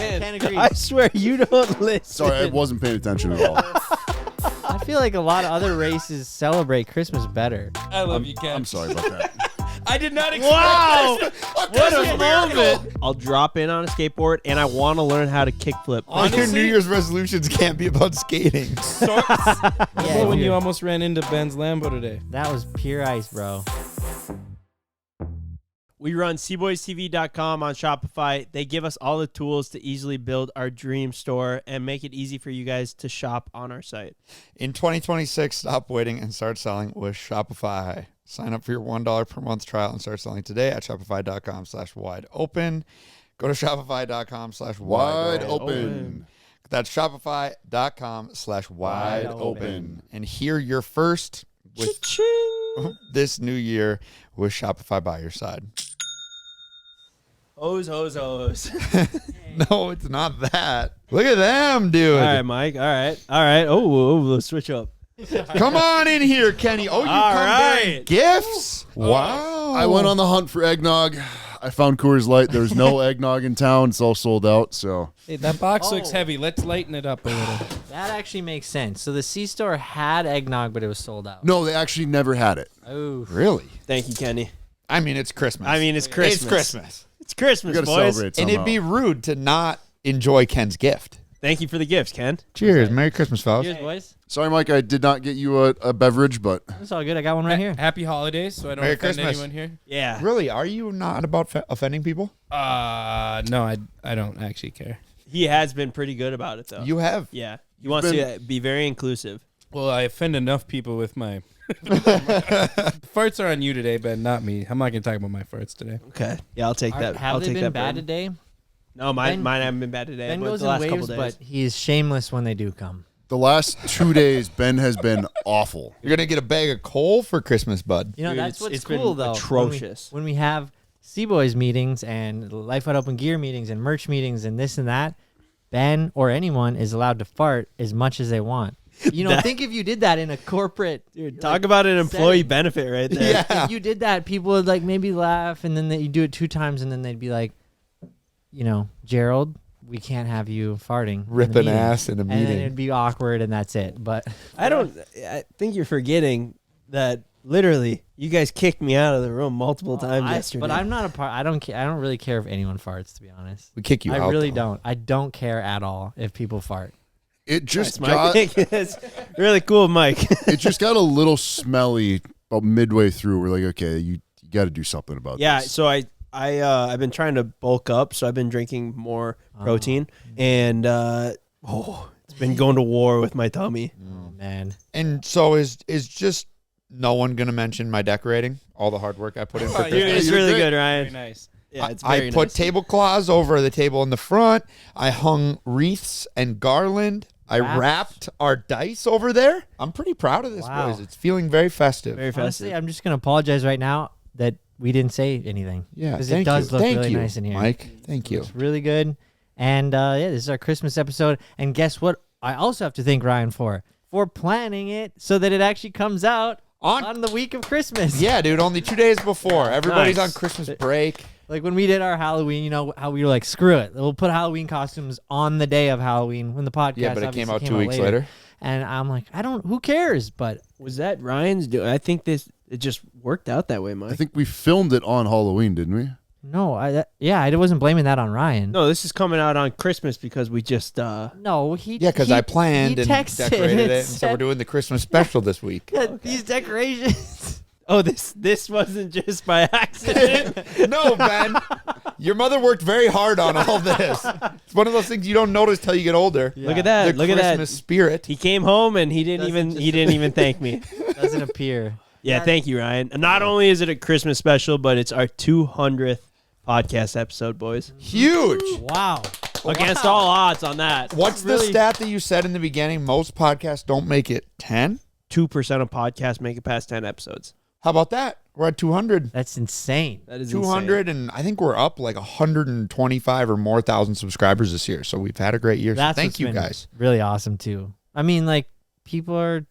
can't agree. I swear you don't listen. Sorry, I wasn't paying attention at all. I feel like a lot of other races celebrate Christmas better. I love you, Ken. I'm sorry about that. I did not expect Wow! What a moment! I'll drop in on a skateboard, and I want to learn how to kickflip. All your Honestly- New Year's resolutions can't be about skating. Remember when you almost ran into Ben's Lambo today? That was pure ice, bro. We run CboysTV.com on Shopify. They give us all the tools to easily build our dream store and make it easy for you guys to shop on our site. In 2026, stop waiting and start selling with Shopify. Sign up for your $1 per month trial and start selling today at shopify.com/wideopen. Go to shopify.com/wideopen. Open. That's shopify.com/wideopen. And hear your first with this new year with Shopify by your side. Hose. No, it's not that. Look at them, dude. All right, Mike. All right. Oh, let's switch up. Come on in here, Kenny. Oh, you All come bearing right. gifts? Wow. I went on the hunt for eggnog. I found Coors Light. There's no eggnog in town. It's all sold out. So Hey, that box looks heavy. Let's lighten it up a little. That actually makes sense. So the C-store had eggnog, but it was sold out. no, they actually never had it. Oh, Really? Thank you, Kenny. I mean, it's Christmas. It's Christmas. It's Christmas. It's Christmas, You got to boys. celebrate And somehow. it'd be rude to not enjoy Ken's gift. Thank you for the gifts, Ken. Cheers. Merry Christmas, fellas. cheers, boys. Sorry, Mike, I did not get you a beverage, but It's all good. I got one right here. Happy holidays, so I don't Merry offend Christmas. anyone here. Yeah. Really? Are you not about offending people? No, I don't actually care. He has been pretty good about it, though. You have. Yeah. He wants to be very inclusive. Well, I offend enough people with my farts are on you today, Ben, not me. I'm not gonna talk about my farts today. Okay. Yeah, I'll take that. Have I'll they take been that bad burden. today? No, mine haven't been bad today. Ben but goes the in last couple waves, days. but he's shameless when they do come. the last 2 days, Ben has been awful. You're going to get a bag of coal for Christmas, bud. You know, Dude, that's it's- what's it's been cool, though. atrocious. When we have C-Boys meetings and Life Wide Open Gear meetings and merch meetings and this and that, Ben or anyone is allowed to fart as much as they want. You know, think if you did that in a corporate... Dude, talk about an employee setting. benefit right there. Yeah. If you did that, people would like maybe laugh, and then you do it 2 times, and then they'd be like, you know, Gerald, we can't have you farting. in the Ripping meeting." ass in a And then meeting. it'd be awkward, and that's it. But I think you're forgetting that literally you guys kicked me out of the room multiple times yesterday. But I'm not a part. I don't care. I don't really care if anyone farts, to be honest. We kick you out. I really though. don't. I don't care at all if people fart. It just Mike. That's really cool, Mike. it just got a little smelly about midway through. We're like, okay, you got to do something about Yeah, this. so I've been trying to bulk up, so I've been drinking more protein, and it's been going to war with my tummy. Oh man. And so is just no one going to mention my decorating? All the hard work I put in for Dude, Christmas? it's you're really great. good, Ryan. Very nice. Yeah, it's I very put nice. tablecloths over the table in the front. I hung wreaths and garland. I Wraps. wrapped our dice over there. I'm pretty proud of this, Wow. boys. It's feeling very festive. Very Honestly, festive. I'm just gonna apologize right now that we didn't say anything. Yeah, because thank it does you. look Thank really you, nice in here. Mike. Thank you. It's really good. And yeah, this is our Christmas episode. And guess what? I also have to thank Ryan for planning it so that it actually comes out on the week of Christmas. Yeah, dude, only 2 days before. Everybody's Nice. on Christmas break. Like when we did our Halloween, you know how we were like, screw it, we'll put Halloween costumes on the day of Halloween when the podcast. Yeah, but it came obviously out 2 weeks later. And I'm like, who cares? But Was that Ryan's doing? I think it just worked out that way, Mike. I think we filmed it on Halloween, didn't we? no, I wasn't blaming that on Ryan. No, this is coming out on Christmas because we just No, he. Yeah, because he- I planned he and texted decorated it, and and so said we're doing the Christmas special this week. that these decorations. Oh, this wasn't just by accident. No, Ben. Your mother worked very hard on all this. It's one of those things you don't notice till you get older. Look at that. The Look Christmas at that. spirit. He came home and he didn't even thank me. Doesn't appear. Yeah, thank you, Ryan. And not only is it a Christmas special, but it's our 200th podcast episode, boys. Huge. Wow. Against all odds on that. What's the stat that you said in the beginning? Most podcasts don't make it 10? 2% of podcasts make it past 10 episodes. How about that? We're at 200. That's insane. That is 200, and I think we're up like 125 or more thousand subscribers this year. So we've had a great year. So That's thank what's you been guys. Really awesome too. I mean, like people are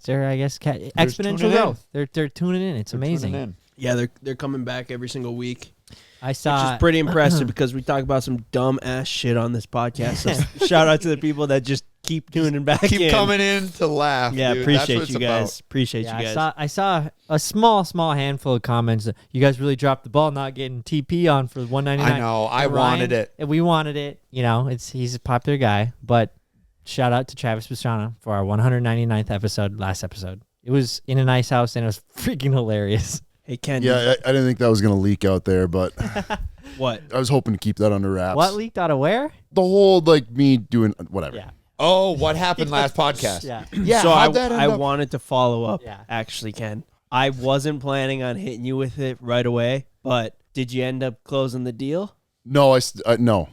they're I guess tuning exponential in. growth. They're tuning in. It's They're amazing. tuning in. Yeah, they're coming back every single week. I Which saw. is pretty impressive because we talk about some dumb ass shit on this podcast. So shout out to the people that just keep tuning back in. Keep coming in to laugh. Yeah, dude. That's what appreciate it's you guys. Appreciate Yeah, you guys. I saw a small handful of comments. That, you guys really dropped the ball not getting TP on for $1.99. I know. I wanted it. And we wanted it. You know, he's a popular guy. But shout out to Travis Pastrana for our 199th episode, last episode. It was in a nice house and it was freaking hilarious. Hey, Ken. Yeah, I didn't think that was going to leak out there, but What? I was hoping to keep that under wraps. What leaked out of where? The whole, like, me doing whatever. Yeah. Oh, what happened last podcast? Yeah. Yeah. So how'd that I end up? wanted to follow up, Yeah. actually, Ken. I wasn't planning on hitting you with it right away, but did you end up closing the deal? No, no.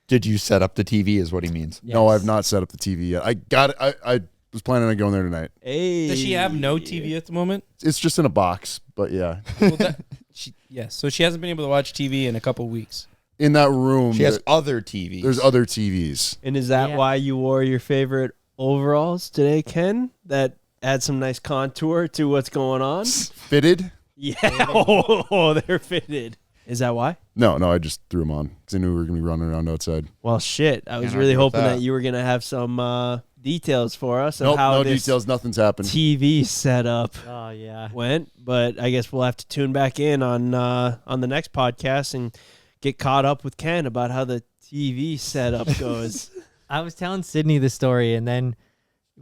Did you set up the TV? Is what he means. No, Yes. I've not set up the TV yet. I got it. I was planning on going there tonight. Hey. Does she have no TV at the moment? It's just in a box, but yeah. Well, yes. So she hasn't been able to watch TV in a couple weeks. In that room, She has other TVs. there's other TVs. And is that Yeah. why you wore your favorite overalls today, Ken? That add some nice contour to what's going on? Fitted? Yeah. Oh, they're fitted. Is that why? No, I just threw them on because I knew we were going to be running around outside. Well, shit. I was Can't really argue with hoping that that. you were going to have some details for us of Nope, how no this details. Nothing's happened. TV setup Oh, yeah. went, but I guess we'll have to tune back in on the next podcast and get caught up with Ken about how the TV setup goes. I was telling Sydney the story, and then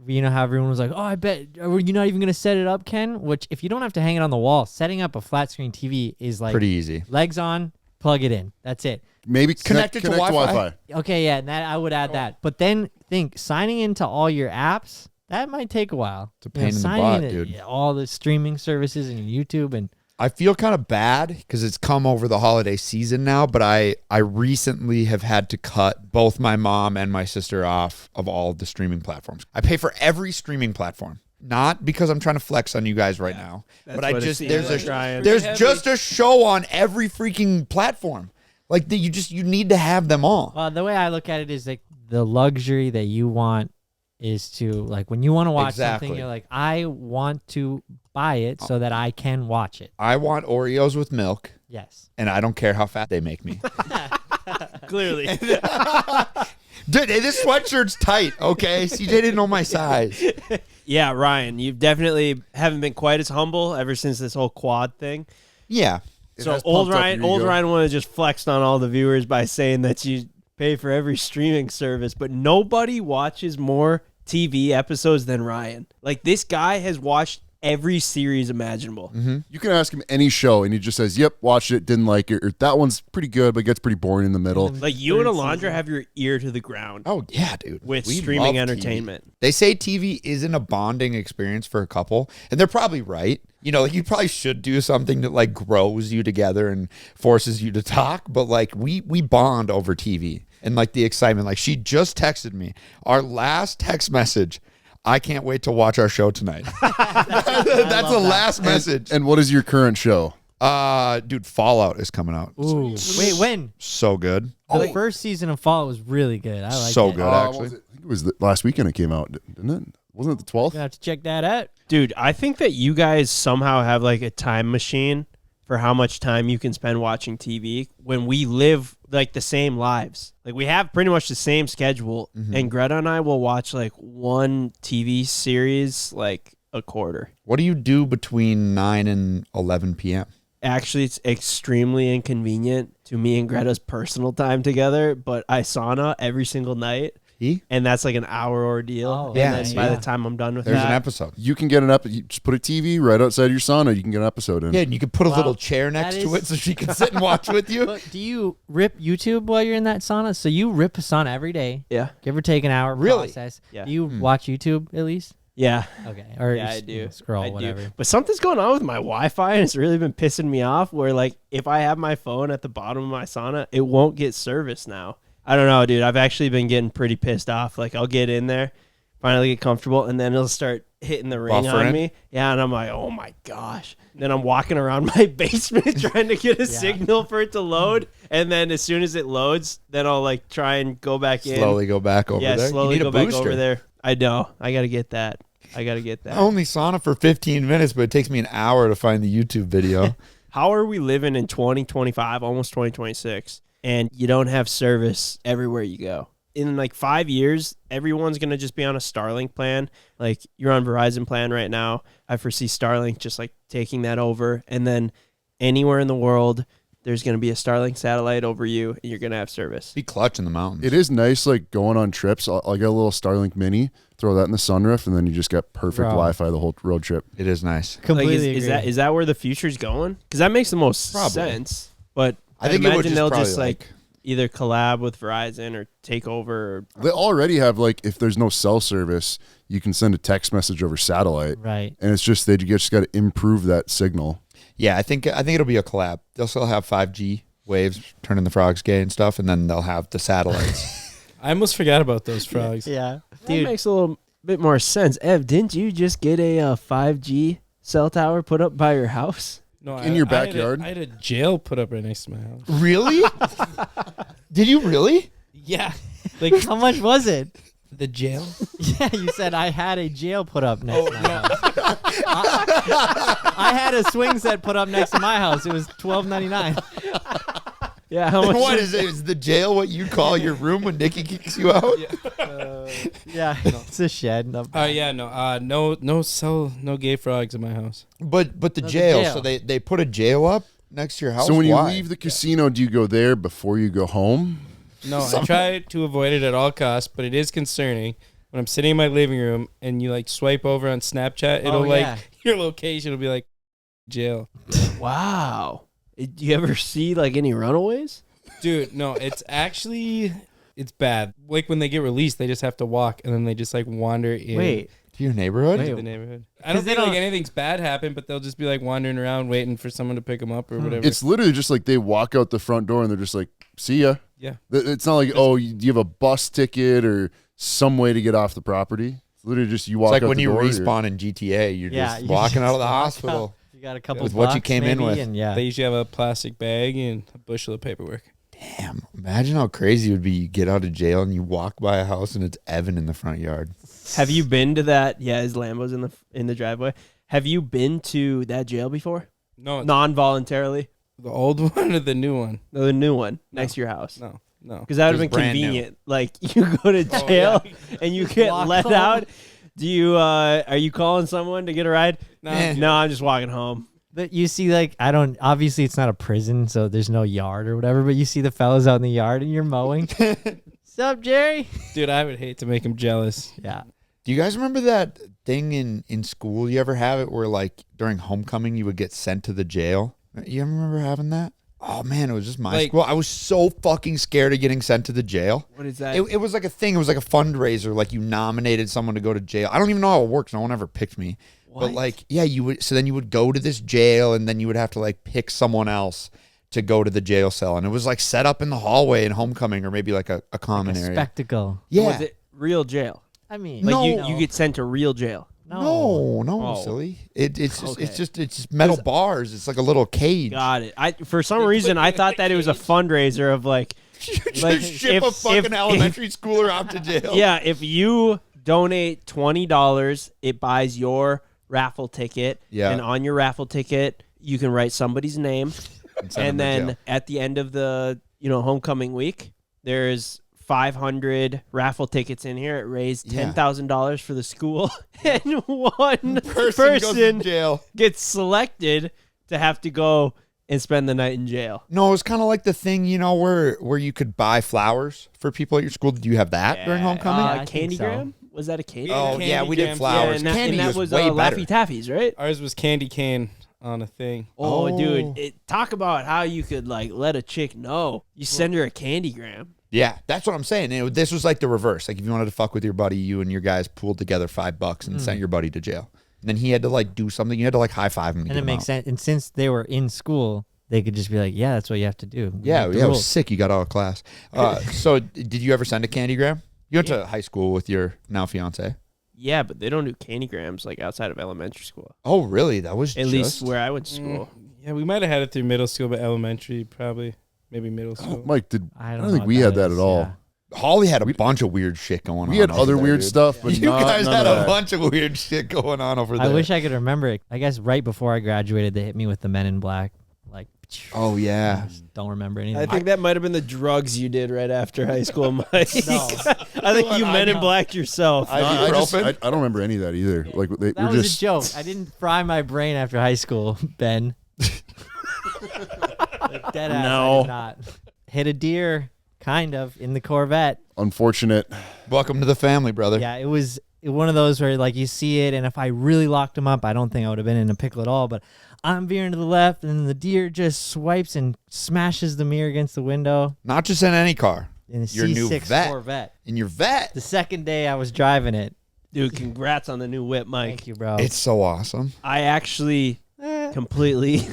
you know how everyone was like, "Oh, I bet are you not even gonna set it up, Ken?" Which, if you don't have to hang it on the wall, setting up a flat screen TV is like pretty easy. legs on, plug it in. That's it. Maybe Connect it to Wi-Fi. Okay, yeah, and that I would add that. But then think signing into all your apps that might take a while. It's a pain in the signing butt, into dude. all the streaming services and YouTube and I feel kind of bad because it's come over the holiday season now, but I recently have had to cut both my mom and my sister off of all of the streaming platforms. I pay for every streaming platform. Not because I'm trying to flex on you guys right now, but I what it just seems like, Ryan. there's just a show on every freaking platform. Like you need to have them all. well, the way I look at it is like the luxury that you want is to like when you want to watch Exactly. something, you're like, I want to buy it so that I can watch it. I want Oreos with milk, Yes. and I don't care how fat they make me. Clearly. Dude, this sweatshirt's tight, okay? CJ didn't know my size. Yeah, Ryan, you definitely haven't been quite as humble ever since this whole quad thing. Yeah. So has old pumped up Ryan, your old ego. Ryan would have just flexed on all the viewers by saying that you pay for every streaming service, but nobody watches more TV episodes than Ryan. Like this guy has watched every series imaginable. You can ask him any show, and he just says, "Yep, watched it, didn't like it." Or that one's pretty good, but gets pretty boring in the middle. Like you and Third Alondra season. have your ear to the ground Oh, yeah, dude. with We streaming love TV. entertainment. They say TV isn't a bonding experience for a couple, and they're probably right. You know, like you probably should do something that like grows you together and forces you to talk, but like we bond over TV and like the excitement. Like she just texted me our last text message. I can't wait to watch our show tonight. That's the last message. And what is your current show? Dude, Fallout is coming out. Ooh. Wait, when? So good. The first season of Fallout was really good. I like So it. good, What actually. was it? I think it was the last weekend it came out, didn't it? Wasn't it the 12th? Gonna have to check that out. Dude, I think that you guys somehow have like a time machine for how much time you can spend watching TV when we live like the same lives. Like we have pretty much the same schedule, and Greta and I will watch like one TV series like a quarter. What do you do between 9 and 11 p.m.? Actually, it's extremely inconvenient to me and Greta's personal time together, but I sauna every single night, and that's like an hour ordeal. Oh, and yeah, then so by yeah. the time I'm done with There's that, an episode. You can get an episode. You just put a TV right outside your sauna. You can get an episode in. Yeah, and you could put a Wow, little chair next that to is- it so she can sit and watch with you. But do you rip YouTube while you're in that sauna? So you rip a sauna every day, yeah, give or take an hour. Really? Process. Yeah. Do you watch YouTube at least? yeah. Okay. Or Yeah, just, I do. you know, scroll, I do. whatever. But something's going on with my Wi-Fi, and it's really been pissing me off. Where like if I have my phone at the bottom of my sauna, it won't get service now. I don't know, dude. I've actually been getting pretty pissed off. Like I'll get in there, finally get comfortable, and then it'll start hitting the ring on Buffering? me. Yeah, and I'm like, oh my gosh. And then I'm walking around my basement trying to get a signal for it to load, and then as soon as it loads, then I'll like try and go back in. Slowly go back over Yeah, there. slowly you need go a back booster. over there. I know. I gotta get that. I gotta get that. I only sauna for 15 minutes, but it takes me an hour to find the YouTube video. how are we living in 2025, almost 2026, and you don't have service everywhere you go? In like 5 years, everyone's going to just be on a Starlink plan. Like you're on Verizon plan right now. I foresee Starlink just like taking that over. And then anywhere in the world, there's going to be a Starlink satellite over you and you're going to have service. Be clutch in the mountains. It is nice, like going on trips. I'll get a little Starlink Mini, throw that in the sunroof, and then you just get perfect Bro. Wi-Fi the whole road trip. It is nice. Like, Completely is agree. that where the future's going? Because that makes the most Probably. sense. But I think it would imagine they'll probably, just like either collab with Verizon or take over. Or, They already have, like, if there's no cell service, you can send a text message over satellite, Right. and it's just they just got to improve that signal. Yeah, I think it'll be a collab. They'll still have 5G waves turning the frogs gay and stuff, and then they'll have the satellites. I almost forgot about those frogs. Yeah. that Dude, makes a little bit more sense. Ev, didn't you just get a 5G cell tower put up by your house? No, In your backyard? I had a jail put up right next to my house. Really? Did you really? Yeah, like how much was it? the jail. Yeah, you said I had a jail put up next to my house. I had a swing set put up next to my house. It was $12.99. Yeah, how much? What is it? Is the jail what you call your room when Nikki kicks you out? Yeah, it's a shed. Yeah, no gay frogs in my house. But the the jail, jail. so they put a jail up next to your house. So when you Why? leave the casino, do you go there before you go home? No, I try to avoid it at all costs, but it is concerning when I'm sitting in my living room and you like swipe over on Snapchat. It'll yeah. your location will be like jail. Wow. Do you ever see like any runaways? Dude, no, it's bad. Like when they get released, they just have to walk and then they just like wander in Wait, to your neighborhood? the neighborhood. I don't they think like don't- anything's bad happened, but they'll just be like wandering around waiting for someone to pick them up or whatever. It's literally just like they walk out the front door and they're just like, see ya. Yeah. It's not like, do you have a bus ticket or some way to get off the property? It's literally just you walk It's like out when the you door, respawn in GTA, you're yeah, just you walking just out of the walk hospital. out. You got a couple With what you bucks came in maybe, with. and yeah. They usually have a plastic bag and a bushel of paperwork. Damn, imagine how crazy it would be. You get out of jail and you walk by a house and it's Evan in the front yard. Have you been to that? Yeah, his Lambo's in the driveway. Have you been to that jail before? No, it's Non-voluntarily? the old one or the new one? No, the new one next to your house. No. Because that would have Just been brand new. convenient. Like you go to jail and you get Walk let home. out. Do you are you calling someone to get a ride? Eh. No, I'm just walking home. But you see, like, obviously it's not a prison, so there's no yard or whatever, but you see the fellas out in the yard and you're mowing. Sup, Jerry? Dude, I would hate to make him jealous. Yeah. Do you guys remember that thing in school? You ever have it where like during homecoming you would get sent to the jail? You ever remember having that? Oh man, it was just my Like- school. I was so fucking scared of getting sent to the jail. What is that? It was like a thing. It was like a fundraiser. Like you nominated someone to go to jail. I don't even know how it works. No one ever picked me. But like, yeah, you would. So then you would go to this jail, and then you would have to like pick someone else to go to the jail cell, and it was like set up in the hallway in homecoming, or maybe like a common A area. spectacle. Yeah. Was it real jail? I mean, Like No. you get sent to real jail. No, Oh. silly. It's Okay. just metal bars. It's like a little cage. Got it. For some reason I thought that it was a fundraiser of like like Just ship a fucking elementary schooler off to jail. yeah, if you donate $20, it buys your raffle ticket. Yeah. And on your raffle ticket, you can write somebody's name. And, send And them to then jail. at the end of the, homecoming week, there's 500 raffle tickets in here. It raised Yeah. $10,000 for the school. And one person goes to person jail. gets selected to have to go and spend the night in jail. No, it's kind of like the thing, where you could buy flowers for people at your school. Did you have that during homecoming? I think so. Candygram? Was that a candy? Oh, Candy yeah, we did jams. flowers. and that, Candy and that was was way better. Laffy Taffies, right? Ours was candy cane on a thing. Oh, Oh. dude, talk about how you could like let a chick know. You send her a candygram. Yeah, that's what I'm saying. This was like the reverse. Like if you wanted to fuck with your buddy, you and your guys pooled together $5 and sent your buddy to jail. And then he had to like do something. You had to like high five him. To and get it him makes out. sense. And since they were in school, they could just be like, yeah, that's what you have to do. Yeah, Like the yeah, it was rules. sick. You got out of class. So did you ever send a candygram? You went to high school with your now fiance. Yeah, but they don't do candygrams like outside of elementary school. Oh, really? That was At least where I went to school. Yeah, we might have had it through middle school, but elementary probably, maybe middle school. Mike, I I don't don't think know we what had that is, at all. yeah. Holly had a bunch of weird shit going on. We had over other there, weird dude. stuff, but You guys none had of a that. bunch of weird shit going on over there. I wish I could remember it. I guess right before I graduated, they hit me with the Men in Black Oh yeah. Don't remember anything. I think that might have been the drugs you did right after high school, Mike. No. I think you Men in Blacked yourself. I don't remember any of that either. Like that was a joke. I didn't fry my brain after high school, Ben. Like, dead ass, No. I did not. Hit a deer, kind of, in the Corvette. Unfortunate. Welcome to the family, brother. Yeah, it was one of those where like you see it, and if I really locked him up, I don't think I would have been in a pickle at all. But I'm veering to the left, and the deer just swipes and smashes the mirror against the window. Not just in any car. In a Your new C6 vet. Corvette. In your vet. The second day I was driving it. Dude, congrats on the new whip, Mike. Thank you, bro. It's so awesome. I actually completely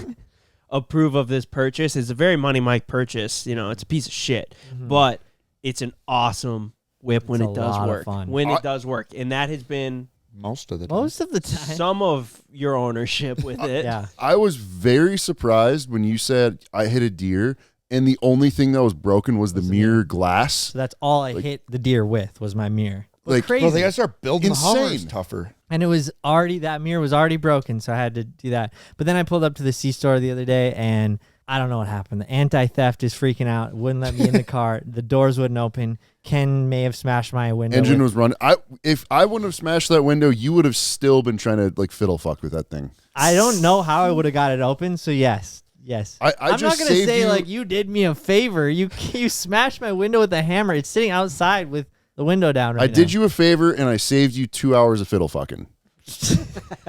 approve of this purchase. It's a very Money Mike purchase. You know, it's a piece of shit, but it's an awesome whip when It's it a does lot of work. fun. When it does work, and that has been Most of the time. Most of the time. some of your ownership with it. Yeah. I was very surprised when you said I hit a deer, and the only thing that was broken was the mirror glass. So that's all I hit the deer with was my mirror. But Like- crazy. Well, they got to start building the Hummers Insane. tougher. And it was already, that mirror was already broken, so I had to do that. But then I pulled up to the C-store the other day, and I don't know what happened. The anti-theft is freaking out, wouldn't let me in the car. The doors wouldn't open. Ken may have smashed my window. Engine was running. If I wouldn't have smashed that window, you would have still been trying to like fiddle fuck with that thing. I don't know how I would have got it open, so yes. I'm just not going to saved say, you- like, you did me a favor. You smashed my window with a hammer. It's sitting outside with the window down right I now. did you a favor, and I saved you 2 hours of fiddle fucking.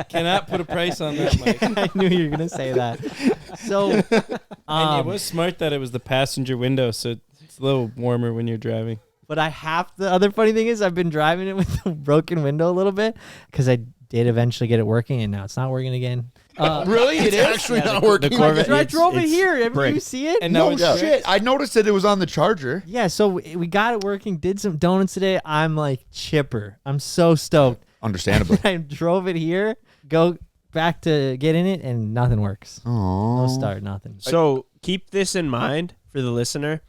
Cannot put a price on that, Mike. I knew you were going to say that. So, And it was smart that it was the passenger window, so it's a little warmer when you're driving. but the other funny thing is I've been driving it with a broken window a little bit because I did eventually get it working, and now it's not working again. Really? It is? Actually, not working. Corvette- I it's- drove it it's here. Have brick. you see it? And now No it's shit. I noticed that it was on the charger. Yeah, so we got it working. Did some donuts today. I'm like chipper. I'm so stoked. Understandably. I drove it here. Go back to get in it, and nothing works. Oh. No start, nothing. So keep this in mind for the listener.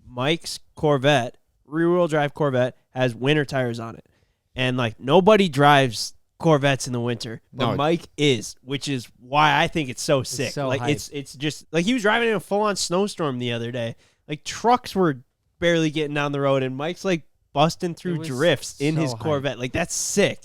Mike's Corvette, rear-wheel drive Corvette, has winter tires on it. And, like, nobody drives Corvettes in the winter, but No. Mike is, which is why I think it's so sick. so like, hype. it's just, like, he was driving in a full-on snowstorm the other day. Like, trucks were barely getting down the road, and Mike's, like, busting through was drifts in so his hype. Corvette. Like, that's sick.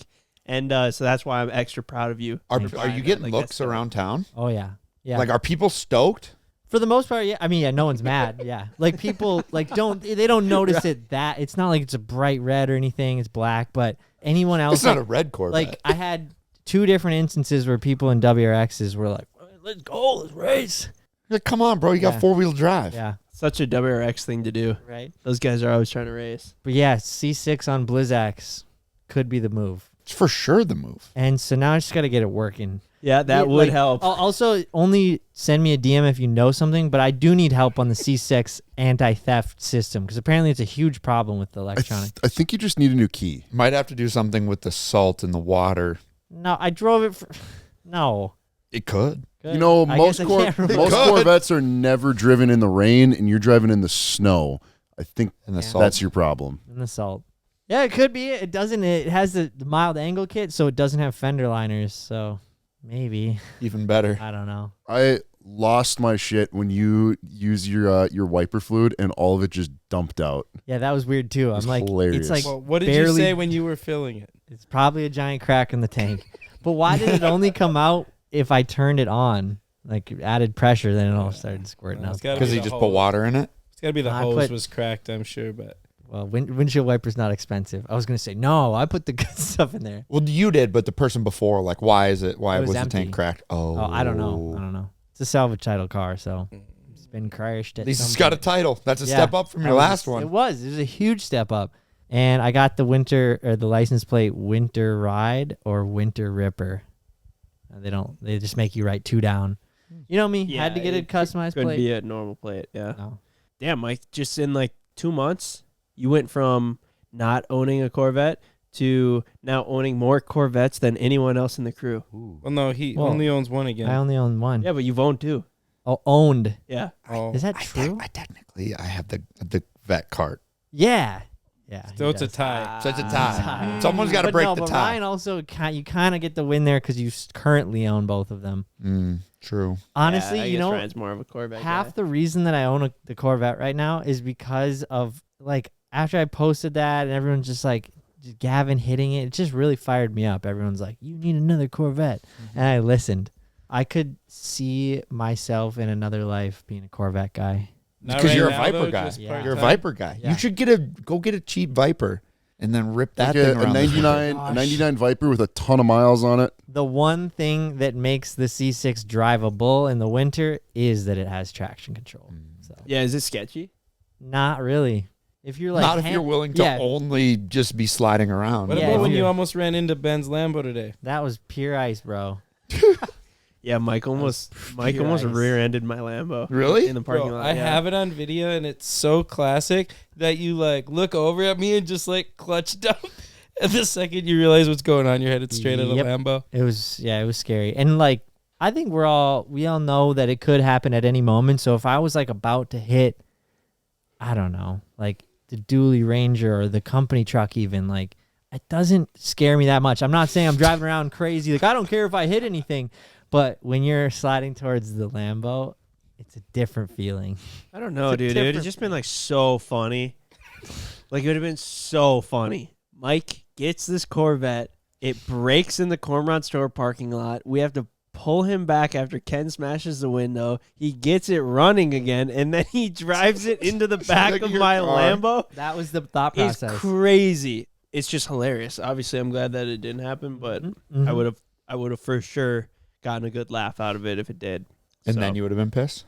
And so that's why I'm extra proud of you. Are for you buying getting that. Like, looks that's dope. around town? Oh yeah, yeah. Like, are people stoked? For the most part, yeah. I mean, yeah, no one's mad. Yeah, like people like they don't notice it that it's not like it's a bright red or anything. It's black, but anyone else It's not like, a red Corvette. like I had 2 different instances where people in WRXs were like, "Let's go, let's race." Like, come on, bro. You got Yeah. 4-wheel drive. Yeah, Such a WRX thing to do. right. Those guys are always trying to race. But yeah, C6 on Blizzax could be the move. It's for sure the move. And so now I just got to get it working. Yeah, that Yeah, would like, help. Also, only send me a DM if you know something, but I do need help on the C6 anti-theft system because apparently it's a huge problem with the electronic. I think you just need a new key. Might have to do something with the salt in the water. No, I drove it for... No. It could. Good. You know, I most guess I can't remember. most Good. Corvettes are never driven in the rain, and you're driving in the snow. I think And the Yeah. salt. that's your problem. And the salt. Yeah, it could be. It doesn't. It has the mild angle kit, so it doesn't have fender liners. So maybe even better. I don't know. I lost my shit when you use your wiper fluid, and all of it just dumped out. Yeah, that was weird too. I'm was like, hilarious. it's like Well, what did you barely- say when you were filling it? it's probably a giant crack in the tank. But why did it only come out if I turned it on? Like added pressure, then it all started squirting Well, out. it's gotta Because be he the just put hose. water in it. It's got to be the I hose put- was cracked, I'm sure, but Well, windshield wiper's not expensive. I was gonna say no. I put the good stuff in there. Well, you did, but the person before, like, why is it? Why It was, was the empty. tank cracked? Oh, Oh, I don't know. It's a salvage title car, so it's been crashed. At least it's got a title. That's a Yeah. step up from your last one. It was a huge step up. And I got the the license plate Winter Ride or Winter Ripper. They just make you write 2 down. You know me, had to get a customized Couldn't plate. be a normal plate, yeah. No. Damn, Mike, just in like 2 months, you went from not owning a Corvette to now owning more Corvettes than anyone else in the crew. well, no, he Well, only owns one again. I only own one. Yeah, but you've owned 2. Oh, owned. Yeah. Oh. Is that true? Technically, I have the vet cart. Yeah. Yeah. So he it's a does. tie. So it's a tie. Someone's got to But break no, the but tie. Ryan also you kind of get the win there because you currently own both of them. True. Honestly, Yeah, I you guess know, Ryan's more of a Corvette half guy. the reason that I own the Corvette right now is because of like after I posted that and everyone's just like Gavin hitting it just really fired me up. Everyone's like, you need another Corvette. And I listened. I could see myself in another life being a Corvette guy. Not Because right you're a now, Viper though, guy. just Yeah. part-time. You're a Viper guy. Yeah. You should go get a cheap Viper and then rip that Like thing a around. 99 Viper with a ton of miles on it. The one thing that makes the C6 drivable in the winter is that it has traction control. So Yeah, is it sketchy? not really. If you're like Not if you're willing to yeah, only just be sliding around. What Yeah, about if when you're- you almost ran into Ben's Lambo today? that was pure ice, bro. Yeah, Mike almost pure ice. rear-ended my Lambo. Really? In the parking Bro, lot. I yeah. have it on video, and it's so classic that you like look over at me and just like clutch dump. And the second you realize what's going on, you're headed straight at a Yep. Lambo. It was scary. And like I think we all know that it could happen at any moment. So if I was like about to hit, I don't know, like the dually Ranger or the company truck even, like it doesn't scare me that much. I'm not saying I'm driving around crazy. Like I don't care if I hit anything. But when you're sliding towards the Lambo, it's a different feeling. I don't know, It's a dude. It would have different- just been like so funny. Like it would have been so funny. Mike gets this Corvette. It breaks in the Cormorant store parking lot. We have to pull him back after Ken smashes the window. He gets it running again, and then he drives it into the back Like of your my car. Lambo. That was the thought It's process. crazy. It's just hilarious. Obviously, I'm glad that it didn't happen, but Mhm. I would have for sure gotten a good laugh out of it if it did. And So, then you would have been pissed.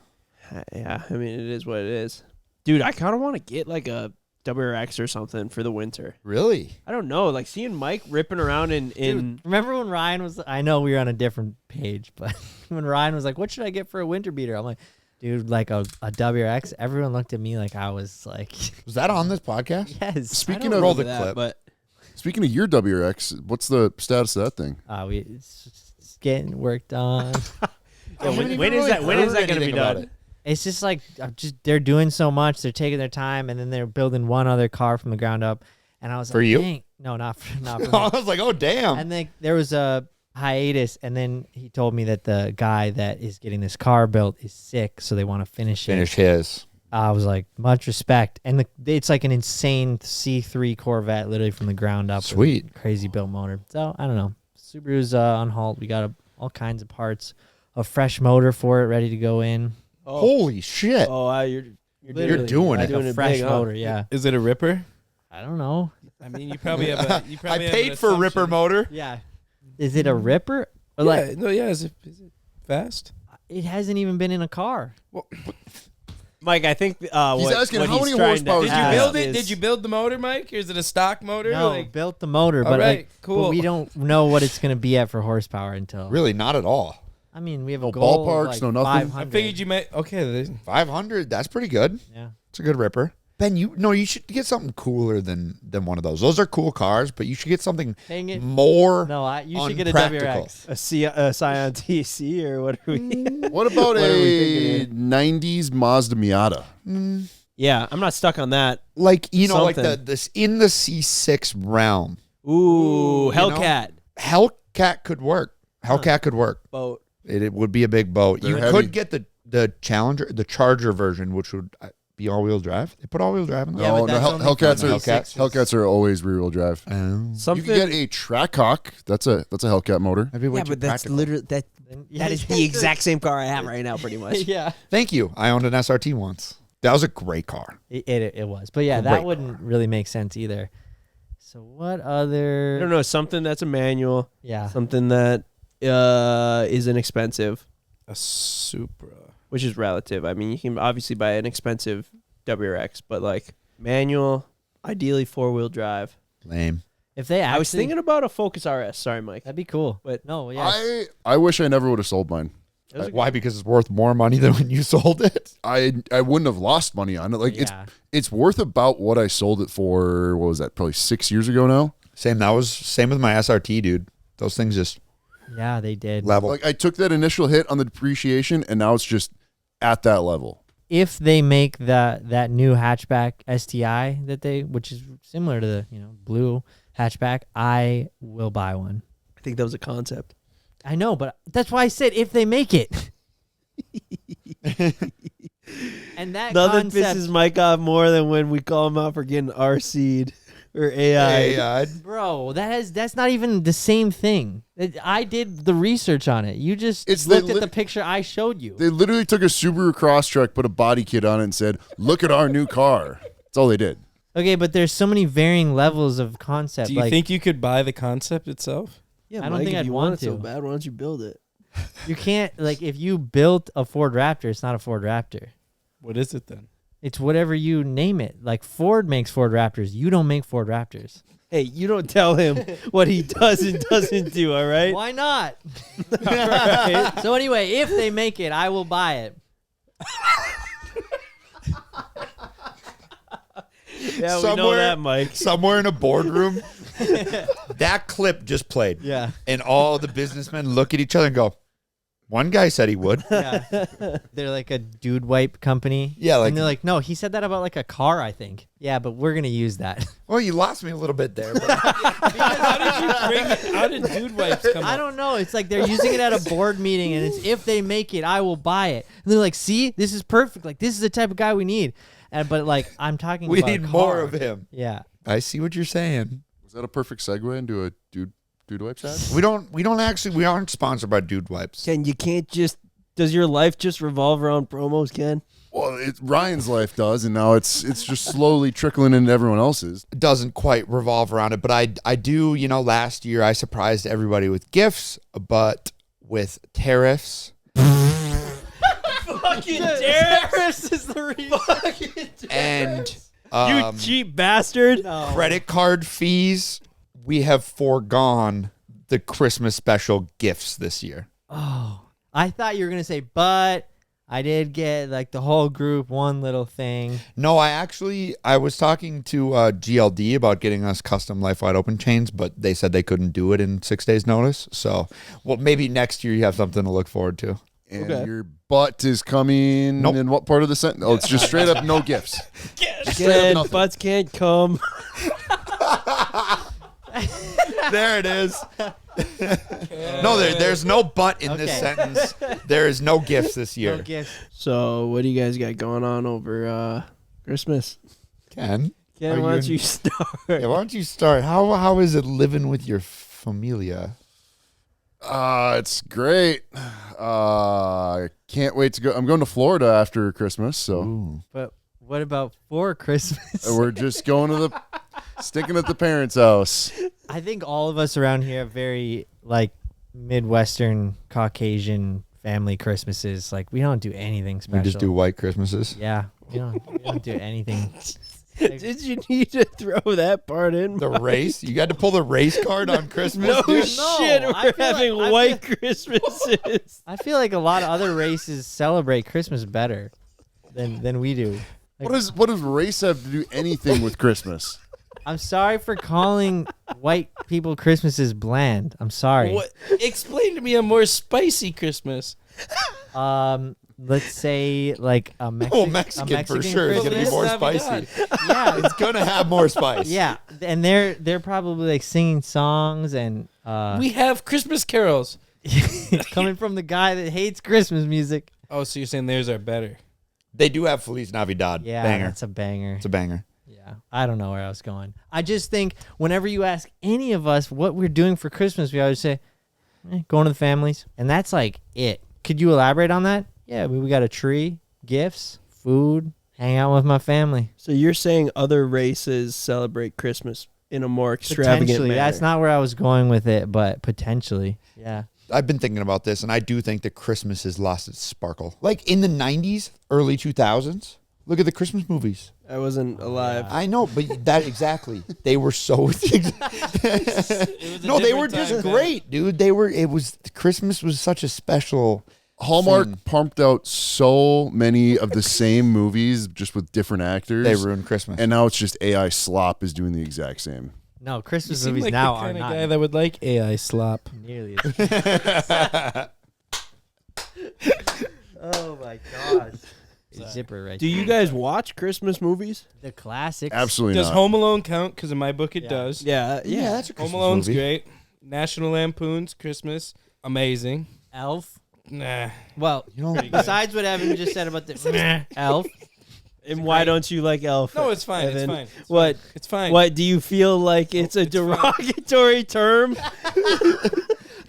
yeah, I mean, it is what it is. Dude, I kind of want to get like a WRX or something for the winter. Really? I don't know, like seeing Mike ripping around in Dude, remember when Ryan was, I know we were on a different page, but when Ryan was like, what should I get for a winter beater? I'm like, dude, like a WRX. Everyone looked at me like I was like, Was that on this podcast? yes. Speaking I of don't roll the remember that, clip. but Speaking of your WRX, what's the status of that thing? It's getting worked on. yeah, haven't when even is that? really When is heard that going to be anything about done? it. It's just like they're doing so much. They're taking their time, and then they're building one other car from the ground up. And I was For like, you? Dang. No, not for me. I was like, oh, damn. And then there was a hiatus, and then he told me that the guy that is getting this car built is sick, so they want to finish it. Finish his. I was like, much respect. And it's like an insane C3 Corvette, literally from the ground up. with Sweet. a crazy built motor. So, I don't know. Subaru's on halt. We got all kinds of parts. A fresh motor for it ready to go in. Holy shit. Oh, you're Literally, doing like it. Doing a it fresh big, huh? motor, yeah. Is it a Ripper? I don't know. I mean, you probably have a. You I probably have paid an for a Ripper assumption. motor. Yeah. Is it a Ripper? Or Yeah, like, no, yeah. Is it fast? it hasn't even been in a car. Mike, I think He's asking how many trying to horsepower Did you Yeah. build it? is- Did you build the motor, Mike? Or is it a stock motor? No, Like, built the motor, all but right, like, cool. but we don't know what it's going to be at for horsepower until. Really, not at all. I mean, we have No a goal of, ballparks, like no nothing? 500. I figured you might. Okay, 500, that's pretty good. Yeah. It's a good Ripper. Ben, you should get something cooler than one of those. Those are cool cars, but you should get something Dang it. more. No, you should get a unpractical. WRX. a Scion TC or what are we? What about What are we a thinking 90s Mazda Miata? Yeah, I'm not stuck on that. Like, like Something. this in the C6 realm. Ooh, you Hellcat Hellcat could work. Hellcat could work. boat. It would be a big boat. They're You heavy. could get the Challenger, the Charger version, which would be all-wheel drive. They put all-wheel drive in there. Yeah, but No, that's only Hellcats for are Hellcats. Hellcats are always rear-wheel drive. Oh. You Something. can get a Trackhawk. That's a Hellcat motor. That'd be way yeah, too but that's practical. literally that. That is the exact same car I have right now, pretty much. yeah. Thank you. I owned an SRT once. That was a great car. It was. But yeah, Great that wouldn't really make sense either. So what other? I don't know, something that's a manual, Yeah. something that is inexpensive, a Supra. which is relative. I mean, you can obviously buy an expensive WRX, but like manual, ideally 4-wheel drive. Lame. If they actually, I was thinking about a Focus RS. Sorry, Mike. that'd be cool. But no, yeah. I wish I never would have sold mine. Why? Because it's worth more money than when you sold it. I wouldn't have lost money on it. Like Yeah. it's worth about what I sold it for. What was that? Probably 6 years ago now. Same. That was same with my SRT, dude. Those things just Yeah, they did. level. Like I took that initial hit on the depreciation, and now it's just at that level. if they make that new hatchback STI which is similar to the blue hatchback, I will buy one. I think that was a concept. I know, but that's why I said if they make it. And that nothing concept, pisses Mike off more than when we call him out for getting RC'd or AI. bro. That's not even the same thing. I did the research on it. You just It's looked at the picture I showed you. They literally took a Subaru Crosstrek, put a body kit on it, and said, "Look at our new car." That's all they did. Okay, but there's so many varying levels of concept. Do you think you could buy the concept itself? Yeah, I don't Mike, think if I'd you want want it so to. bad, why don't you build it? you can't if you built a Ford Raptor, it's not a Ford Raptor. What is it then? It's whatever you name it. Like Ford makes Ford Raptors. You don't make Ford Raptors. Hey, you don't tell him what he does and doesn't do, all right? Why not? Right. So anyway, if they make it, I will buy it. Yeah, we know that, Mike. Somewhere in a boardroom, that clip just played. Yeah. And all the businessmen look at each other and go, one guy said he would. Yeah. They're like a dude wipe company. Yeah, and they're like, no, he said that about like a car, I think. Yeah, but we're gonna use that. Well, you lost me a little bit there. But How did dude wipes come I up? don't know. It's like they're using it at a board meeting, and it's if they make it, I will buy it. And they're like, see, this is perfect. Like this is the type of guy we need. But like I'm talking we about need a more car. of him. Yeah. I see what you're saying. Was that a perfect segue into a dude wipes ad? We aren't sponsored by Dude Wipes. Ken, you can't just. Does your life just revolve around promos, Ken? Well, Ryan's life does, and now it's just slowly trickling into everyone else's. It doesn't quite revolve around it, but I do, last year I surprised everybody with gifts, but with tariffs. Fucking Tariffs is the reason. And you cheap bastard. No. credit card fees, we have foregone the Christmas special gifts this year. Oh, I thought you were gonna say, but I did get like the whole group one little thing. No, I was talking to GLD about getting us custom Life Wide Open chains, but they said they couldn't do it in 6 days notice. So, well, maybe next year you have something to look forward to. And Okay. your butt is coming Nope. in what part of the sentence? Oh, it's just straight up no gifts. Ken, nothing. butts can't come. There it is. No, there's no but in this Okay. sentence. There is no gifts this year. No gifts. So, what do you guys got going on over Christmas? Ken, Ken, Are why you don't in- you start? yeah, why don't you start? How is it living with your familia? It's great. I can't wait to go. I'm going to Florida after Christmas, so Ooh. But what about for Christmas? we're just going to sticking at the parents' house. I think all of us around here have very like Midwestern Caucasian family Christmases. Like we don't do anything special. We just do white Christmases. Yeah, we don't do anything. Did you need to throw that part in? The race? You had to pull the race card on Christmas? No dude? shit, I we're feel having like- I white Christmases. I feel like a lot of other races celebrate Christmas better than we do. Like, What does race have to do anything with Christmas? I'm sorry for calling white people Christmases bland. I'm sorry. What? Explain to me a more spicy Christmas. Let's say like a Mexican for sure is going to be Christmas. more Navidad. spicy. Yeah, It's going to have more spice. yeah, and they're probably like singing songs and We have Christmas carols. coming from the guy that hates Christmas music. Oh, so you're saying theirs are better? They do have Feliz Navidad. Yeah, Banger. that's a banger. It's a banger. Yeah, I don't know where I was going. I just think whenever you ask any of us what we're doing for Christmas, we always say, going to the families. And that's like it. Could you elaborate on that? Yeah, we got a tree, gifts, food, hang out with my family. So you're saying other races celebrate Christmas in a more extravagant Potentially. manner? That's not where I was going with it, but potentially. Yeah. I've been thinking about this, and I do think that Christmas has lost its sparkle. Like in the 90s, early 2000s, look at the Christmas movies. I wasn't alive. I know, but that exactly. They were so. No, they were just great, dude. Christmas was such a special. Hallmark thing. pumped out so many of the same movies just with different actors. They ruined Christmas. And now it's just AI slop is doing the exact same. No, You Christmas seem movies like now the are kind of not guy that would like AI slop. nearly as Oh my gosh. zipper right Do there. you guys watch Christmas movies? The classics. Absolutely Does not. Home Alone count? Because in my book it does. Yeah, that's a Christmas Home Alone's movie. great. National Lampoon's Christmas, amazing. Elf. Nah. Well, You know, besides what Evan just said about the Elf. And why don't you like Elf? No, it's fine. Evan? It's fine. It's What? fine. It's fine. What do you feel like it's a it's fine. derogatory term?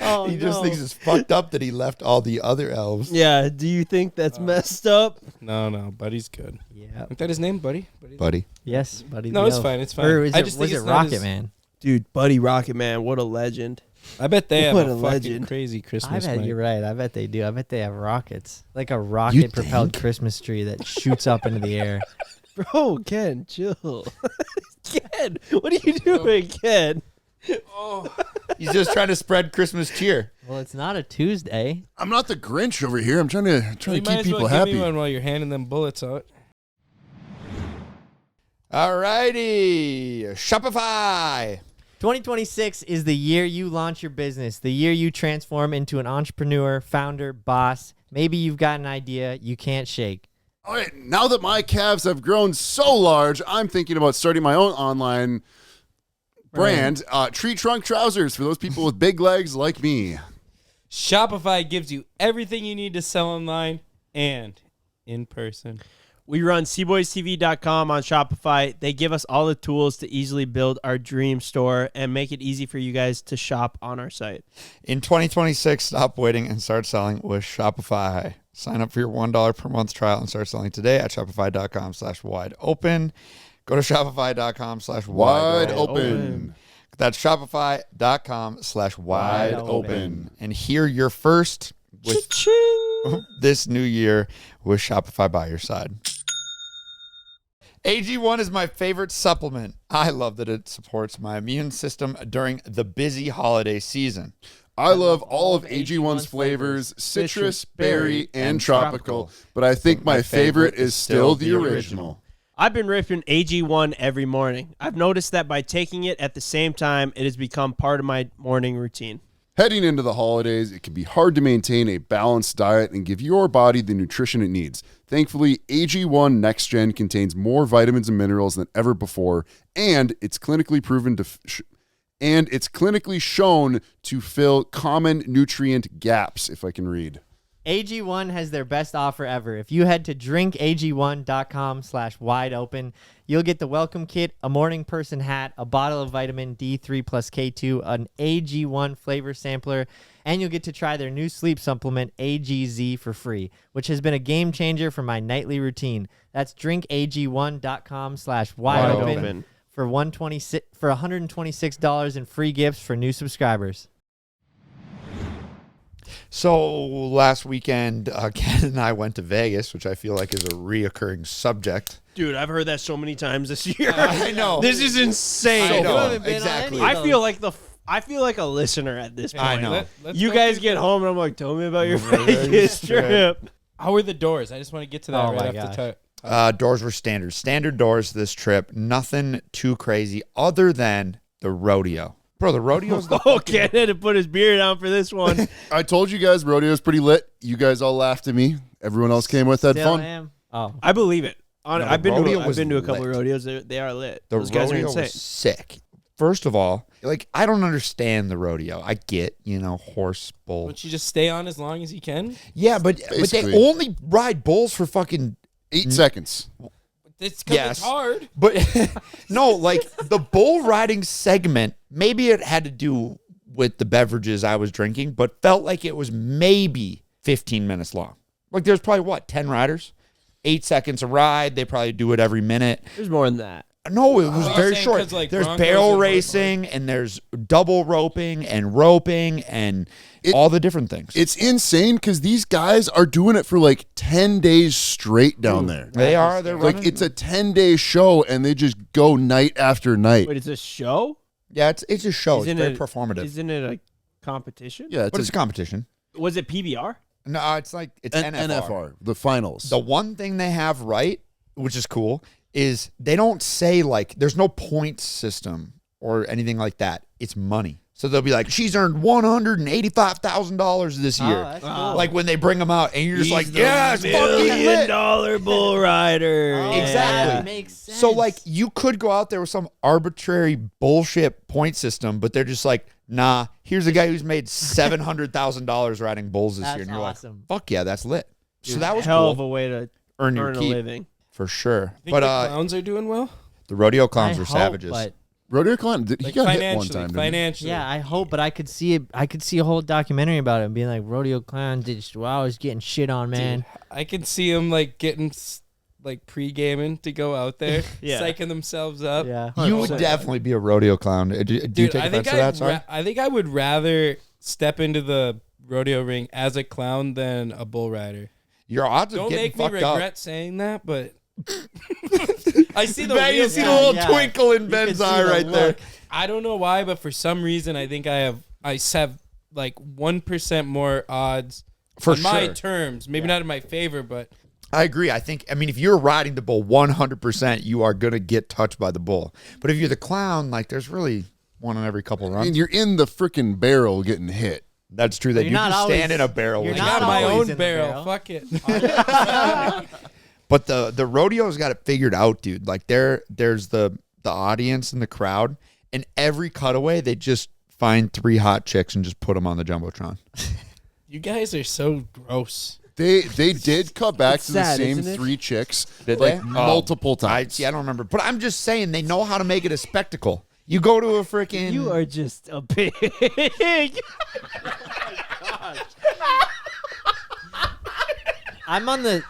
Oh, he just thinks it's fucked up that he left all the other elves. Yeah. Do you think that's messed up? No, Buddy's good. Yeah. Isn't that his name, Buddy? Buddy. Yes, buddy. No, the it's Elf. fine. It's fine. Or is I it, just was think it it's not Rocket his- Man? Dude, Buddy Rocket Man, what a legend. I bet they have What a a fucking legend. crazy I Christmas. bet Mike. you're right. I bet they do. I bet they have rockets. Like a rocket-propelled think? Christmas tree that shoots up into the air. Bro, Ken, chill. Ken, what are you doing, Ken? He's just trying to spread Christmas cheer. Well, it's not a Tuesday. I'm not the Grinch over here. I'm trying to Well, you might keep as people well happy. give me one while you're handing them bullets out. Alrighty. Shopify. 2026 is the year you launch your business, the year you transform into an entrepreneur, founder, boss. Maybe you've got an idea you can't shake. All right, now that my calves have grown so large, I'm thinking about starting my own online brand, Tree Trunk Trousers, for those people with big legs like me. Shopify gives you everything you need to sell online and in person. We run CboysTV.com on Shopify. They give us all the tools to easily build our dream store and make it easy for you guys to shop on our site. In 2026, stop waiting and start selling with Shopify. Sign up for your $1 per month trial and start selling today at shopify.com/wide open. Go to shopify.com/wide Wide open. That's shopify.com/wide Wide open. open. And hear your first with Cha-ching! this new year with Shopify by your side. AG1 is my favorite supplement. I love that it supports my immune system during the busy holiday season. I love all of AG1's flavors, citrus, berry, and tropical, but I think my favorite is still the original. I've been ripping AG1 every morning. I've noticed that by taking it at the same time, it has become part of my morning routine. Heading into the holidays, it can be hard to maintain a balanced diet and give your body the nutrition it needs. Thankfully, AG1 Next Gen contains more vitamins and minerals than ever before, and it's clinically proven to it's clinically shown to fill common nutrient gaps, if I can read. AG1 has their best offer ever. If you head to drinkag1.com/wide open, you'll get the welcome kit, a morning person hat, a bottle of vitamin D3 plus K2, an AG1 flavor sampler, and you'll get to try their new sleep supplement, AGZ, for free, which has been a game changer for my nightly routine. That's drinkag1.com/wide Wide open open. for $126 in free gifts for new subscribers. So last weekend, Ken and I went to Vegas, which I feel like is a reoccurring subject. Dude, I've heard that so many times this year. I know. This is insane. I know. You haven't been on Exactly. any of I those. feel like I feel like a listener at this point. I know. Let's You go guys through get the- home and I'm like, tell me about your Vegas Vegas trip. trip. How are the doors? I just want to get to that Oh right my off gosh. the top. Doors were standard doors this trip. Nothing too crazy other than the rodeo. Bro, the rodeo's the Oh, Ken had to put his beer down for this one. I told you guys rodeo's pretty lit. You guys all laughed at me. Everyone else came with that Still fun. am. Oh, I believe it. No, I've been rodeo to was a couple lit. of rodeos. They are lit. The Those guys are rodeo insane. was sick. First of all, like I don't understand the rodeo. I get, horse bull. Don't you just stay on as long as you can? Yeah, but they Basically. only ride bulls for fucking 8 seconds. It's because Yes. it's hard. But no, like the bull riding segment, maybe it had to do with the beverages I was drinking, but felt like it was maybe 15 minutes long. Like there's probably 10 riders? 8 seconds a ride. They probably do it every minute. There's more than that. No, it was you're very saying short. 'cause, like, There's Broncos barrel and, like, racing and there's double roping and all the different things. It's insane because these guys are doing it for like 10 days straight down there. They're Like running. it's a 10-day show and they just go night after night. Wait, it's a show? Yeah, it's a show. Isn't It's very it- performative. Isn't it a competition? Yeah, But it's a competition. Was it PBR? No, it's like it's an NFR, the finals. The one thing they have right, which is cool, is they don't say like there's no points system or anything like that. It's money. So they'll be like, she's earned $185,000 this year. that's cool. Like when they bring them out, and you're just like, the yeah, it's fucking lit. $1 million bull rider. Oh, Exactly. that makes sense. So like you could go out there with some arbitrary bullshit point system, but they're just like, nah, here's a guy who's made $700,000 riding bulls this That's year. And you're awesome. like, fuck yeah, that's lit. So Dude, that was hell cool. of a way to Earn your earn a keep. living. For sure. Think But the clowns are doing well? the rodeo clowns I are hope, savages. But Rodeo Clown, he Like got hit one financially, time. didn't he? financially. yeah, I hope. But I could see it. I could see a whole documentary about it and being like, rodeo clown did. Wow, he's getting shit on, man. Dude, I can see them like getting like pre-gaming to go out there, Yeah. psyching themselves up. Yeah. You would 100%. definitely be a rodeo clown. Do you Dude, take I think offense to that? Sorry. I think I would rather step into the rodeo ring as a clown than a bull rider. Your odds of Don't getting make me fucked regret up. saying that, but I see the Ben, you wheels. see the Yeah, little yeah. twinkle in You Ben's can see eye the right there. look. I don't know why, but for some reason, I think I have like 1% more odds For on my sure. terms. Maybe not in my favor, but I agree. I mean, if you're riding the bull 100%, you are going to get touched by the bull. But if you're the clown, like there's really one on every couple I runs. mean, you're in the freaking barrel getting hit. That's true. That You're you not just stand always- in a barrel. you're with I not got my always own in the barrel. barrel. Fuck it. But the rodeo's got it figured out, dude. Like there's the audience and the crowd, and every cutaway they just find 3 hot chicks and just put them on the jumbotron. You guys are so gross. They did cut back It's to the sad, same isn't it? 3 chicks Did like they? multiple I times. see. I don't remember, but I'm just saying they know how to make it a spectacle. You go to a freaking. You are just a pig. I'm on the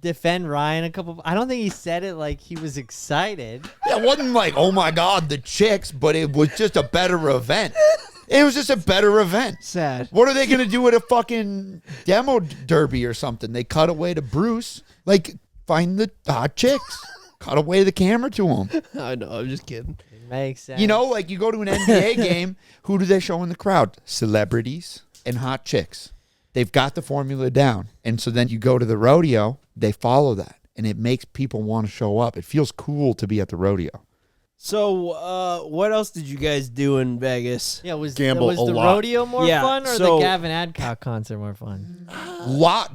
defend Ryan a couple. I don't think he said it like he was excited. It wasn't like, oh my God, the chicks, but it was just a better event. It was just a better event. Sad. What are they going to do at a fucking demo derby or something? They cut away to Bruce. Like, find the hot chicks. Cut away the camera to them. I know. I'm just kidding. It makes sense. You know, like you go to an NBA game, who do they show in the crowd? Celebrities and hot chicks. They've got the formula down. And so then you go to the rodeo, they follow that. And it makes people want to show up. It feels cool to be at the rodeo. So, what else did you guys do in Vegas? Yeah, was Gamble was a the lot. rodeo more Yeah, fun or so- the Gavin Adcock concert more fun?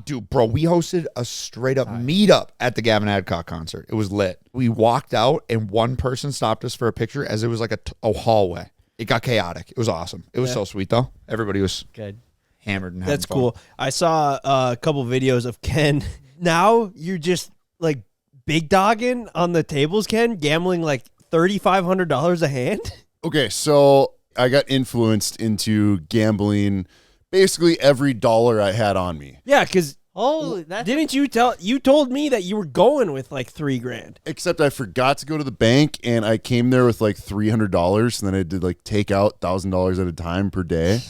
Dude, bro, we hosted a straight up meetup at the Gavin Adcock concert. It was lit. We walked out and one person stopped us for a picture as it was like a hallway. It got chaotic. It was awesome. It was so sweet though. Everybody was Good. hammered and having That's fun. cool. I saw a couple videos of Ken. Now you're just like big dogging on the tables, Ken, gambling like $3,500 a hand. Okay, so I got influenced into gambling basically every dollar I had on me, Yeah, because Holy, that's didn't you told me that you were going with like $3,000. except I forgot to go to the bank and I came there with like $300 and then I did like take out $1,000 at a time per day.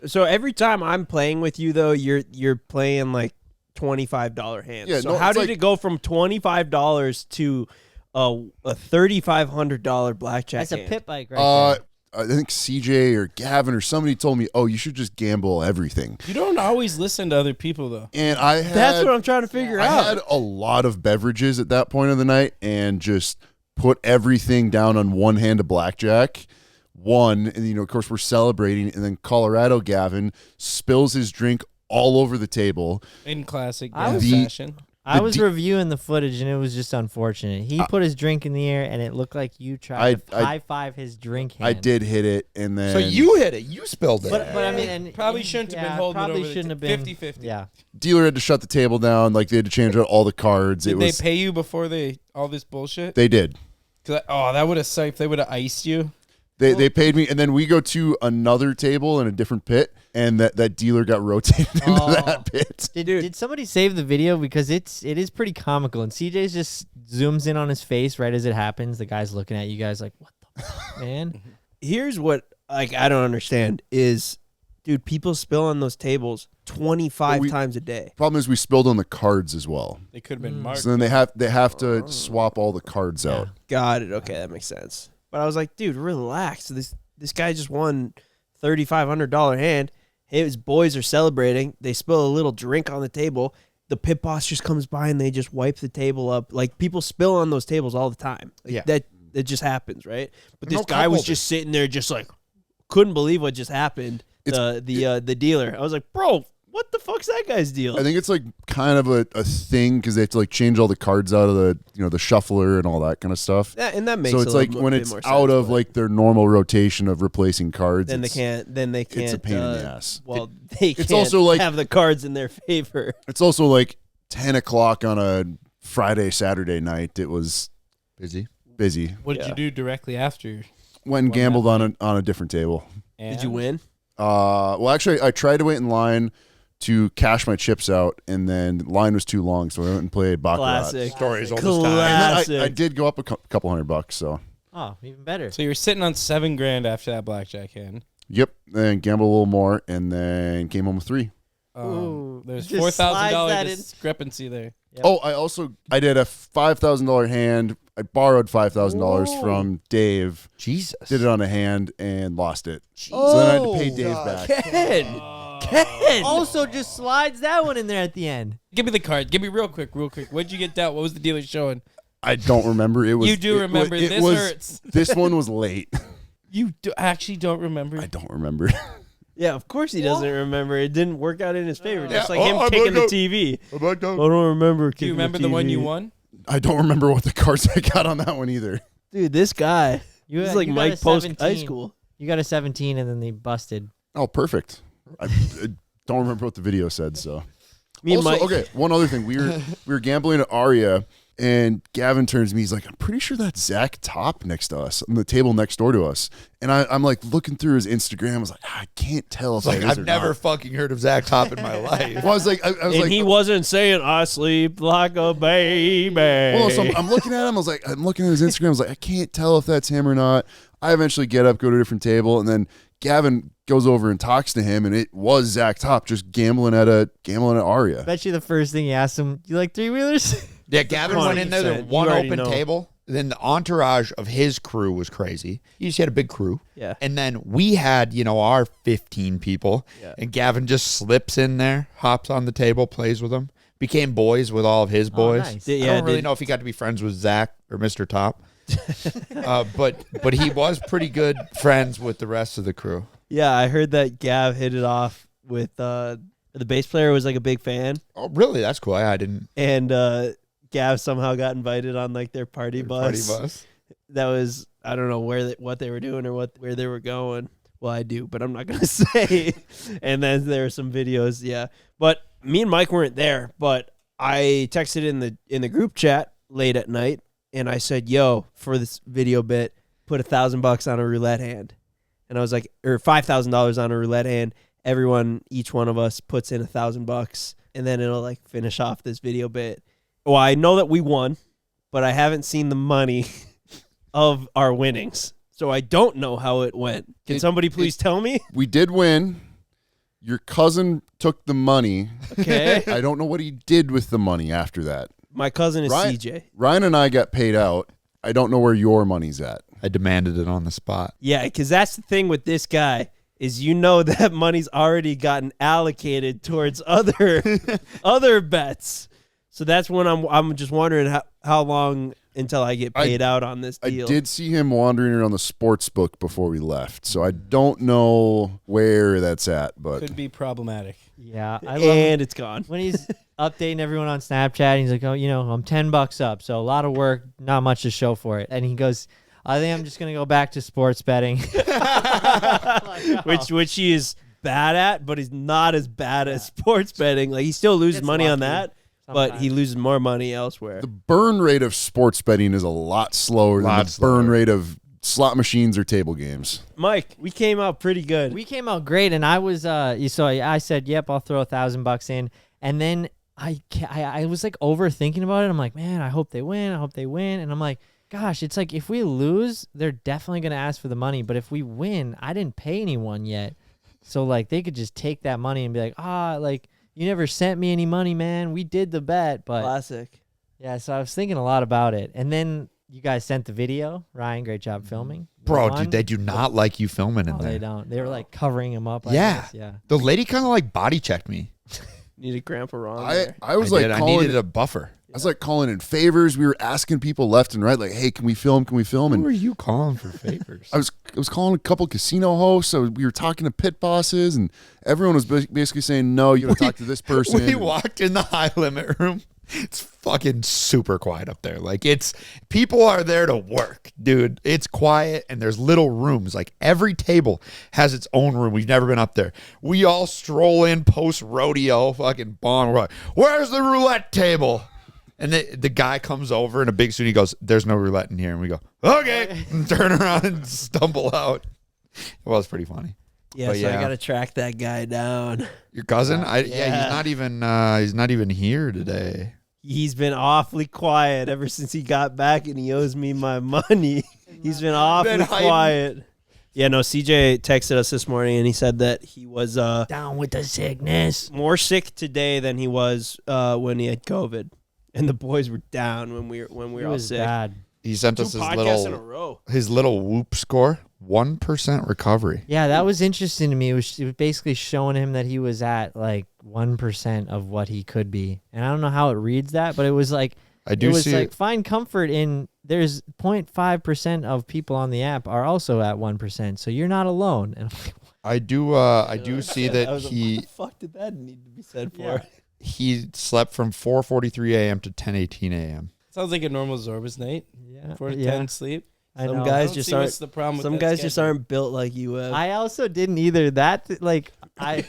So every time I'm playing with you though, you're playing like $25 hands. Yeah, so no, how it's did like- it go from $25 to a $3,500 blackjack? that's a hand? pit bike right there. I think CJ or Gavin or somebody told me, "Oh, you should just gamble everything." You don't always listen to other people though. And I had That's what I'm trying to figure I out. had a lot of beverages at that point of the night and just put everything down on one hand of blackjack. And of course we're celebrating, and then Colorado Gavin spills his drink all over the table. In classic I Gavin was- fashion. I the was D- reviewing the footage and it was just unfortunate. He put his drink in the air and it looked like you tried to I- high five his drink hand. I did hit it, and then So you hit it. You spilled it. But I mean, and Probably shouldn't have been holding it probably over the shouldn't t- have been 50-50. Yeah, dealer had to shut the table down. Like they had to change out all the cards. Did they pay you before all this bullshit? They did. That would have sucked. If they would have iced you. They paid me, and then we go to another table in a different pit, and that dealer got rotated into that pit. Did somebody save the video because it is pretty comical and CJ's just zooms in on his face right as it happens. The guy's looking at you guys like, what the fuck, man? Here's what I don't understand is, dude, people spill on those tables 25 times a day. Problem is, we spilled on the cards as well. They could have been marked. So then they have to swap all the cards out. Got it. Okay, that makes sense. But I was like, dude, relax. This guy just won $3,500 hand. His boys are celebrating. They spill a little drink on the table. The pit boss just comes by and they just wipe the table up. Like people spill on those tables all the time. Like, Yeah. that just happens, right? But this No guy was cup just sitting there, just like, couldn't believe what just happened. The dealer. I was like, bro, what the fuck's that guy's deal? I think it's like kind of a thing because they have to like change all the cards out of the shuffler and all that kind of stuff. Yeah, and that makes so it's like when it's out of like their normal rotation of replacing cards. Then they can't. It's a pain in the ass. Well, they can't also like have the cards in their favor. It's also like 10 o'clock on a Friday, Saturday night. It was busy. What did you do directly after? Went and gambled on a different table. And? Did you win? Well, actually, I tried to wait in line to cash my chips out, and then the line was too long, so I went and played Baccarat. Classic. Stories all Classic. this time. And then I did go up a couple $100, so. Oh, even better. So you were sitting on $7,000 after that blackjack hand. Yep, and gambled a little more, and then came home with 3. Ooh, There's just slides $4,000 that in. discrepancy there. Yep. Oh, I did a $5,000 hand. I borrowed $5,000 from Dave. Jesus. Did it on a hand and lost it. So then I had to pay Dave back. Ken. Also, just slides that one in there at the end. Give me the card. Give me real quick. What'd you get dealt? What was the dealer showing? I don't remember. It was. You do remember. This hurts. This one was late. You actually don't remember. I don't remember. Yeah, of course he doesn't remember. It didn't work out in his favor. Just like Oh, him I'm kicking the blacked out. TV. I'm blacked out. I don't remember. Do you remember the one you won? I don't remember what the cards I got on that one either. Dude, this guy. He's like you got Mike a post 17. high school. You got a 17, and then they busted. Oh, perfect. I don't remember what the video said. So, Me and also, Mike. okay, one other thing. We were gambling at Aria, and Gavin turns to me. He's like, "I'm pretty sure that's Zach Top next to us on the table next door to us." And I'm like looking through his Instagram. I was like, I can't tell if It's like, that is I've or never not. fucking heard of Zach Top in my life. Well, I was like, I was And like, he wasn't saying, I sleep like a baby. well, so I'm looking at him. I was like, I'm looking at his Instagram. I was like, I can't tell if that's him or not. I eventually get up, go to a different table, and then Gavin goes over and talks to him, and it was Zach Top just gambling at Aria. Bet you the first thing he asked him, you like 3-wheelers? Yeah, Gavin went in there, there was 100%. one You already open know. table. Then the entourage of his crew was crazy. He just had a big crew. Yeah. And then we had, our 15 people. Yeah. And Gavin just slips in there, hops on the table, plays with them. Became boys with all of his boys. nice. I don't really know if he got to be friends with Zach or Mr. Top. But he was pretty good friends with the rest of the crew. Yeah, I heard that Gav hit it off with the bass player was like a big fan. Oh, really? That's cool. I didn't. And Gav somehow got invited on like their party bus. That was, I don't know what they were doing or where they were going. Well, I do, but I'm not gonna say. And then there are some videos, yeah. But me and Mike weren't there. But I texted in the group chat late at night, and I said, "Yo, for this video bit, put $1,000 on a roulette hand." And I was like, or $5,000 on a roulette hand. Each one of us puts in $1,000, and then it'll like finish off this video bit. Well, I know that we won, but I haven't seen the money of our winnings. So I don't know how it went. Can somebody please tell me? We did win. Your cousin took the money. Okay. I don't know what he did with the money after that. My cousin is CJ. Ryan and I got paid out. I don't know where your money's at. I demanded it on the spot. Yeah, because that's the thing with this guy is that money's already gotten allocated towards other bets. So that's when I'm just wondering how long until I get paid out on this deal. I did see him wandering around the sports book before we left, so I don't know where that's at. But Could be problematic. Yeah, I love And it's gone. when he's updating everyone on Snapchat. He's like, "Oh, I'm $10 up, so a lot of work, not much to show for it." And he goes, "I think I'm just gonna go back to sports betting," which he is bad at, but he's not as bad as sports betting. Like he still loses Gets money on lucky that, but he sometimes. loses more money elsewhere. the burn rate of sports betting is a lot slower than the burn rate of slot machines or table games. Mike, we came out pretty good. We came out great, and I was I said, "Yep, I'll throw $1,000 in," and then I was like overthinking about it. I'm like, man, I hope they win. And I'm like, gosh, it's like if we lose, they're definitely gonna ask for the money. But if we win, I didn't pay anyone yet, so like they could just take that money and be like, like you never sent me any money, man. We did the bet, but Classic. yeah. So I was thinking a lot about it, and then you guys sent the video. Ryan, great job filming. Bro, One. dude, they do not like you filming in No, there. they don't. They were like covering him up. I Yeah. guess. Yeah. The lady kind of like body checked me. Needed Grandpa Ron there. I was I like did. I calling. needed a buffer. I was like calling in favors. We were asking people left and right, like, "Hey, can we film? Can we film?" Who And are you calling for favors? I was calling a couple casino hosts. So we were talking to pit bosses, and everyone was basically saying, "No, you got to talk to this person." We walked in the high limit room. It's fucking super quiet up there. Like people are there to work, dude. It's quiet and there's little rooms. Like every table has its own room. We've never been up there. We all stroll in post rodeo, fucking bomb. We're like, where's the roulette table? And the guy comes over in a big suit. He goes, there's no roulette in here. And we go, okay. And turn around and stumble out. It was pretty funny. Yeah, But so I gotta track that guy down. Your cousin? Yeah. He's not even here today. He's been awfully quiet ever since he got back, and he owes me my money. He's been awfully quiet. Yeah, no, CJ texted us this morning, and he said that he was Down with the sickness. more sick today than he was when he had COVID, and the boys were down when we were It all was sick. bad. He sent 2 us podcasts in a row. his little whoop score, 1% recovery. Yeah, that was interesting to me. It was basically showing him that he was at like 1% of what he could be. And I don't know how it reads that, but it was like, find comfort in there's 0.5% of people on the app are also at 1%. So you're not alone. And I'm like, I do see that What he the fuck did that need to be said for? Yeah. he slept from 4:43 a.m. to 10:18 a.m. Sounds like a normal Zorbas night. yeah, 4 to yeah. 10 sleep. I Some know. guys I just don't see aren't. what's the problem with Some that guys just schedule. aren't built like you have. I also didn't either. That like I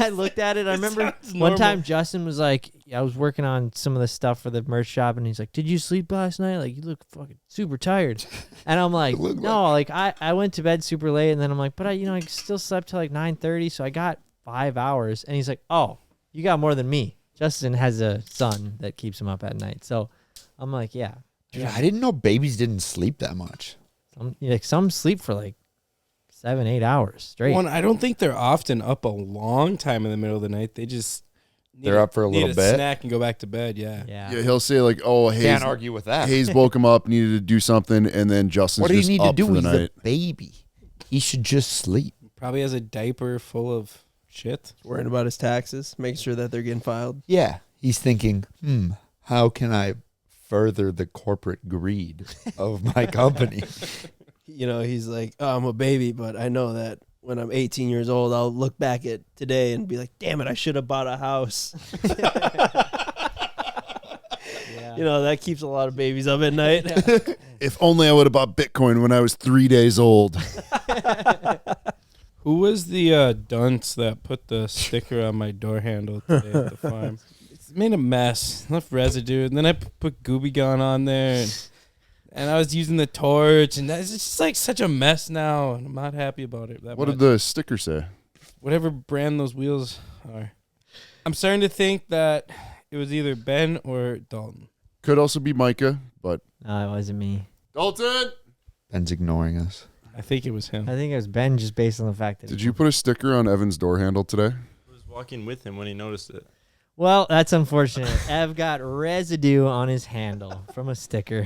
looked at it. I remember sounds one normal. time Justin was like, I was working on some of the stuff for the merch shop, and he's like, "Did you sleep last night? Like you look fucking super tired." And I'm like, looked "No, like I went to bed super late, and then I'm like, but I still slept till like 9:30, so I got 5 hours." And he's like, "Oh, you got more than me." Justin has a son that keeps him up at night, so I'm like, "Yeah." Dude, I didn't know babies didn't sleep that much. Some sleep for like 7-8 hours straight. One, I don't think they're often up a long time in the middle of the night. They just They're up for a little need bit. snack and go back to bed. Yeah. Yeah. Yeah, he'll say like, "Oh, Can't Hayes, argue with that. Hayes woke him up, needed to do something," and then Justin's What do you just need to up do? for the He's night. a baby. He should just sleep. Probably has a diaper full of shit. Worrying about his taxes, making sure that they're getting filed. Yeah. He's thinking, how can I further the corporate greed of my company? He's like, "Oh, I'm a baby, but I know that when I'm 18 years old, I'll look back at today and be like, damn it, I should have bought a house." Yeah. That keeps a lot of babies up at night. If only I would have bought Bitcoin when I was 3 days old. Who was the dunce that put the sticker on my door handle today at the farm? It's made a mess, left residue, and then I put Gooby Gone on there, and I was using the torch, and it's just like such a mess now, and I'm not happy about it. What did the sticker say? Whatever brand those wheels are. I'm starting to think that it was either Ben or Dalton. Could also be Micah, but No, it wasn't me. Dalton. Ben's ignoring us. I think it was him. I think it was Ben, just based on the fact that. Did you put a sticker on Evan's door handle today? I was walking with him when he noticed it. Well, that's unfortunate. Ev got residue on his handle from a sticker.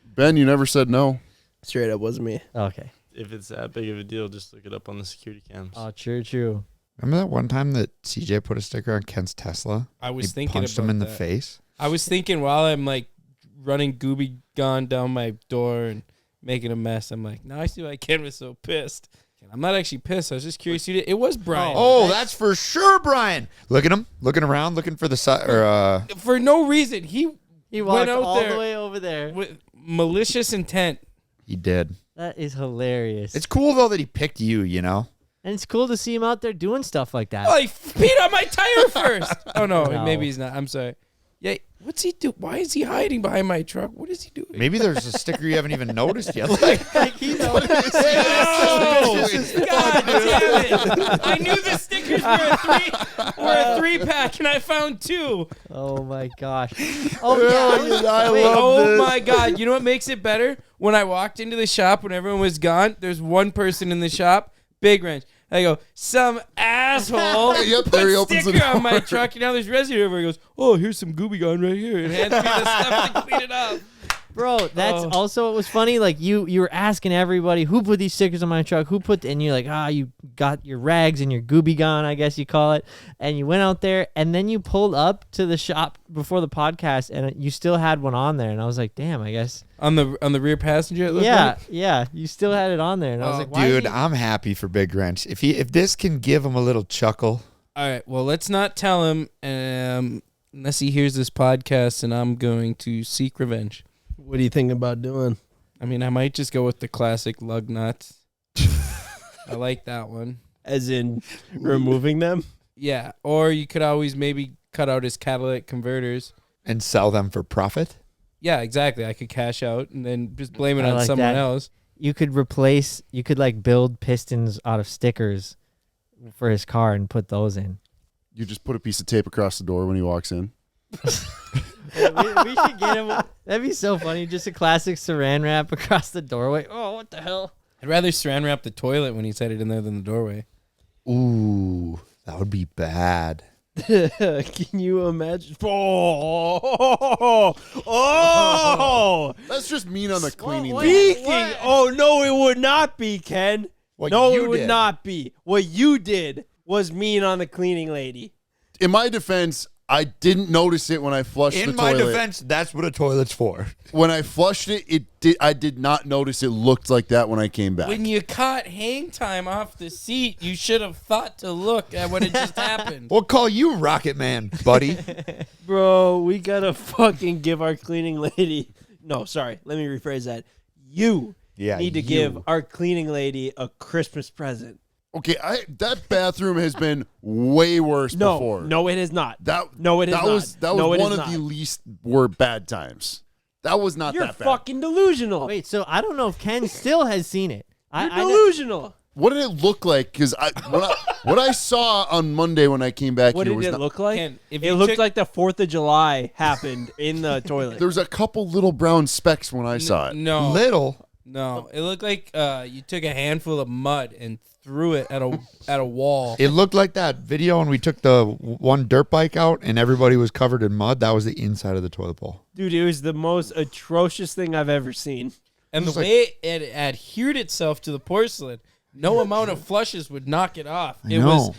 Ben, you never said no. Straight up wasn't me. Okay. If it's that big of a deal, just look it up on the security cams. Oh, true. Remember that one time that CJ put a sticker on Kent's Tesla? I was He thinking punched about him in the that. face. I was thinking while I'm like running Gooby Gone down my door and making a mess, I'm like, now I see why Ken was so pissed. I'm not actually pissed. I was just curious. It was Brian. Oh, that's for sure, Brian. Look at him, looking around, looking for the side. Or For no reason. He He went walked out all there the way over there. with malicious intent. he did. That is hilarious. It's cool though that he picked you. You know. And it's cool to see him out there doing stuff like that. Oh, he peed on my tire first. Oh, no. No. Maybe he's not. I'm sorry. Yeah. What's he do? Why is he hiding behind my truck? What is he doing? Maybe there's a sticker you haven't even noticed yet. Like he knows. Oh, God damn it. I knew the stickers were a three-pack, and I found 2. Oh my gosh. Oh yeah. I love Oh, this. my God. You know what makes it better? When I walked into the shop when everyone was gone, there's one person in the shop, big wrench. I go, some asshole Yep, put there he opens the sticker on my door. truck, and now there's residue over. He goes, oh, here's some Gooby Gone right here, and hands me the stuff to clean it up. Bro, that's also what was funny. Like you were asking everybody who put these stickers on my truck, and you're like, you got your rags and your Gooby Gone, I guess you call it, and you went out there, and then you pulled up to the shop before the podcast, and you still had one on there, and I was like, damn, I guess On the rear passenger. It looked yeah, like? you still had it on there, and I was like, why Dude, I'm happy for Big Wrench. If this can give him a little chuckle. All right. Well, let's not tell him unless he hears this podcast, and I'm going to seek revenge. What do you think about doing? I mean, I might just go with the classic lug nuts. I like that one. As in removing them? Yeah. Or you could always maybe cut out his catalytic converters. And sell them for profit? Yeah, exactly. I could cash out and then just blame it I on like someone that. else. you could like build pistons out of stickers for his car and put those in. You just put a piece of tape across the door when he walks in. we should get him. That'd be so funny. Just a classic saran wrap across the doorway. Oh, what the hell? I'd rather saran wrap the toilet when he's headed in there than the doorway. Ooh, that would be bad. Can you imagine? Oh! That's just mean on the cleaning. Speaking. Oh, no, it would not be, Ken. What No, you it would did. not be. What you did was mean on the cleaning lady. In my defense, I didn't notice it when I flushed the In my toilet. defense, that's what a toilet's for. When I flushed it, I did not notice it looked like that when I came back. When you caught hang time off the seat, you should have thought to look at what had just happened. We'll call you Rocket Man, buddy. Bro, we gotta fucking give our cleaning lady. No, sorry. Let me rephrase that. You need to give our cleaning lady a Christmas present. Okay, that bathroom has been way worse before. No, it is not. That is not. was No, it one is of not. the least were bad times. That was not You're that bad. fucking delusional. Wait, so I don't know if Ken still has seen it. You're delusional. What did it look like? Because what I saw on Monday when I came back What here did was it not, look like? Ken, if It you looked took- like the 4th of July happened in the toilet. there was a couple little brown specks when I saw it. No, Little. no. It looked like you took a handful of mud and threw it at a wall. It looked like that video when we took the one dirt bike out and everybody was covered in mud. That was the inside of the toilet bowl. Dude, it was the most atrocious thing I've ever seen. And the way it adhered itself to the porcelain, no amount of flushes would knock it off. I know.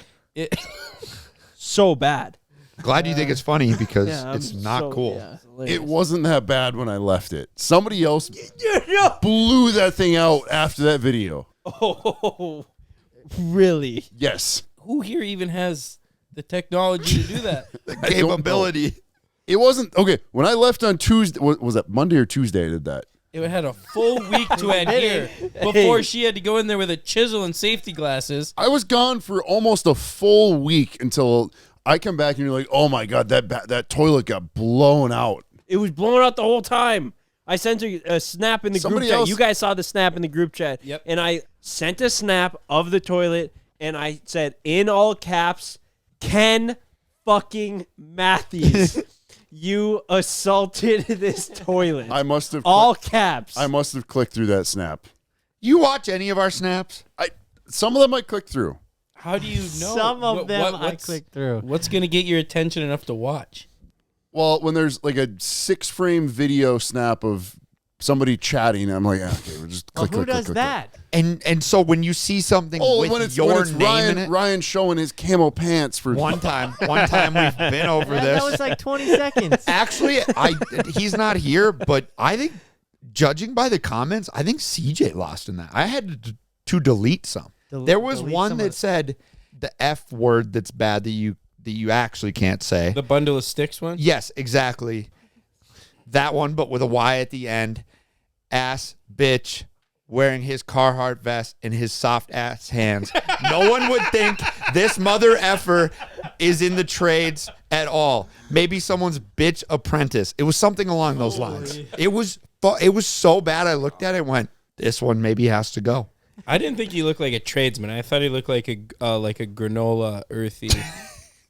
So bad. Glad you think it's funny because Yeah, it's I'm not so- cool. yeah, it's hilarious. It wasn't that bad when I left it. Somebody else blew that thing out after that video. Oh, really? Yes. Who here even has the technology to do that? The I don't know. capability. It wasn't okay. When I left on Tuesday, was that Monday or Tuesday? I did that. It had a full week to adhere before she had to go in there with a chisel and safety glasses. I was gone for almost a full week until I come back and you're like, "Oh my god, that toilet got blown out." It was blowing out the whole time. I sent her a snap in the Somebody group chat. else- You guys saw the snap in the group chat. Yep. And I sent a snap of the toilet, and I said in all caps, Ken fucking Matthews, you assaulted this toilet. I must have all caps. I must have clicked through that snap. You watch any of our snaps? Some of them I clicked through. How do you know? Some of them I what's- clicked through. What's going to get your attention enough to watch? Well, when there's like a 6-frame video snap of somebody chatting, I'm like, okay, we're just Well, click, who click, does click, that? And so when you see something Oh, with when it's your name Ryan, in it, Ryan showing his camo pants for one time we've been over That this. was like 20 seconds. Actually, he's not here, but I think, judging by the comments, I think CJ lost in that. I had to delete some. There was delete one some that of- said the F word that's bad that you actually can't say. The bundle of sticks one? Yes, exactly. That one, but with a Y at the end. Ass bitch wearing his Carhartt vest and his soft ass hands. No one would think this mother effer is in the trades at all. Maybe someone's bitch apprentice. It was something along those lines. It was so bad. I looked at it and went, this one maybe has to go. I didn't think he looked like a tradesman. I thought he looked like a granola earthy.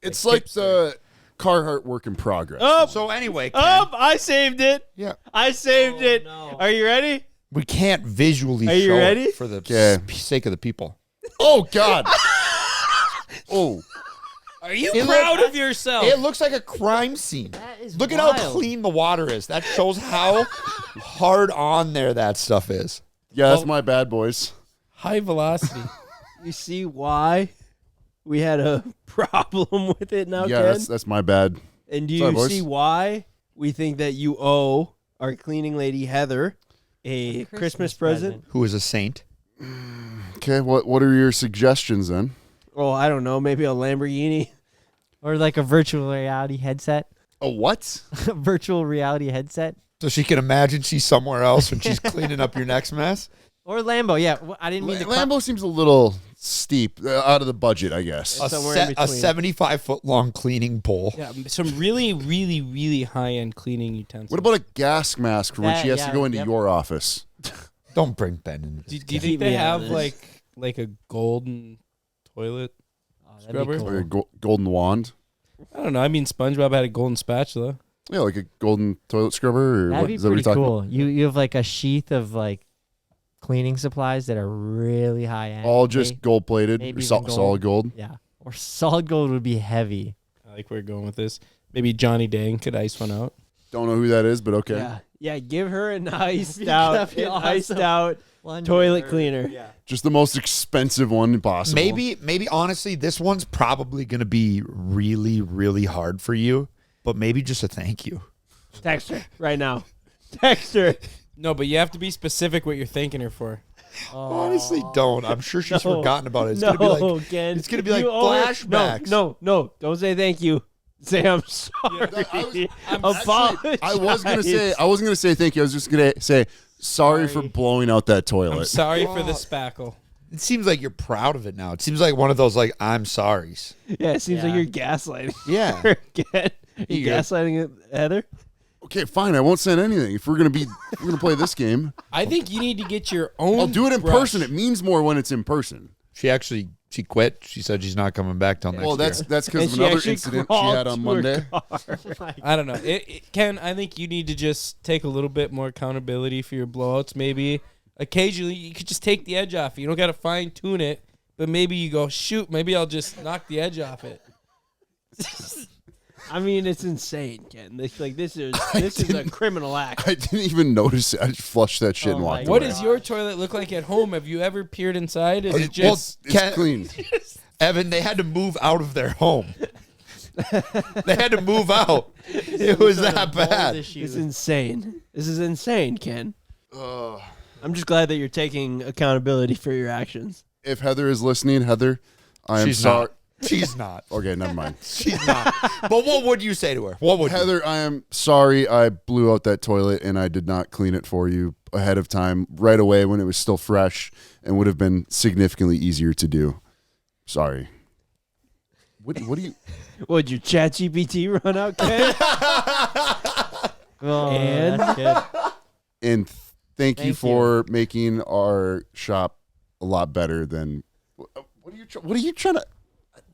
It's like the Carhartt work in progress. Oh, So anyway, Ken, I saved it. yeah, I saved it. no. Are you ready? we can't visually Are you show ready? it for the Okay. sake of the people. Oh God. Oh. Are you It proud look- of yourself? It looks like a crime scene. That is Look at how wild. clean the water is. That shows how hard on there that stuff is. Yeah, that's my bad, boys. High velocity. You see why we had a problem with it now, Yeah, Ken? that's my bad. And do Sorry, you boys. see why we think that you owe our cleaning lady Heather a Christmas present? Who is a saint? Okay, what are your suggestions then? Oh, I don't know. Maybe a Lamborghini. Or like a virtual reality headset. A what? Virtual reality headset. So she can imagine she's somewhere else when she's cleaning up your next mess. Or Lambo. Yeah, I didn't mean to. Lambo seems a little steep, out of the budget, I guess. A, Somewhere in a between. 75-foot long cleaning pole. Yeah, some really, really, really high-end cleaning utensils. What about a gas mask for when That- she has yeah, to go into yep. your office? Don't bring Ben into this. Do you Keep think me they out have of this. like a golden toilet? Oh, that'd be Scrubber? cool. Like a golden wand? I don't know. I mean, SpongeBob had a golden spatula. Yeah, like a golden toilet scrubber? Or That'd what, be is that what pretty you're talking cool. You have like a sheath of like cleaning supplies that are really high end. about? All just gold plated, maybe or even gold. solid gold? Yeah. Or solid gold would be heavy. I like where you're going with this. Maybe Johnny Dang could ice one out. Don't know who that is, but okay. Yeah. Yeah, give her an iced That'd out, be iced awesome. out toilet cleaner. Yeah. Just the most expensive one possible. Maybe honestly, this one's probably going to be really, really hard for you, but maybe just a thank you. Text her right now. Text her. No, but you have to be specific what you're thanking her for. Honestly, don't. I'm sure she's No. forgotten about it. It's No, going to be like, Ken. it's gonna be like You owe her- flashbacks. No. Don't say thank you. Say I'm sorry. Apologize. I was gonna say I wasn't gonna say thank you. I was just gonna say sorry for blowing out that I'm toilet. sorry for the spackle. it seems like you're proud of it now. It seems like one of those like I'm sorry's. Yeah, it seems like Yeah. you're gaslighting. Yeah. her again. You you go. gaslighting it, Heather? Okay, fine. I won't send anything. If we're gonna play this game, I think you need to get your own. I'll do it in brush. person. It means more when it's in person. She quit. She said she's not coming back till next Well, year. that's because And of she another actually incident she crawled had on to her Monday. car. I don't know. Ken, I think you need to just take a little bit more accountability for your blowouts. Maybe occasionally you could just take the edge off. You don't got to fine tune it, but maybe you go, shoot, maybe I'll just knock the edge off it. I mean, it's insane, Ken. This is a criminal act. I didn't even notice it. I just flushed that shit and Oh walked my What away. does your toilet look like at home? Have you ever peered inside? Is it well, just It's clean. Evan, they had to move out of their home. They had to move out. It was that bad. It's insane. This is insane, Ken. I'm just glad that you're taking accountability for your actions. If Heather is listening, Heather, I am She's sorry. not. She's not. Okay, never mind. She's not. But what would you say to her? What would you? Heather, I am sorry I blew out that toilet and I did not clean it for you ahead of time right away when it was still fresh and would have been significantly easier to do. Sorry. What do you... Would your chat GPT run out, Ken? Oh, And- that's good. And thank you Thank for making our shop a lot better than... What are you trying to...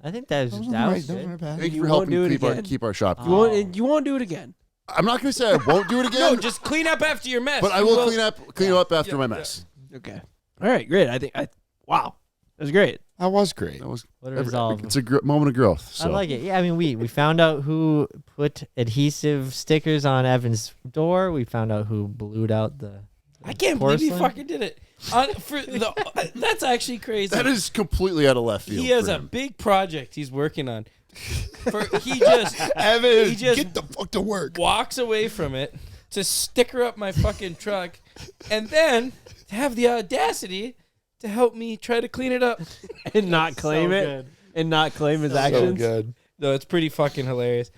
I think that was good. Thank you You for won't helping do it again. keep our shop You clean. won't do it again. I'm not going to say I won't do it again, no? Just clean up after your mess. but I You will clean up after my mess. Okay. All right. Great. Wow. That was great. That was great. That was What a resolve. It's a moment of growth. So. I like it. Yeah, I mean, we found out who put adhesive stickers on Evan's door. We found out who blued out the. I can't believe he porcelain. fucking did it. That's actually crazy. That is completely out of left field. He has for a him. big project he's working on. He just Evan, He just- get the fuck to work. walks away from it to sticker up my fucking truck, and then to have the audacity to help me try to clean it up. And not claim it. good. And not claim his So actions. good. No, it's pretty fucking hilarious.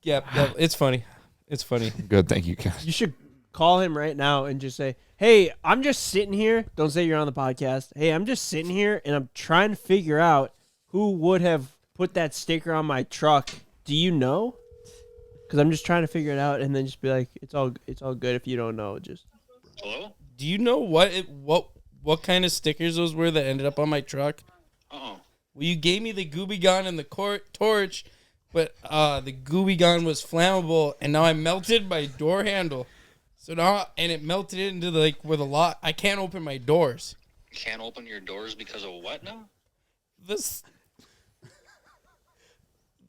Yeah, it's funny. It's funny. Good. Thank you, Ken. You should call him right now and just say, "Hey, I'm just sitting here." Don't say you're on the podcast. "Hey, I'm just sitting here and I'm trying to figure out who would have put that sticker on my truck. Do you know? Because I'm just trying to figure it out." And then just be like, "It's all good if you don't know." Just Hello? Do you know what kind of stickers those were that ended up on my truck? Oh. Well, you gave me the Gooby Gun and the torch, but the Gooby Gun was flammable, and now I melted my door handle. So now, and it melted into where the lock. I can't open my doors. Can't open your doors because of what now? This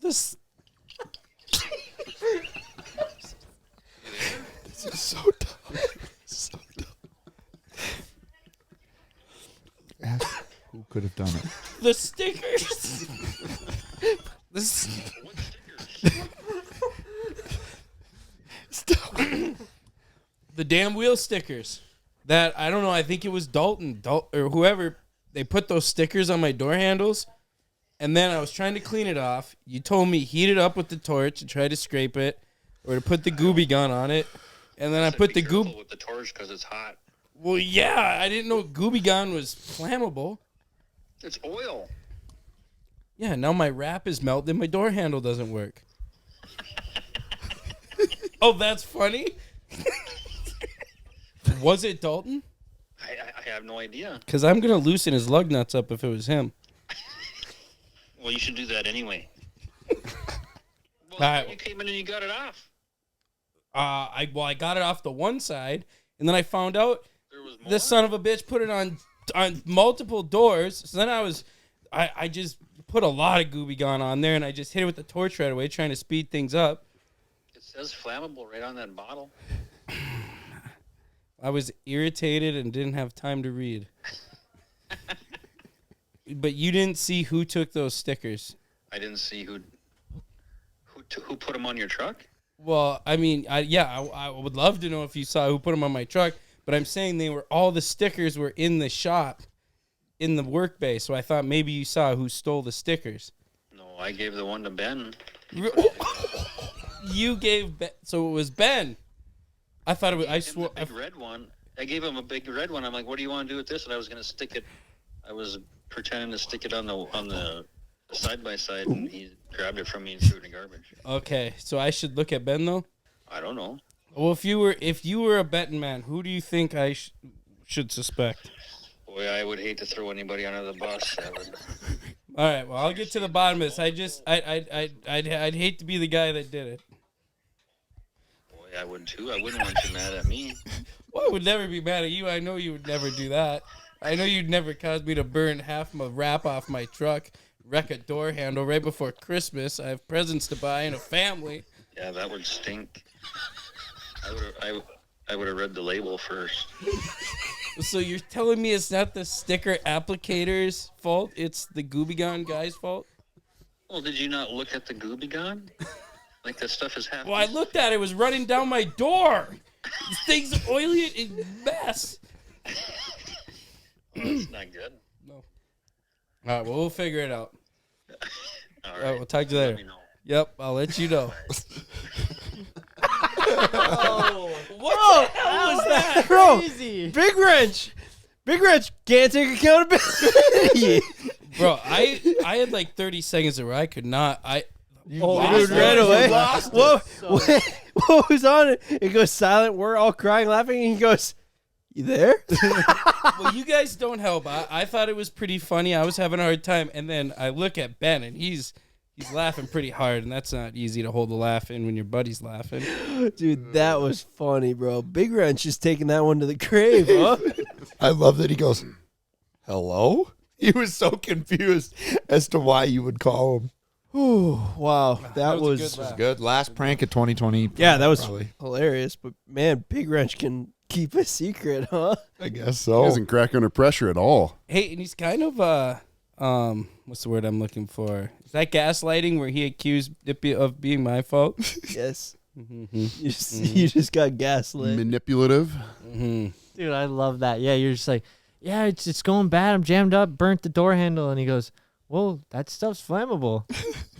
This is so dumb. So dumb. Ask who could have done it. the stickers. This. The damn wheel stickers. That I don't know. I think it was Dalton or whoever. They put those stickers on my door handles, and then I was trying to clean it off. You told me heat it up with the torch and try to scrape it, or to put the gooby gun on it, and then I put the goob with the torch because it's hot. Well, yeah, I didn't know gooby gun was flammable. It's oil. Yeah, now my wrap is melted and my door handle doesn't work. Oh, that's funny? Was it Dalton? I have no idea. Because I'm going to loosen his lug nuts up if it was him. Well, you should do that anyway. Well, you came in and you got it off. I got it off the one side, and then I found out There was more? this son of a bitch put it on multiple doors. So then I just put a lot of gooby gun on there, and I just hit it with the torch right away, trying to speed things up. It says flammable right on that bottle. I was irritated and didn't have time to read. But you didn't see who took those stickers. I didn't see who put them on your truck. Well, I mean, I would love to know if you saw who put them on my truck, but I'm saying all the stickers were in the shop, in the work bay, so I thought maybe you saw who stole the stickers. No, I gave the one to Ben. You gave Ben, so it was Ben. I thought it was. I swore. Big red one. I gave him a big red one. I'm like, "What do you want to do with this?" And I was gonna stick it. I was pretending to stick it on the side by side, and he grabbed it from me and threw it in the garbage. Okay, so I should look at Ben though. I don't know. Well, if you were a betting man, who do you think I should suspect? Boy, I would hate to throw anybody under the bus. All right, well, I'll get to the bottom of this. I'd hate to be the guy that did it. Boy, I would too. I wouldn't want you mad at me. Well, I would never be mad at you. I know you would never do that. I know you'd never cause me to burn half my wrap off my truck, wreck a door handle right before Christmas. I have presents to buy and a family. Yeah, that would stink. I would have read the label first. So you're telling me it's not the sticker applicator's fault? It's the Gooby Gone guy's fault? Well, did you not look at the Gooby Gone? Like that stuff is half. Well, I looked at it. It was running down my door. This thing's oily and mess. Well, that's not good. No. All right, well, we'll figure it out. All right, we'll talk to you Let later. me know. Yep, I'll let you know. What the hell was that? Bro, Crazy. Big Wrench can't take accountability. Bro, I had like 30 seconds where I could not. Dude, lost right it. away. You lost What was on it? It goes silent. We're all crying, laughing, and he goes, "You there?" Well, you guys don't help. I thought it was pretty funny. I was having a hard time, and then I look at Ben, and he's laughing pretty hard, and that's not easy to hold the laugh in when your buddy's laughing. Dude, that was funny, bro. Big Wrench is taking that one to the grave, huh? I love that he goes, "Hello?" He was so confused as to why you would call him. Ooh, wow, that was a was good laugh. Good. Last prank of 2020. yeah, that was probably. hilarious. But man, Big Wrench can keep a secret, huh? I guess He so. doesn't crack under pressure at all. Hey, and he's kind of what's the word I'm looking for? Is that gaslighting where he accused it of being my fault? Yes. Mm-hmm. You just got gaslit. Manipulative. Mm-hmm. Dude, I love that. Yeah, you're just like, yeah, it's going bad. I'm jammed up, burnt the door handle. And he goes, well, that stuff's flammable.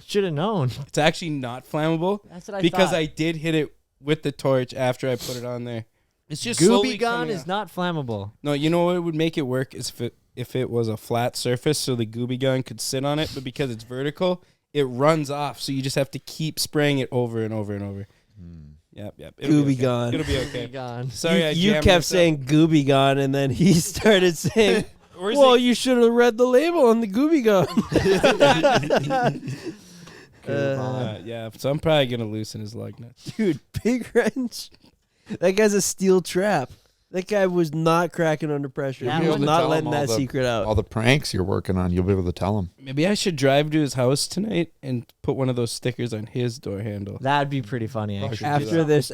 Should have known. It's actually not flammable That's what I because thought. I did hit it with the torch after I put it on there. It's just slowly Gooby Gone coming is out. not flammable. No, you know what would make it work is if it was a flat surface so the Gooby Gun could sit on it, but because it's vertical, it runs off. So you just have to keep spraying it over and over and over. Yep. It'll be Gooby okay. Gone. It'll be okay. Gooby Gone. Sorry, I You jammed kept myself. saying Gooby Gone, and then he started saying, Where's well, it? you should have read the label on the Gooby Gun. Yeah, so I'm probably gonna loosen his lug nuts. Dude, Big Wrench. That guy's a steel trap. That guy was not cracking under pressure. That He was one- not letting that secret out. All the pranks you're working on, you'll be able to tell him. Maybe I should drive to his house tonight and put one of those stickers on his door handle. That'd be pretty funny, actually. After this,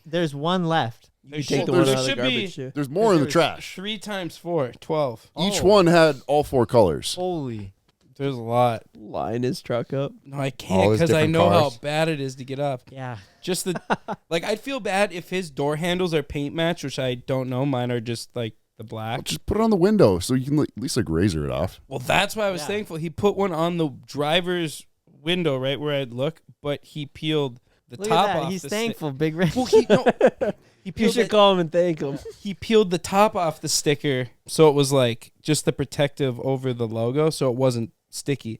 There's one left. you take the Well, one there out of the should be- garbage. Too. There's more in the trash. 3 times 4, 12. Each Oh. one had all 4 colors. Holy. There's a lot. Line his truck up. No, I All can't his because I different know cars. how bad it is to get up. Yeah. Just the like, I'd feel bad if his door handles are paint match, which I don't know. Mine are just like the black. Just put it on the window so you can at least like razor it off. Well, that's why I was Yeah. thankful. He put one on the driver's window, right where I'd look, but he peeled the Look top at that. off. He's the thankful, Big Red. Well, he no, he You peeled should the, call him and thank him. he peeled the top off the sticker, so it was like just the protective over the logo, so it wasn't sticky.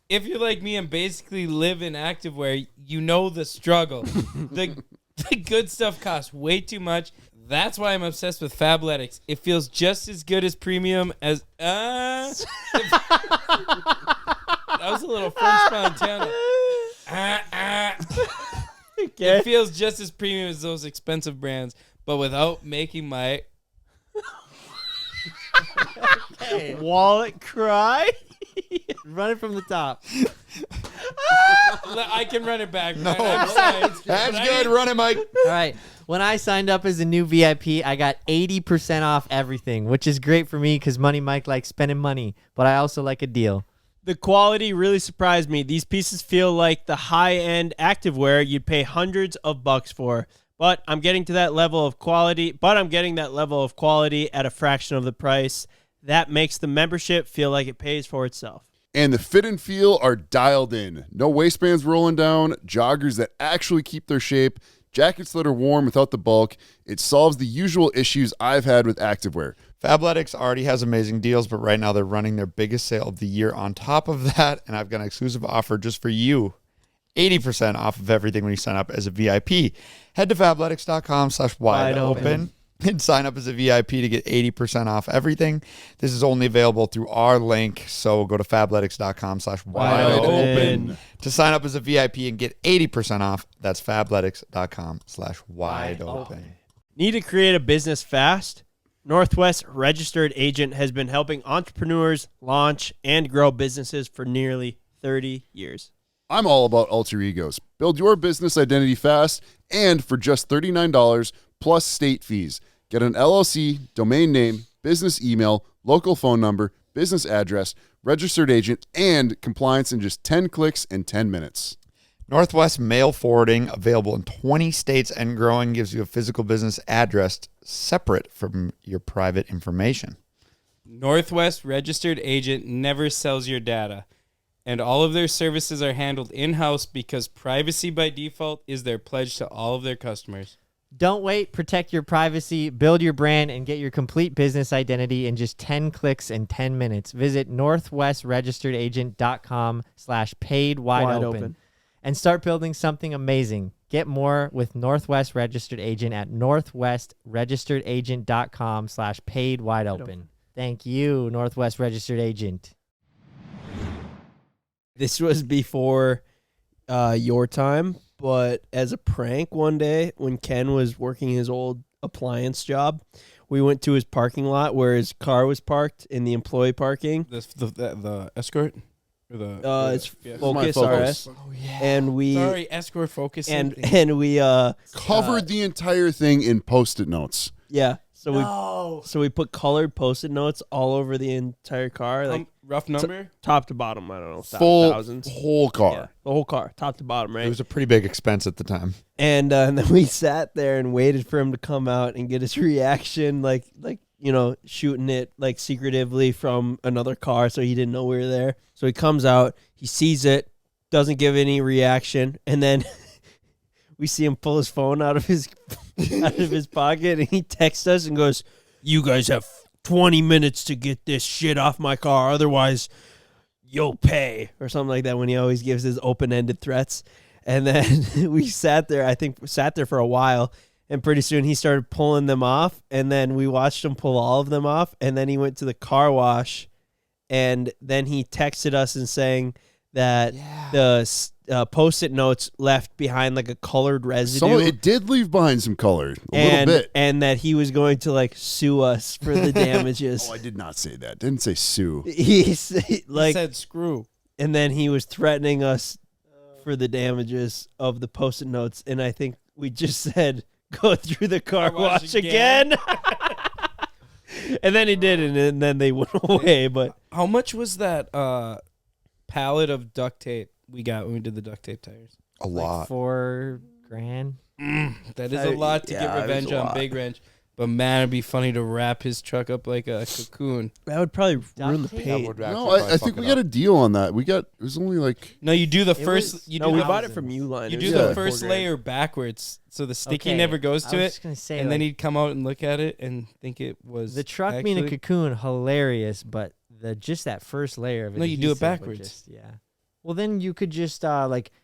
If you're like me and basically live in activewear, you know the struggle. the good stuff costs way too much. That's why I'm obsessed with Fabletics. It feels just as good as premium as that was a little French Montana. It feels just as premium as those expensive brands, but without making my Wallet cry. Run it from the top. I can run it back. No. I'm sorry. That's good. Run it, Mike. All right. When I signed up as a new VIP, I got 80% off everything, which is great for me because Money Mike likes spending money, but I also like a deal. The quality really surprised me. These pieces feel like the high-end activewear you'd pay hundreds of bucks for. But I'm getting that level of quality at a fraction of the price. That makes the membership feel like it pays for itself. And the fit and feel are dialed in. No waistbands rolling down, joggers that actually keep their shape, jackets that are warm without the bulk. It solves the usual issues I've had with activewear. Fabletics already has amazing deals, but right now they're running their biggest sale of the year on top of that, and I've got an exclusive offer just for you. 80% off of everything when you sign up as a VIP. Head to fabletics.com/wideopen and sign up as a VIP to get 80% off everything. This is only available through our link, so go to fabletics.com/wideopen to sign up as a VIP and get 80% off. That's fabletics.com/wideopen. Need to create a business fast? Northwest Registered Agent has been helping entrepreneurs launch and grow businesses for nearly 30 years. I'm all about alter egos. Build your business identity fast and for just $39 plus state fees. Get an LLC, domain name, business email, local phone number, business address, registered agent, and compliance in just 10 clicks and 10 minutes. Northwest Mail Forwarding, available in 20 states and growing, gives you a physical business address separate from your private information. Northwest Registered Agent never sells your data, and all of their services are handled in-house because privacy by default is their pledge to all of their customers. Don't wait. Protect your privacy, build your brand, and get your complete business identity in just 10 clicks and 10 minutes. Visit northwestregisteredagent.com/paid-wide-open and start building something amazing. Get more with Northwest Registered Agent at northwestregisteredagent.com/paid-wide-open. Thank you, Northwest Registered Agent. This was before your time, but as a prank one day when Ken was working his old appliance job, we went to his parking lot where his car was parked in the employee parking. The Escort? Or the, It's yeah. Focus Focus. RS. And we Sorry, Escort Focus. and we Covered the entire thing in Post-it notes. yeah. So we put colored Post-it notes all over the entire car, like rough number? top to bottom. I don't know, Full thousands. whole car. Yeah, the whole car, top to bottom, right? It was a pretty big expense at the time. And then we sat there and waited for him to come out and get his reaction, like shooting it like secretively from another car, so he didn't know we were there. So he comes out, he sees it, doesn't give any reaction, and then we see him pull his phone out of his pocket, and he texts us and goes, "You guys have 20 minutes to get this shit off my car, otherwise you'll pay," or something like that, when he always gives his open-ended threats. And then we sat there for a while, and pretty soon he started pulling them off, and then we watched him pull all of them off, and then he went to the car wash, and then he texted us and saying that the Post-it notes left behind like a colored residue. It did leave behind some color, a little bit. And that he was going to like sue us for the damages. Oh, I did not say that. Didn't say sue. He said screw. And then he was threatening us for the damages of the Post-it notes. And I think we just said, go through the car wash again. And then he did, and then they went away. But how much was that pallet of duct tape we got when we did the duct tape tires? A lot. $4,000. That is a lot to get revenge on Big Wrench. But man, it'd be funny to wrap his truck up like a cocoon. that would probably ruin the paint. No, I think we got a deal on that. It was only like... No, you do the first. We bought it from Uline. You do the first layer backwards, so the sticky never goes to I was it. just gonna say, And then he'd come out and look at it and think it was the truck being a cocoon, hilarious, but just that first layer of it. No, you do it adhesive would backwards. yeah. Well, then you could just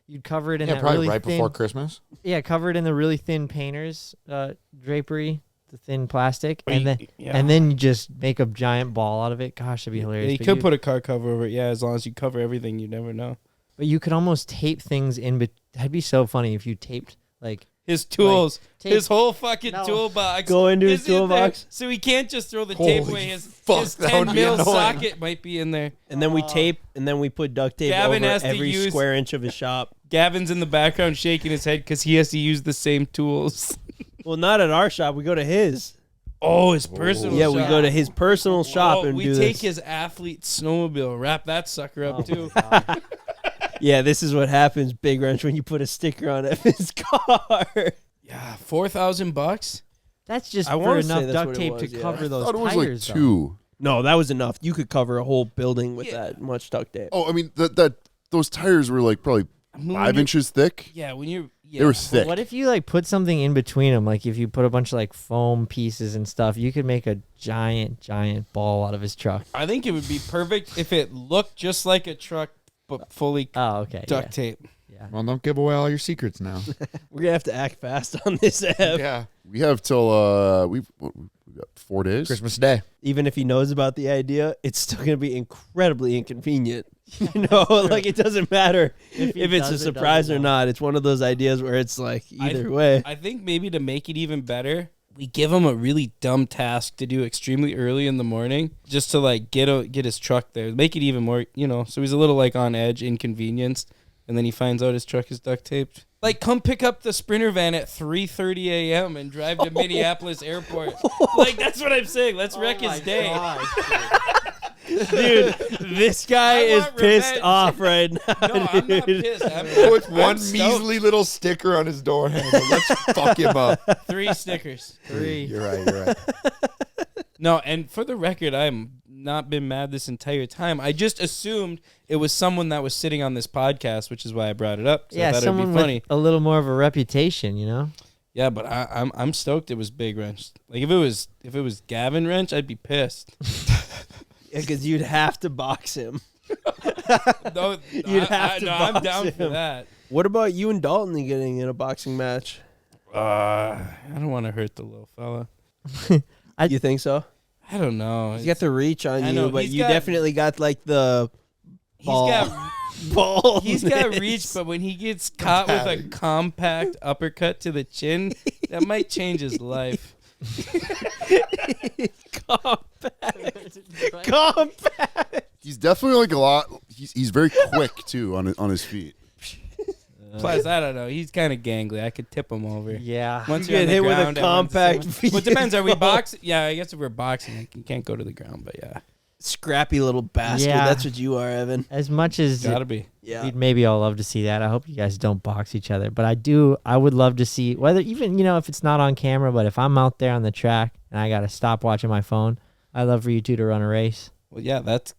you'd cover it in that probably really right thin, before Christmas. Yeah, cover it in the really thin painter's drapery, the thin plastic, and then you just make a giant ball out of it. Gosh, that'd be hilarious. You But could put a car cover over it, as long as you cover everything, you never know. But you could almost tape things in. But that'd be so funny if you taped like his tools, tape, his whole fucking toolbox. Go into his is in there, toolbox. so he can't just throw the tape away. His that would 10 be mil annoying. socket might be in there. And then we tape, and then we put duct tape Gavin over has to every use- square inch of his shop. Gavin's in the background shaking his head because he has to use the same tools. Well, not at our shop. We go to his. Oh, his personal Yeah, shop. we go to his personal shop and we do take this. his athlete snowmobile, wrap that sucker up too. Yeah, this is what happens, Big Wrench, when you put a sticker on his car. Yeah, $4,000. that's just I for wanna say enough that's duct what it tape was, to yeah. cover I those thought it was tires. like 2. No, that was enough. You could cover a whole building with that much duct tape. Oh, I mean, those tires were like probably 5 inches thick. Yeah, when you're. Yeah. They were thick. What if you like put something in between them? Like if you put a bunch of like foam pieces and stuff, you could make a giant ball out of his truck. I think it would be perfect if it looked just like a truck, but fully Oh, okay. duct tape. Yeah. Well, don't give away all your secrets now. We're going to have to act fast on this app. Yeah. We have till we've got 4 days. Christmas Day. Even if he knows about the idea, it's still going to be incredibly inconvenient. You know, like it doesn't matter if it's a surprise or not. It's one of those ideas where it's like either way. I think maybe to make it even better, we give him a really dumb task to do extremely early in the morning, just to like get his truck there, make it even more, so he's a little like on edge, inconvenienced, and then he finds out his truck is duct taped. Like, come pick up the Sprinter van at 3:30 a.m. and drive to Minneapolis Airport. Like, that's what I'm saying. Let's wreck his day. Dude, this guy is want pissed revenge. off right now. No, I'm not dude. pissed. Oh, it's one stoked. measly little sticker on his door handle. Let's fuck him up. 3 stickers. 3. You're right. No, and for the record, I'm not been mad this entire time. I just assumed it was someone that was sitting on this podcast, which is why I brought it up. 'Cause I Yeah, thought it'd someone be funny. with a little more of a reputation, Yeah, but I'm stoked it was Big Wrench. Like if it was Gavin Wrench, I'd be pissed. Because you'd have to box him. No, You'd have to I'm box down for him. that. What about you and Dalton getting in a boxing match? I don't want to hurt the little fella. You think so? I don't know. He's got the reach on I you, know, but he's you got- definitely got like the ball. ball. He's got reach, but when he gets caught with a compact uppercut to the chin, that might change his life. Compact. He's definitely like a lot. He's very quick too on his feet. Plus, I don't know. He's kind of gangly. I could tip him over. Yeah. Once You you're on get the hit with a ground, everyone's the compact same. Well, it depends. Are we vehicle. boxing? Yeah, I guess if we're boxing, you can't go to the ground. But yeah, Scrappy little bastard. Yeah. That's what you are, Evan. As much as gotta be. Yeah. we'd maybe all love to see that. I hope you guys don't box each other. But I would love to see, whether even, if it's not on camera, but if I'm out there on the track and I got to stop watching my phone, I'd love for you two to run a race. Well, yeah, that's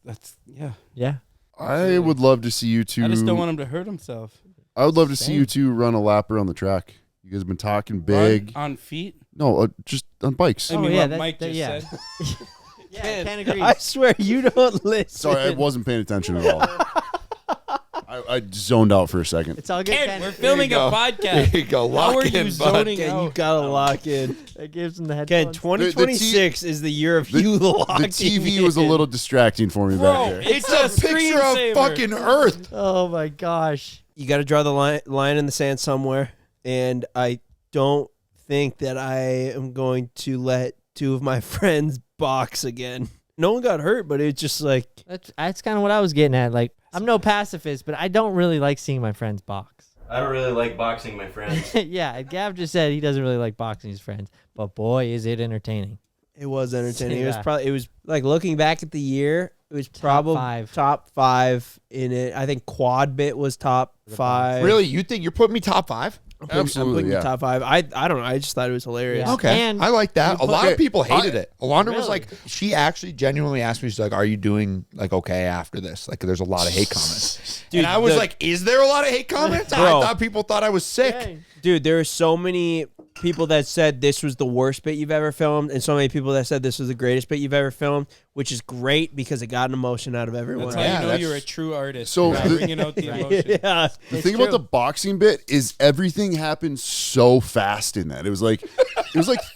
yeah. Yeah. I would love to see you two. I just don't want him to hurt himself. I would love to see Same. you two run a lap around the track. You guys have been talking big. Run on feet. No, just on bikes. I mean, yeah, what that- Mike that- just yeah. said. Yeah, I can't agree. I swear you don't listen. Sorry, I wasn't paying attention at all. I zoned out for a second. It's all good. Ken, Ken. we're filming a There podcast. you go. How Lock are you in, bud. zoning Ken, you out? gotta lock in. That gives him the Ken, headphones. 2026 is the year of you locking The TV was a in. little distracting for me back Bro, there. It's a picture of screensaver. fucking Earth. Oh my gosh. You got to draw the line in the sand somewhere, and I don't think that I am going to let two of my friends box again. No one got hurt, but it's just like That's kind of what I was getting at. Like, I'm no pacifist, but I don't really like seeing my friends box. I don't really like boxing my friends. Yeah, Gav just said he doesn't really like boxing his friends, but boy, is it entertaining. it was entertaining. Say that. It was like looking back at the year. It was probably five. top 5 in it. I think quad bit was top 5. Really? You think you're putting me top 5? I'm Absolutely, putting yeah. the top 5. I don't know. I just thought it was hilarious. Yeah. Okay. And I like that. A lot of people hated it. Alondra was Really? like, she actually genuinely asked me, she's like, are you doing like okay after this? Like, there's a lot of hate comments. Dude, and I was the- like, is there a lot of hate comments? I Bro. thought people thought I was sick. Dang. Dude, there are so many people that said this was the worst bit you've ever filmed, and so many people that said this was the greatest bit you've ever filmed, which is great because it got an emotion out of everyone. That's how Yeah, you know that's- you're a true artist. So You're the- bringing out the emotion. Yeah. The thing about the boxing bit is everything happened so fast in that. It was like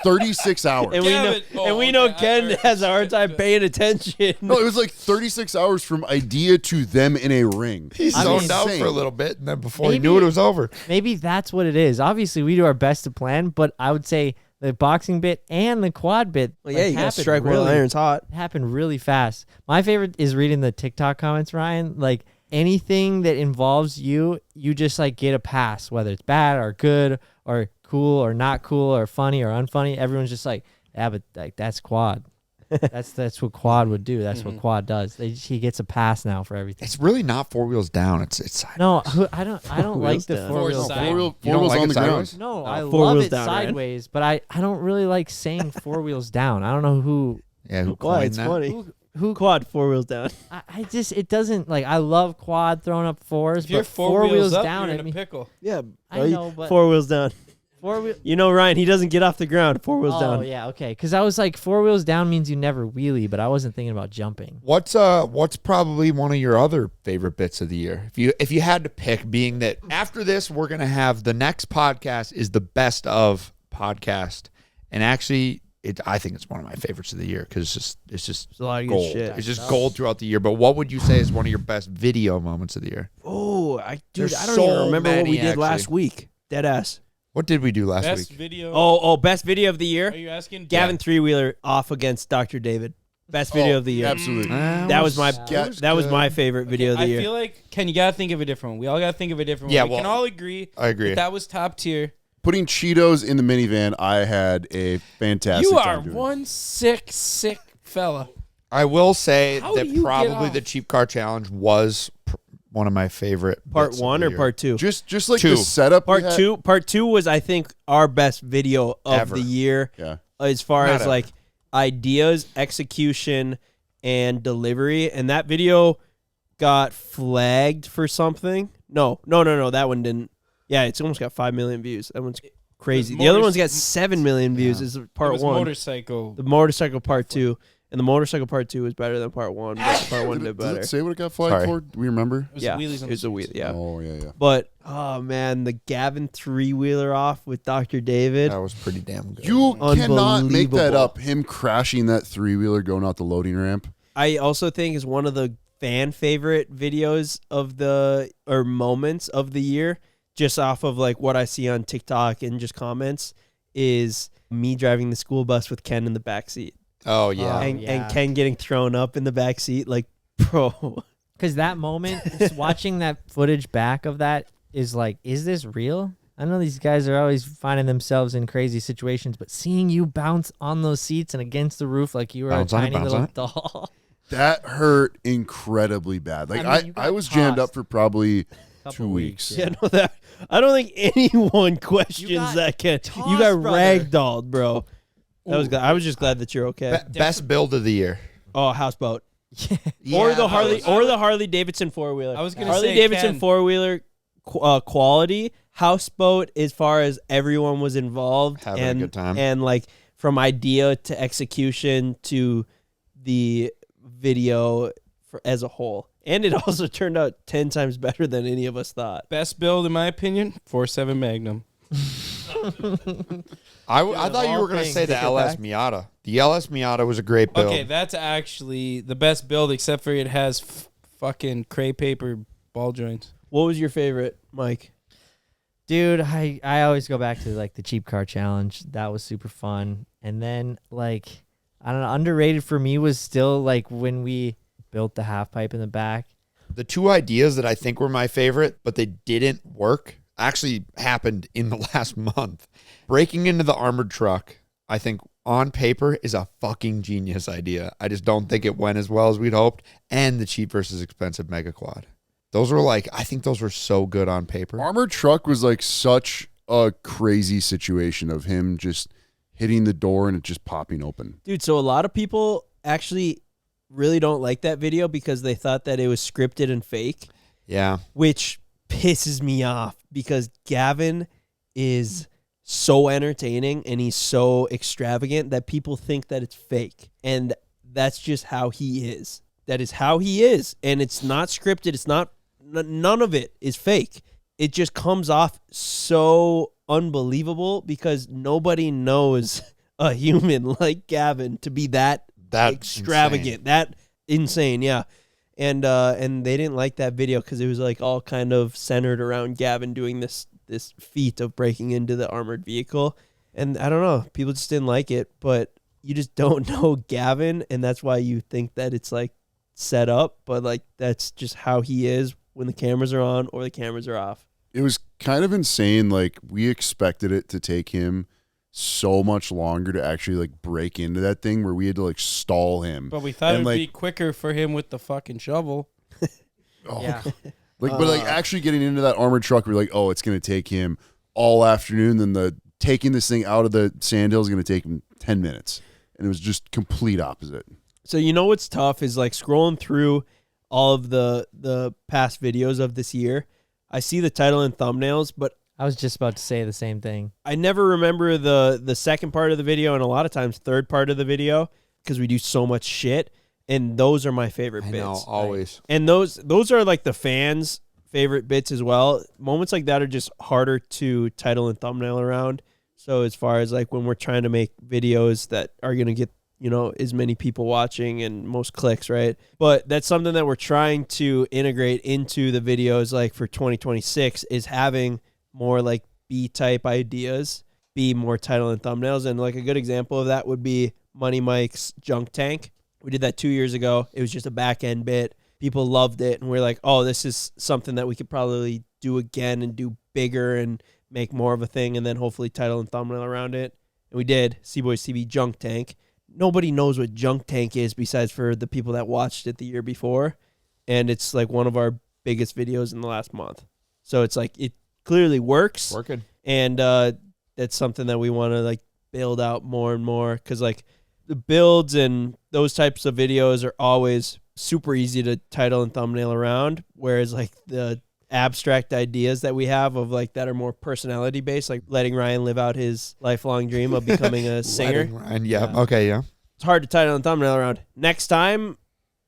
36 hours. And we know, Damn it. and we Oh, know okay, I Ken heard has a hard you time said- paying attention. No, it was like 36 hours from idea to them in a ring. He I zoned mean, out insane. for a little bit, and then before he Maybe- knew it was over. Maybe that's what it is. Obviously, we do our best to plan, but I would say the boxing bit and the quad bit Well, yeah, you gotta happened strike while the iron's hot. happened really fast. My favorite is reading the TikTok comments, Ryan. Like, anything that involves you just like get a pass, whether it's bad or good or cool or not cool or funny or unfunny. Everyone's just like, yeah, but like that's quad. That's what quad would do. That's what quad does. He gets a pass now for everything. It's really not 4 wheels down. It's No, I don't like wheels the down. 4 wheels Four down. side. Four You don't wheels like on it the ground. sideways? No, I four love wheels it down, Ryan. sideways, but I don't really like saying 4 wheels down. I don't know who Yeah, who Why? coined It's that? funny. who Quad 4 wheels down. I just it doesn't like I love quad throwing up fours, If you're but four wheels up, down you're at in me. a pickle. Yeah, I know, but 4 wheels down. 4 wheel. You know, Ryan, he doesn't get off the ground. 4 wheels Oh down. yeah, okay. Because I was like 4 wheels down means you never wheelie, but I wasn't thinking about jumping. What's probably one of your other favorite bits of the year? If you had to pick, being that after this we're gonna have the next podcast is the best of podcast, and actually I think it's one of my favorites of the year because it's just It's a lot of good gold. shit. It's just gold throughout the year. But what would you say is one of your best video moments of the year? Oh, I don't There's even so remember what many, we did actually. last week. Deadass. What did we do last Best week? video. Oh, best video of the year. Are you asking? Gavin Three-Wheeler off against Dr. David. Best video of the year. Absolutely. That was my Yeah. that was my favorite video of the I year. feel like Ken, you gotta think of a different one. We all gotta think of a different Yeah, one. We can well, all agree. I agree. That was top tier. Putting Cheetos in the minivan, I had a fantastic You time are doing. one sick fella. I will say How that do you get probably off? the cheap car challenge was one of my favorite. Part bits of 1 the or year. part 2? Just like Two. the setup. we Part had- 2. Part 2 was, I think, our best video of Ever. the year Yeah. as far Not as ever. like ideas, execution, and delivery. And that video got flagged for something. No, that one didn't. Yeah, it's almost got 5 million views. That one's crazy. The other one's got 7 million views. Is It part was 1. motorcycle. The motorcycle part 2, and the motorcycle part 2 was better than part 1. But part 1 Did did it, does better. it say what it got flagged Sorry. for? Do we remember? It was Yeah, wheelies on it was the a wheel. streets. Yeah, Oh yeah. but oh man, the Gavin Three-Wheeler off with Dr. David. That was pretty damn good. You cannot make that Unbelievable. up. Him crashing that 3-wheeler going out the loading ramp. I also think is one of the fan favorite videos of the or moments of the year, just off of like what I see on TikTok and just comments, is me driving the school bus with Ken in the back seat. Oh yeah. And Ken getting thrown up in the back seat, like, bro. Because that moment, just watching that footage back of that is like, is this real? I know these guys are always finding themselves in crazy situations, but seeing you bounce on those seats and against the roof like you were Bounce a on it, tiny bounce little on it. doll. That hurt incredibly bad. Like I mean, you got I was jammed tossed. up for probably Couple 2 weeks. Yeah, no, that I don't think anyone questions got that, Ken. tossed, You got brother. ragdolled, bro. That was glad. I was just glad that you're okay. Best build of the year. Oh, houseboat. Yeah, Or the that Harley, was- or the Harley Davidson 4-wheeler. I was gonna Harley say, Davidson Ken. 4-wheeler quality. Houseboat, as far as everyone was involved, Having a and good time. and like from idea to execution to the video as a whole. And it also turned out 10 times better than any of us thought. Best build, in my opinion, 4.7 Magnum. I thought you were going to say the LS Miata. The LS Miata was a great build. Okay, that's actually the best build, except for it has fucking crepe paper ball joints. What was your favorite, Mike? Dude, I always go back to like the cheap car challenge. That was super fun. And then like, I don't know, underrated for me was still like when we built the half pipe in the back. The two ideas that I think were my favorite, but they didn't work, actually happened in the last month. Breaking into the armored truck, I think on paper is a fucking genius idea. I just don't think it went as well as we'd hoped. And the cheap versus expensive mega quad. Those were like, I think those were so good on paper. Armored truck was like such a crazy situation of him just hitting the door and it just popping open. Dude, so a lot of people actually really don't like that video because they thought that it was scripted and fake. Yeah. Which pisses me off because Gavin is so entertaining and he's so extravagant that people think that it's fake. And that's just how he is. That is how he is. And it's not scripted. It's not, none of it is fake. It just comes off so unbelievable because nobody knows a human like Gavin to be that extravagant, insane. That insane, yeah. And they didn't like that video because it was like all kind of centered around Gavin doing this feat of breaking into the armored vehicle. And I don't know, people just didn't like it, but you just don't know Gavin, and that's why you think that it's like set up, but like that's just how he is when the cameras are on or the cameras are off. It was kind of insane. Like we expected it to take him so much longer to actually like break into that thing where we had to like stall him. But we thought and, it would like, be quicker for him with the fucking shovel. Oh, Yeah. But like actually getting into that armored truck, we're like, oh, it's going to take him all afternoon. Then taking this thing out of the sand hill is going to take him 10 minutes. And it was just complete opposite. So you know what's tough is like scrolling through all of the past videos of this year. I see the title and thumbnails, but I was just about to say the same thing. I never remember the second part of the video and a lot of times third part of the video because we do so much shit. And those are my favorite bits. I know, always. And those are like the fans' favorite bits as well. Moments like that are just harder to title and thumbnail around. So as far as like when we're trying to make videos that are going to get, you know, as many people watching and most clicks, right? But that's something that we're trying to integrate into the videos like for 2026 is having more like B-type ideas, be more title and thumbnails. And like a good example of that would be Money Mike's junk tank. We did that 2 years ago. It was just a back end bit. People loved it. And we're like, oh, this is something that we could probably do again and do bigger and make more of a thing. And then hopefully title and thumbnail around it. And we did CboysTV junk tank. Nobody knows what junk tank is besides for the people that watched it the year before. And it's like one of our biggest videos in the last month. So it's like, it clearly works. Working. And that's something that we want to like build out more and more. Cause like the builds and those types of videos are always super easy to title and thumbnail around. Whereas like the abstract ideas that we have of like that are more personality based, like letting Ryan live out his lifelong dream of becoming a singer. And okay, yeah. It's hard to title and thumbnail around. Next time,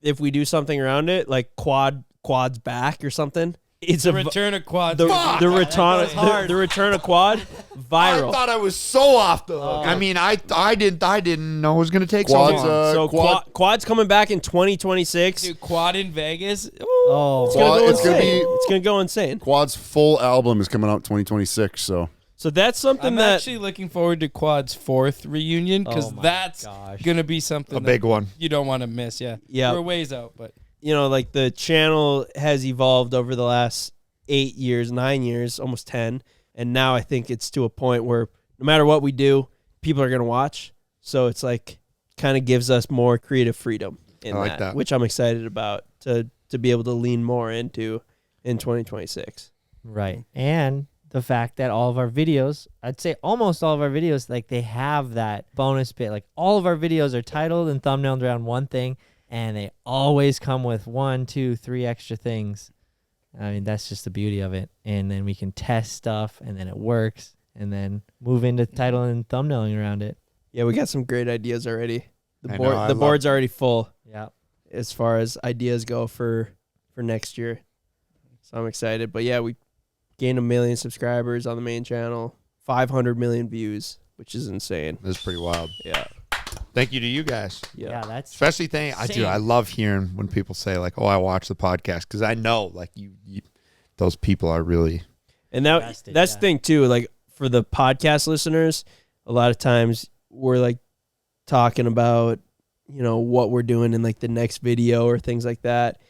if we do something around it, like quad's back or something, it's The return of quad. the return of quad viral. I thought I was so off the hook. I mean, I didn't know it was going to take Quads, so long. So quad's coming back in 2026. Dude, quad in Vegas. Oh, It's gonna go it's gonna insane. be- It's gonna go insane. Quad's full album is coming out 2026. So So that's something I'm that actually looking forward to Quad's 4th reunion because Oh my that's gosh. going to be something A big one. you don't want to miss. Yeah. Yeah. We're ways out, but you know, like the channel has evolved over the last 8 years, 9 years, almost 10. And now I think it's to a point where no matter what we do, people are going to watch. So it's like kind of gives us more creative freedom in I like that. which I'm excited about to be able to lean more into in 2026. right. And the fact that all of our videos, I'd say almost all of our videos, like they have that bonus bit. Like all of our videos are titled and thumbnailed around one thing, and they always come with 1, 2, 3 extra things. I mean, that's just the beauty of it. And then we can test stuff, and then it works, and then move into title and thumbnailing around it. Yeah, we got some great ideas already. I know, I The love- board's already full Yeah. as far as ideas go for for next year. So I'm excited. But yeah, we gained 1 million subscribers on the main channel, 500 million views, which is insane. That's pretty wild. Yeah. Thank you to you guys. Yeah, that's Especially I love hearing when people say like, "Oh, I watch the podcast," because I know like you those people are really. And that's the thing too. Like for the podcast listeners, a lot of times we're like talking about, you know, what we're doing in like the next video or things like that,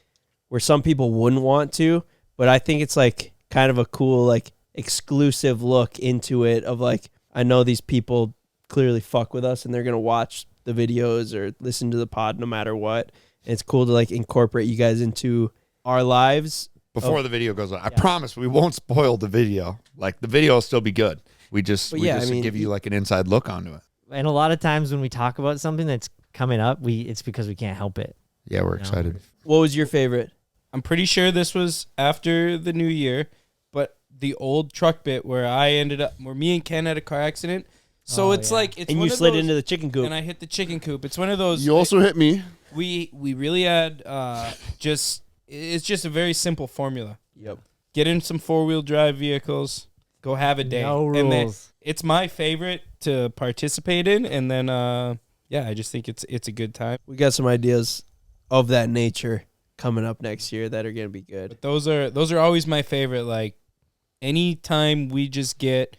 where some people wouldn't want to, but I think it's like kind of a cool like exclusive look into it of like, I know these people clearly fuck with us and they're gonna watch the videos or listen to the pod no matter what. And it's cool to like incorporate you guys into our lives Before the video goes on, I promise we won't spoil the video. Like the video will still be good. We just give you like an inside look onto it. And a lot of times when we talk about something that's coming up, it's because we can't help it. Yeah, we're excited. What was your favorite? I'm pretty sure this was after the new year, but the old truck bit where me and Ken had a car accident. So it's and you slid into the chicken coop. And I hit the chicken coop. It's one of those. You also hit me. We really had it's just a very simple formula. Yep. Get in some 4-wheel drive vehicles, go have a day. No And then rules. it's my favorite to participate in, and then I just think it's a good time. We got some ideas of that nature coming up next year that are gonna be good. But those are always my favorite. Like anytime we just get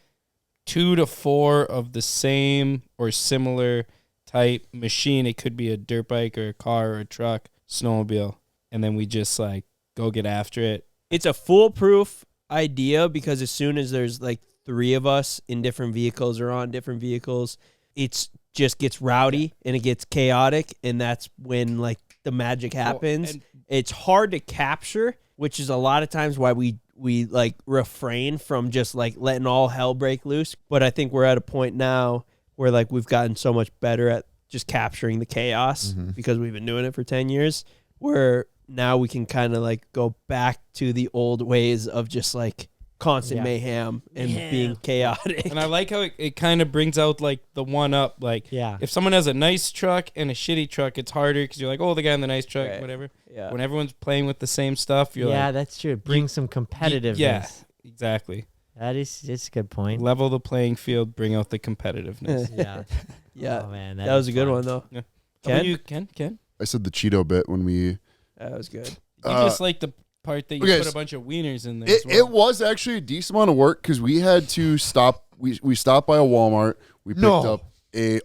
2 to 4 of the same or similar type machine, it could be a dirt bike or a car or a truck, snowmobile, and then we just like go get after it. It's a foolproof idea because as soon as there's like 3 of us in different vehicles or on different vehicles, it's just gets rowdy and it gets chaotic, and that's when like the magic happens. It's hard to capture, which is a lot of times why we like refrain from just like letting all hell break loose. But I think we're at a point now where like we've gotten so much better at just capturing the chaos because we've been doing it for 10 years, where now we can kind of like go back to the old ways of just like constant mayhem and being chaotic. And I like how it kind of brings out like the one up. Like if someone has a nice truck and a shitty truck, it's harder because you're like, oh, the guy in the nice truck, whatever. Yeah. When everyone's playing with the same stuff, you're like, that's true. It brings some competitiveness. Yeah, exactly. It's a good point. Level the playing field, bring out the competitiveness. Yeah. Oh man, that was a good one though. Yeah. Ken? I said the Cheeto bit when we. That was good. You just like the part that you put a bunch of wieners in there. It was actually a decent amount of work because we had to stop. We stopped by a Walmart. We picked up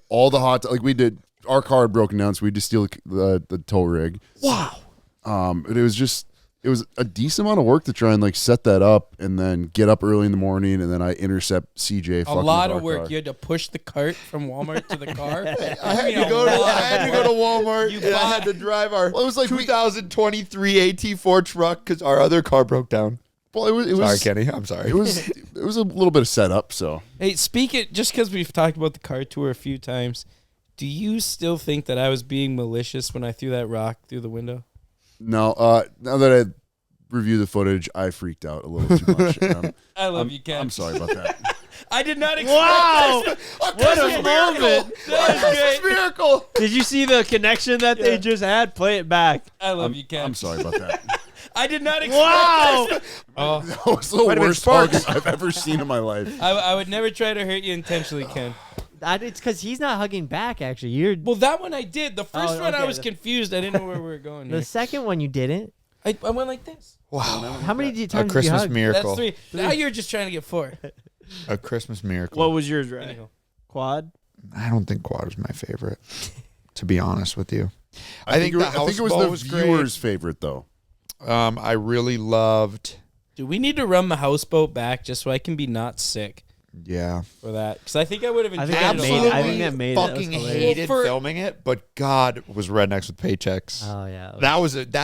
all the hot like we did. Our car had broken down, so we had to steal the tow rig. Wow. But it was a decent amount of work to try and like set that up and then get up early in the morning and then I intercept CJ. A lot of work. Car. You had to push the cart from Walmart to the car. I had to go to Walmart. I had to drive our 2023 AT4 truck because our other car broke down. Well, it was sorry, Kenny. I'm sorry. It was a little bit of setup. So hey, just because we've talked about the car tour a few times, do you still think that I was being malicious when I threw that rock through the window? No, now that I review the footage, I freaked out a little too much. I love you, Ken. I'm sorry about that. I did not expect this. What a moment. That was great. Miracle. Did you see the connection that they just had? Play it back. I love you, Ken. I'm sorry about that. I did not expect this. That was the worst hug I've ever seen in my life. I would never try to hurt you intentionally, Ken. It's because he's not hugging back, actually. Well, that one I did. The first one I was confused. I didn't know where we were going. The second one you didn't. I went like this. Wow. How many times A Christmas did you hug? miracle. That's 3. Now you're just trying to get 4. A Christmas miracle. What was yours, Ray? Quad? I don't think quad was my favorite, to be honest with you. I think it was the viewer's favorite, though. I really loved. Do we need to run the houseboat back just so I can be not sick? Yeah. For that, because I think I would have enjoyed Absolutely it. I think that made it. Fucking hated filming it, but God was Rednecks with Paychecks. Oh yeah,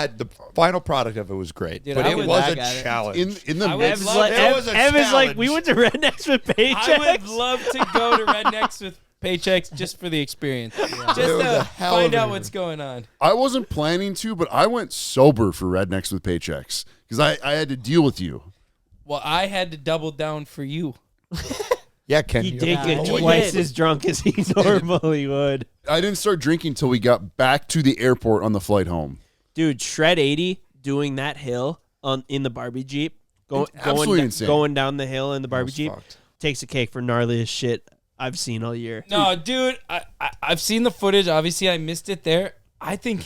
the final product of it was great, Dude, but I it would was a lag at it. challenge. In the I would midst, love- Evan's like, we went to Rednecks with Paychecks. I would love to go to Rednecks with Paychecks just for the experience, just It was a to hell find of out a- what's going on. I wasn't planning to, but I went sober for Rednecks with Paychecks because I had to deal with you. Well, I had to double down for you. Yeah, Ken. He you- did get he twice did. as drunk as he normally would. I didn't start drinking until we got back to the airport on the flight home. Dude, Shred 80 doing that hill in the Barbie Jeep, absolutely insane. going down the hill in the Barbie That was Jeep, fucked. takes a cake for gnarliest shit I've seen all year. No, dude, I've seen the footage. Obviously, I missed it there. I think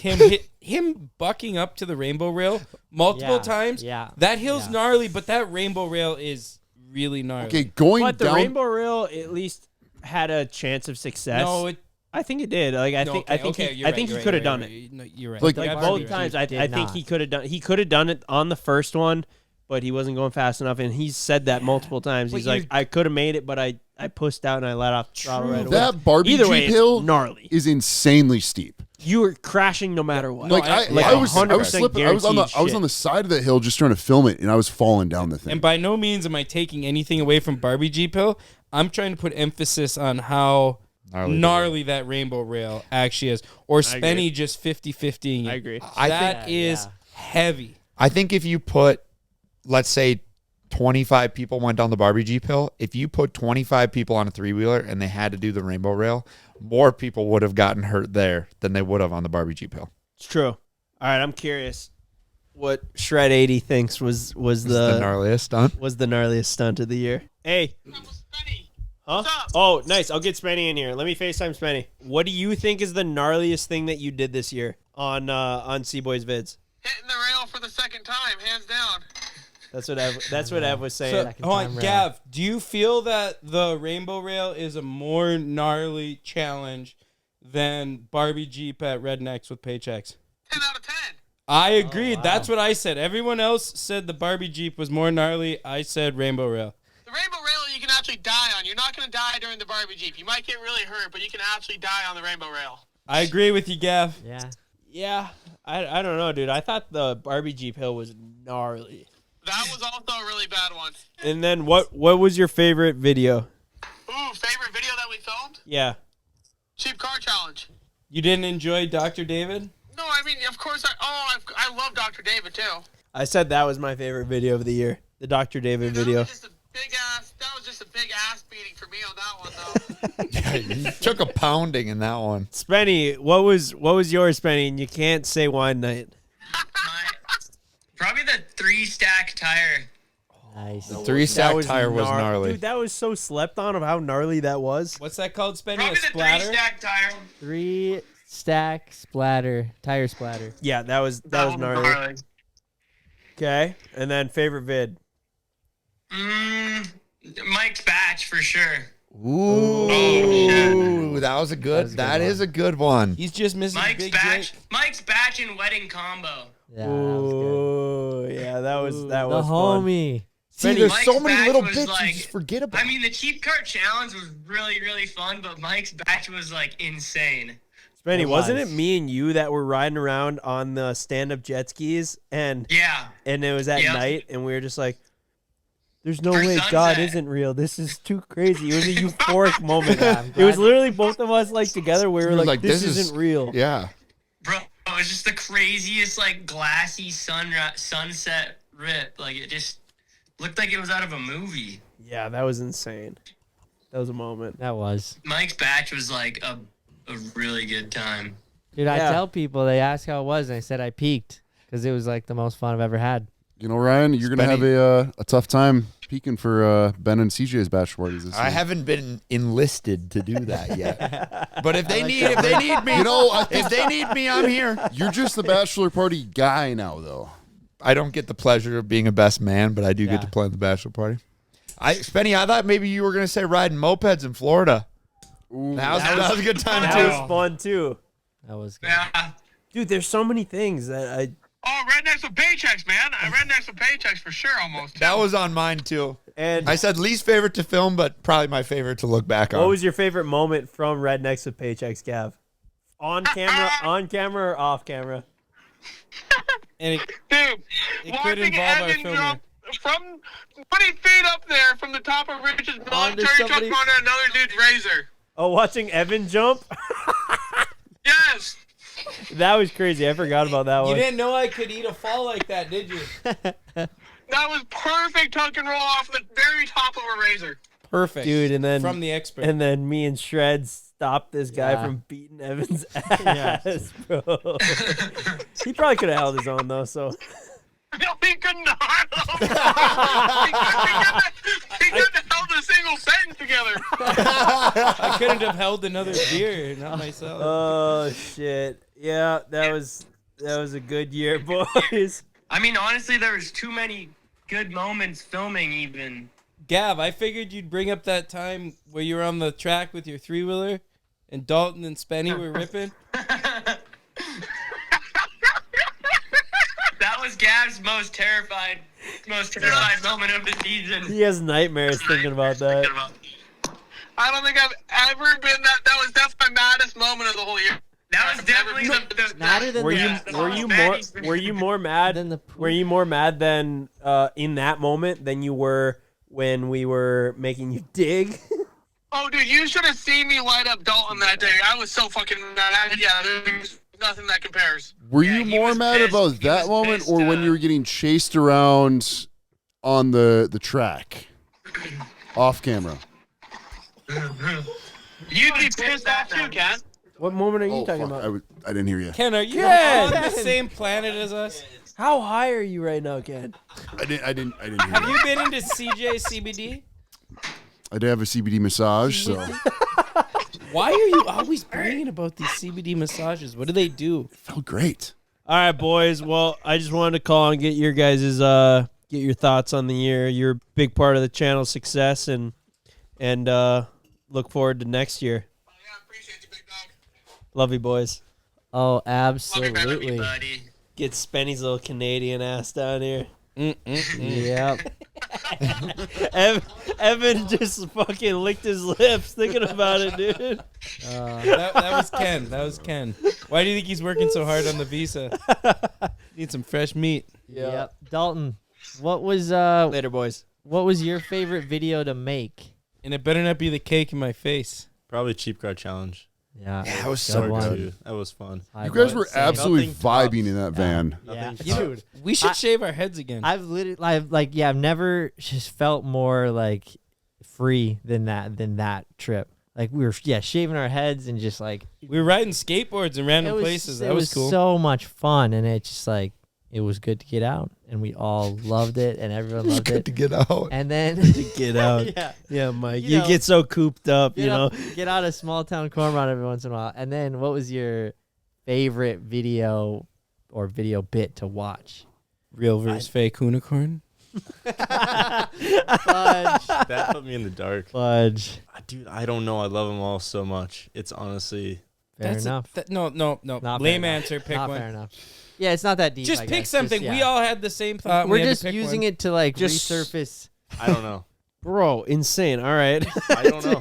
him bucking up to the rainbow rail multiple times. Yeah. That hill's gnarly, but that rainbow rail is really gnarly. Okay, going But the down. rainbow rail at least had a chance of success. No, I think it did. Like I think he could have done it. No, you're right. Like, You're Like absolutely both right. times, I did think not. he could have done. He could have done it on the first one, but he wasn't going fast enough, and he's said that multiple times. But He's like, I could have made it, but I pushed out and I let off the throttle right away. That Barbie Either Jeep way, it's hill gnarly. is insanely steep. You were crashing no matter what. Like I was 100% slipping. I was on guaranteed the side of the hill just trying to film it, and I was falling down the thing. And by no means am I taking anything away from Barbie Jeep Hill. I'm trying to put emphasis on how gnarly that rainbow rail actually is. Or Spenny just 50-50ing it. I agree. That is heavy. I think if you put, let's say, 25 people went down the Barbie Jeep hill, if you put 25 people on a three-wheeler and they had to do the rainbow rail, more people would have gotten hurt there than they would have on the Barbie Jeep hill. It's true. All right, I'm curious what Shred 80 thinks was the gnarliest stunt. was the gnarliest stunt of the year. Hey. Huh? Oh, nice. I'll get Spenny in here. Let me FaceTime Spenny. What do you think is the gnarliest thing that you did this year on CBoys Vids? Hitting the rail for the second time, hands down. That's what Ev was saying. So, Second hold time on, round. Gav, do you feel that the rainbow rail is a more gnarly challenge than Barbie Jeep at Rednecks with paychecks? 10 out of 10. I agreed. wow. That's what I said. Everyone else said the Barbie Jeep was more gnarly. I said rainbow rail. The rainbow rail you can actually die on. You're not going to die during the Barbie Jeep. You might get really hurt, but you can actually die on the rainbow rail. I agree with you, Gav. Yeah. Yeah. I don't know, dude. I thought the Barbie Jeep hill was gnarly. That was also a really bad one. And then what was your favorite video? Ooh, favorite video that we filmed? Yeah. Cheap car challenge. You didn't enjoy Dr. David? No, I mean, of course, I love Dr. David, too. I said that was my favorite video of the year. The Dr. David video. That was just a big ass beating for me on that one, though. You took a pounding in that one. Spenny, what was yours, Spenny? And you can't say wine night. Probably the 3-stack tire. Nice. The 3-stack tire was gnarly. Dude, that was so slept on of how gnarly that was. What's that called, Spenny? Probably A the splatter? 3-stack tire. 3-stack splatter, tire splatter. Yeah, that was gnarly. Okay, and then favorite vid. Mike's batch for sure. Ooh, that was a good. That is a good one. He's just missing Big Jake. Mike's batch and wedding combo. Yeah, that was good. Ooh, yeah, that was The fun. homie. See, there's Mike's so many batch little was bits like- you just forget about. I mean, the cheap cart challenge was really, really fun, but Mike's batch was like insane. Spenny, It wasn't it was. me and you that were riding around on the stand-up jet skis and Yeah. it was at Yep. night and we were just like, there's no For way sunset. God isn't real. This is too crazy. It was a euphoric moment. Yeah, I'm It was glad- literally both of us like together. We were like, this isn't real. Yeah. Bro, it was just the craziest, like, glassy sunset rip. Like, it just looked like it was out of a movie. Yeah, that was insane. That was a moment. That was. Mike's batch was, like, a really good time. Dude, I Yeah. tell people, they ask how it was, and I said I peaked because it was like the most fun I've ever had. You know, Ryan, you're gonna have a tough time peaking for Ben and CJ's bachelor parties this year. I haven't been enlisted to do that yet. But if they need me, You know, I think if they need me, I'm here. you're just the bachelor party guy now, though. I don't get the pleasure of being a best man, but I do Yeah. get to play in the bachelor party. Spenny, I thought maybe you were gonna say riding mopeds in Florida. That was a good time That too. was fun too. That was good. Yeah. Dude, there's so many things that I Oh, rednecks with paychecks, man. Rednecks with paychecks for sure, almost. Too. That was on mine too. and I said least favorite to film, but probably my favorite to look back on. what was your favorite moment from Rednecks with Paychecks, Gav? On camera, or off camera? And it, Dude, It could watching involve our Evan filmer. jump from 20 feet up there from the top of Rich's Onto military truck somebody- onto another dude's razor. Oh, watching Evan jump? Yes. That was crazy. I forgot about that you one. didn't know I could eat a fall like that, did you? That was perfect tuck and roll off the very top of a razor. Perfect. Dude, and then From the expert. And then me and Shreds stopped this guy Yeah. from beating Evan's ass, bro. He probably could have held his own though. So No, he could not. He couldn't have held a single sentence together. I couldn't have held another beer, not myself. oh shit, yeah, that was a good year, boys. I mean, honestly, there was too many good moments filming even. Gav, I figured you'd bring up that time where you were on the track with your three-wheeler and Dalton and Spenny were ripping. That was Gav's most terrified moment of the season. He has nightmares thinking about that. I don't think I've ever been that. That was definitely my maddest moment of the whole year. That was definitely the Madder than Were the you more mad than the Were you more mad than in that moment than you were when we were making you dig? Oh, dude, you should have seen me light up Dalton that day. I was so fucking mad. Yeah, there's nothing that compares. Were Yeah, you he more was mad pissed. about He that was moment pissed, or when you were getting chased around on the track off camera? You'd be pissed off too, Ken. What moment are you Oh, talking fuck. about? I didn't hear you. Ken, are you Ken! on the same planet as us? How high are you right now, Ken? I didn't hear Have you. you been into CBD? I did have a CBD massage, so Why are you always bragging about these CBD massages? What do they do? it felt great. All right, boys. Well, I just wanted to call and get your guys' get your thoughts on the year. You're a big part of the channel's success, and look forward to next year. Oh, yeah, appreciate you, big dog. Love you, boys. Oh, absolutely. buddy. Get Spenny's little Canadian ass down here. Yep. Evan just fucking licked his lips thinking about it, dude. That was Ken. That was Ken. Why do you think he's working so hard on the visa? Need some fresh meat. Yep. Dalton, what was Later, boys. what was your favorite video to make? And it better not be the cake in my face. Probably Cheap Car Challenge. Yeah, that was good so one. good. That was fun. You guys were Same. absolutely Nothing vibing tops. in that van. Yeah, Nothing dude. We should shave our heads again. I've never just felt more like free than that trip. Like we were shaving our heads and just like we were riding skateboards in random places. That was cool. So much fun, and it just like it was good to get out, and we all loved it, and everyone loved it. to get out. And then Get out. yeah, Yeah, Mike. You You know, get so cooped up, you know. get out of small town Cormorant every once in a while. And then, what was your favorite video or video bit to watch? Real versus fake unicorn. Fudge. That put me in the dark. Fudge. Dude, I don't know. I love them all so much. It's honestly... Fair enough. No. Not Lame fair enough. answer. Pick Not one. fair enough. Yeah, it's not that deep. Just I pick guess. something. Just, We yeah. all had the same thought. We're just using it to like Just- resurface. I don't know. Bro, insane. All right. I don't know.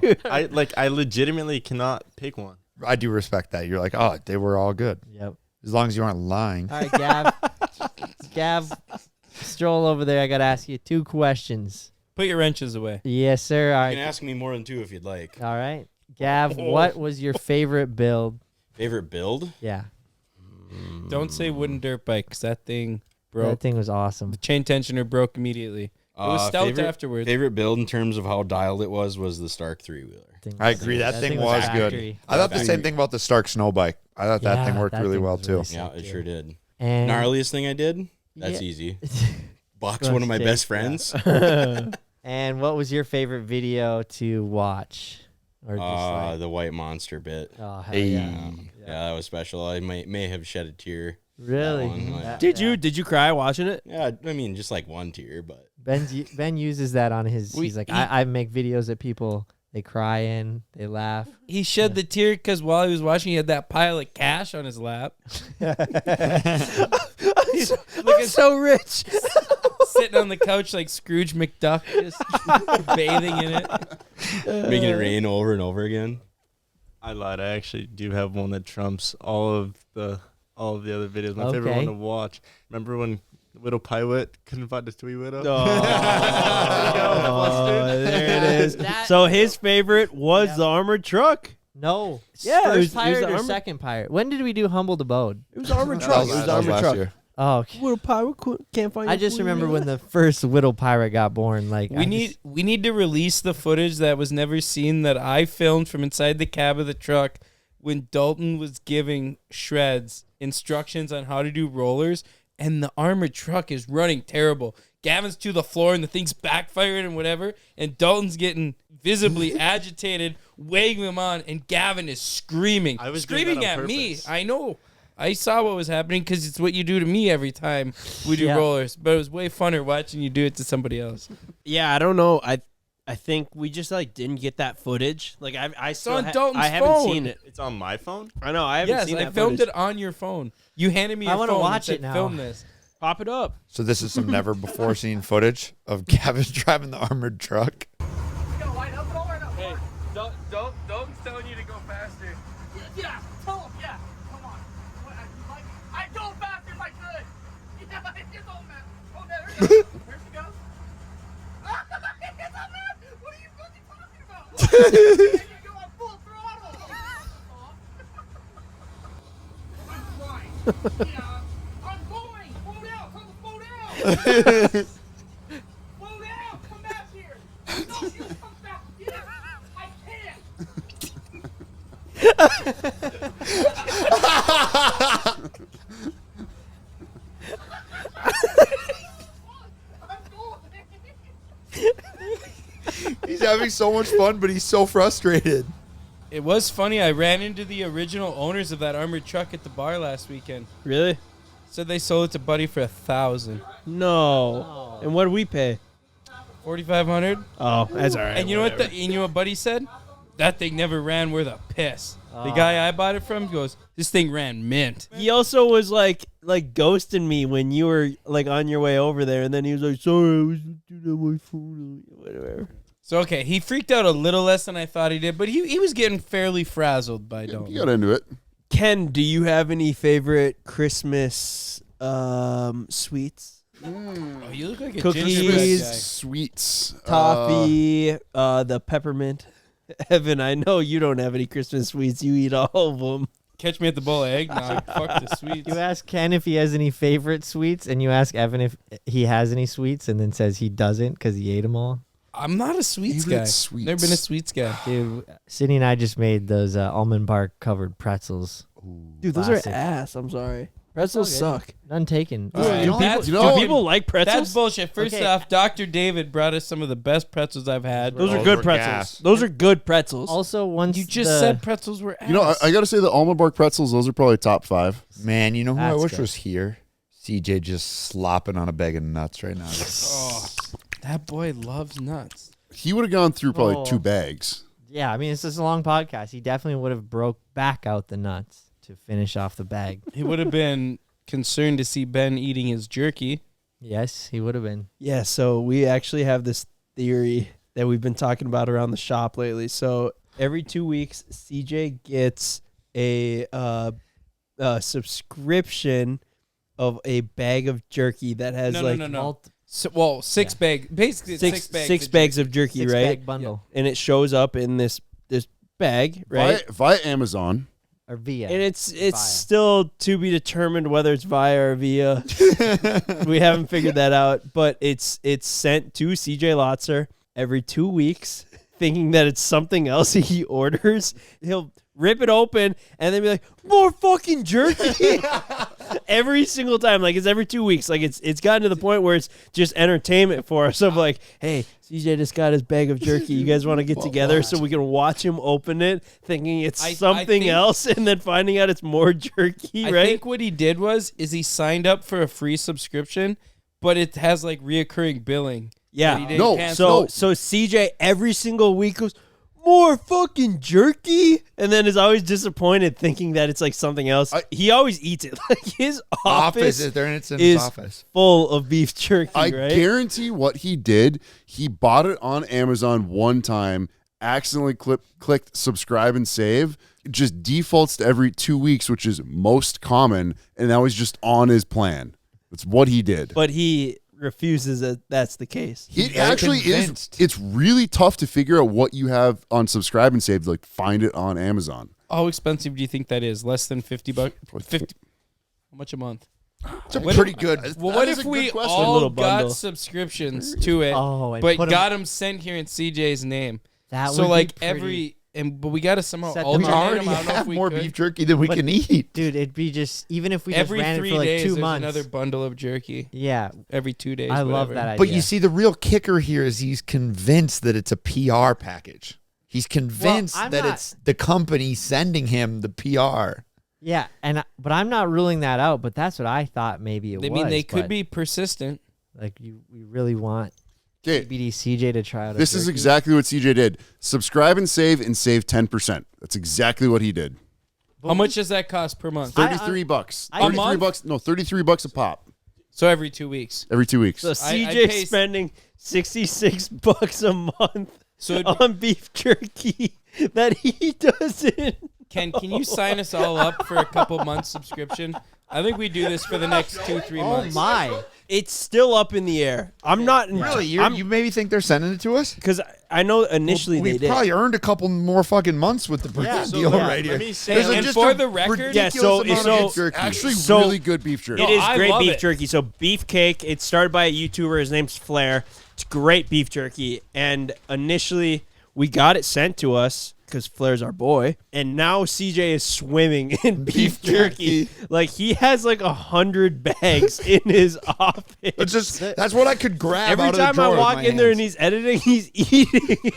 I legitimately cannot pick one. I do respect that. You're like, oh, they were all good. Yep. As long as you aren't lying. All right, Gav, stroll over there. I gotta ask you 2 questions. Put your wrenches away. Yes, sir. All You can right. ask me more than 2 if you'd like. All right. Gav, what was your favorite build? Favorite build? Yeah, Don't say wooden dirt bike, because that thing broke. that thing was awesome. The chain tensioner broke immediately. It was stout afterwards. Favorite build in terms of how dialed it was the Stark 3-wheeler. I agree. That thing was good. factory. I thought the same thing about the Stark snow bike. I thought that thing worked really well was too. really Yeah, sick, it dude. sure did. And Gnarliest thing I did? That's Yeah. easy. Box Let's one of my take best that. friends. And what was your favorite video to watch? Or just like, The White Monster bit. oh, hell Hey. yeah. Yeah, that was special. I may have shed a tear. Really? one, like- That- Did yeah. you cry watching it? Yeah, I mean, just like one tear, but Ben uses that on his. He's like, I make videos that people they cry in, they laugh. He shed the tear because while he was watching, he had that pile of cash on his lap. He's looking so rich. Sitting on the couch like Scrooge McDuck, just bathing in it. making it rain over and over again. I lied. I actually do have one that trumps all of the other videos. My favorite Okay. one to watch. Remember when Widow Pilot couldn't find the 3 widow? There it is. That- So his favorite was the armored truck. No. Yeah, First it was pirate the or armor- second pirate? When did we do Humbled Abode? It was armored That truck. was- It was that was armored last truck. year. Oh, okay. Widow pirate can't find. I just remember when the first Whittle pirate got born. Like We need to release the footage that was never seen that I filmed from inside the cab of the truck when Dalton was giving Shreds instructions on how to do rollers, and the armored truck is running terrible. Gavin's to the floor, and the thing's backfiring and whatever, and Dalton's getting visibly agitated, weighing him on, and Gavin is screaming. I was doing that screaming on at me. purpose. I know. I saw what was happening because it's what you do to me every time we do rollers. But it was way funner watching you do it to somebody else. Yeah, I don't know. I think we just like didn't get that footage. Like I still on Dalton's I haven't phone. seen it. It's on my phone. I know. I haven't Yes, seen that I filmed footage. it on your phone. You handed me your I phone. wanna watch and said, it now. Film this. Pop it up. So this is some never before seen footage of Gavin driving the armored truck. Hey, Dalton's telling you to go faster. Yeah, tell him, yeah. Come on. I'd go faster if I could. Yeah, it's all man. Oh, there it goes. Where she goes? It's all man. What are you fucking talking about? You go on full throttle. I'm trying. Yeah, I'm going. Slow down. Come slow down. Slow down. Come back here. No, you come back here. I can't. He's having so much fun, but he's so frustrated. It was funny. I ran into the original owners of that armored truck at the bar last weekend. Really? Said they sold it to Buddy for $1,000. No. And what did we pay? $4,500. Oh, that's all right. And you know what? You know what Buddy said? That thing never ran worth a piss. The guy I bought it from goes, "This thing ran mint." He also was like ghosting me when you were like on your way over there, and then he was like, "Sorry, I was doing on my phone, whatever." So okay, he freaked out a little less than I thought he did, but he was getting fairly frazzled by Dalton. You got into it. Ken, do you have any favorite Christmas sweets? Oh, you look like a Cookies, gingerbread guy. Sweets. Toffee, the peppermint. Evan, I know you don't have any Christmas sweets. You eat all of them. Catch me at the bowl of eggnog. Fuck the sweets. You ask Ken if he has any favorite sweets, and you ask Evan if he has any sweets, and then says he doesn't because he ate them all. I'm not a sweets Favorite guy. sweets. Never been a sweets guy. Dude, Sydney and I just made those almond bark covered pretzels. Dude, those Classic. are ass. I'm sorry. Pretzels It's all good. suck. None taken. All right, Do that's- people like pretzels? That's bullshit. First Okay. off, Dr. David brought us some of the best pretzels I've had. Those are Those good were pretzels. gas. Those are good pretzels. Also, once You just the- said pretzels were ass. You know, I got to say the almond bark pretzels, those are probably top 5. Man, you know who I That's wish good. was here? CJ just slopping on a bag of nuts right now. Oh, that boy loves nuts. He would have gone through probably Oh. 2 bags. Yeah, I mean, it's just a long podcast. He definitely would have broke back out the nuts to finish off the bag. He would have been concerned to see Ben eating his jerky. Yes, he would have been. Yeah, so we actually have this theory that we've been talking about around the shop lately. So every 2 weeks, CJ gets a subscription of a bag of jerky that has No. So, well, six bag, basically it's six bags of jerky, right? Six-bag bundle. And it shows up in this bag, right? Via Amazon. Or via. And it's Via. still to be determined whether it's via or via. We haven't figured that out, but it's sent to CJ Lotzer every 2 weeks, thinking that it's something else he orders. He'll rip it open and then be like, "More fucking jerky." Every single time, like it's every 2 weeks. Like it's gotten to the point where it's just entertainment for us. Of like, hey, CJ just got his bag of jerky. You guys want to get together so we can watch him open it, thinking it's I something think- else, and then finding out it's more jerky, I right? think what he did was he signed up for a free subscription, but it has like reoccurring billing. Yeah. that he didn't No, cancel. So CJ every single week goes, "More fucking jerky," and then is always disappointed, thinking that it's like something else. He always eats it. Like his office Is there, and it's in his is office. full of beef jerky. I right? guarantee what he did, he bought it on Amazon one time, accidentally clicked subscribe and save. It just defaults to every 2 weeks, which is most common, and that was just on his plan. That's what he did. But he refuses that that's the case. It actually is. It's really tough to figure out what you have on subscribe and save. Like find it on Amazon. How expensive do you think that is? Less than $50? 50. How much a month? It's a pretty good. Well, That what is if a we good question. all Little got bundle. subscriptions to it, Oh, and but put 'em- got them sent here in CJ's name? That So would like be pretty- but we got to somehow Set them We up. alternate already them. I don't know if have we more could. beef jerky than we can eat. Dude, it'd be just even if we Every just ran 3 it for like days, 2 there's months. another bundle of jerky. Yeah, Every 2 days. I love whatever. that idea. But you see, the real kicker here is he's convinced that it's a PR package. He's convinced I'm that not- it's the company sending him the PR. Yeah, but I'm not ruling that out. But that's what I thought maybe it was. I mean, they could but, be persistent. like we really want Okay, BD CJ to try out. this is exactly what CJ did. Subscribe and save 10%. That's exactly what he did. How much does that cost per month? $33. I- $33. No, $33 a pop So every 2 weeks. every 2 weeks. So I CJ pay- spending $66 a month So it'd on beef jerky that he doesn't. Can you sign us all up for a couple months subscription? I think we do this for the next 2-3 Oh months. my! It's still up in the air. I'm not Really? I'm You maybe think they're sending it to us? because I know initially we they did. probably earned a couple more fucking months with the Yeah, deal yeah. right here. Let me say, There's and just for a the record- ridiculous Yeah, so- amount so- of beef jerky. Actually, So- really good beef jerky. It is I great love beef it. jerky. So Beefcake, it's started by a YouTuber. His name's Flair. It's great beef jerky. And initially, we got it sent to us because Flair's our boy. And now CJ is swimming in beef jerky. Like, he has like 100 bags in his office. That's what I could grab Every out of the time I drawer with walk my in there and hands. he's editing, he's eating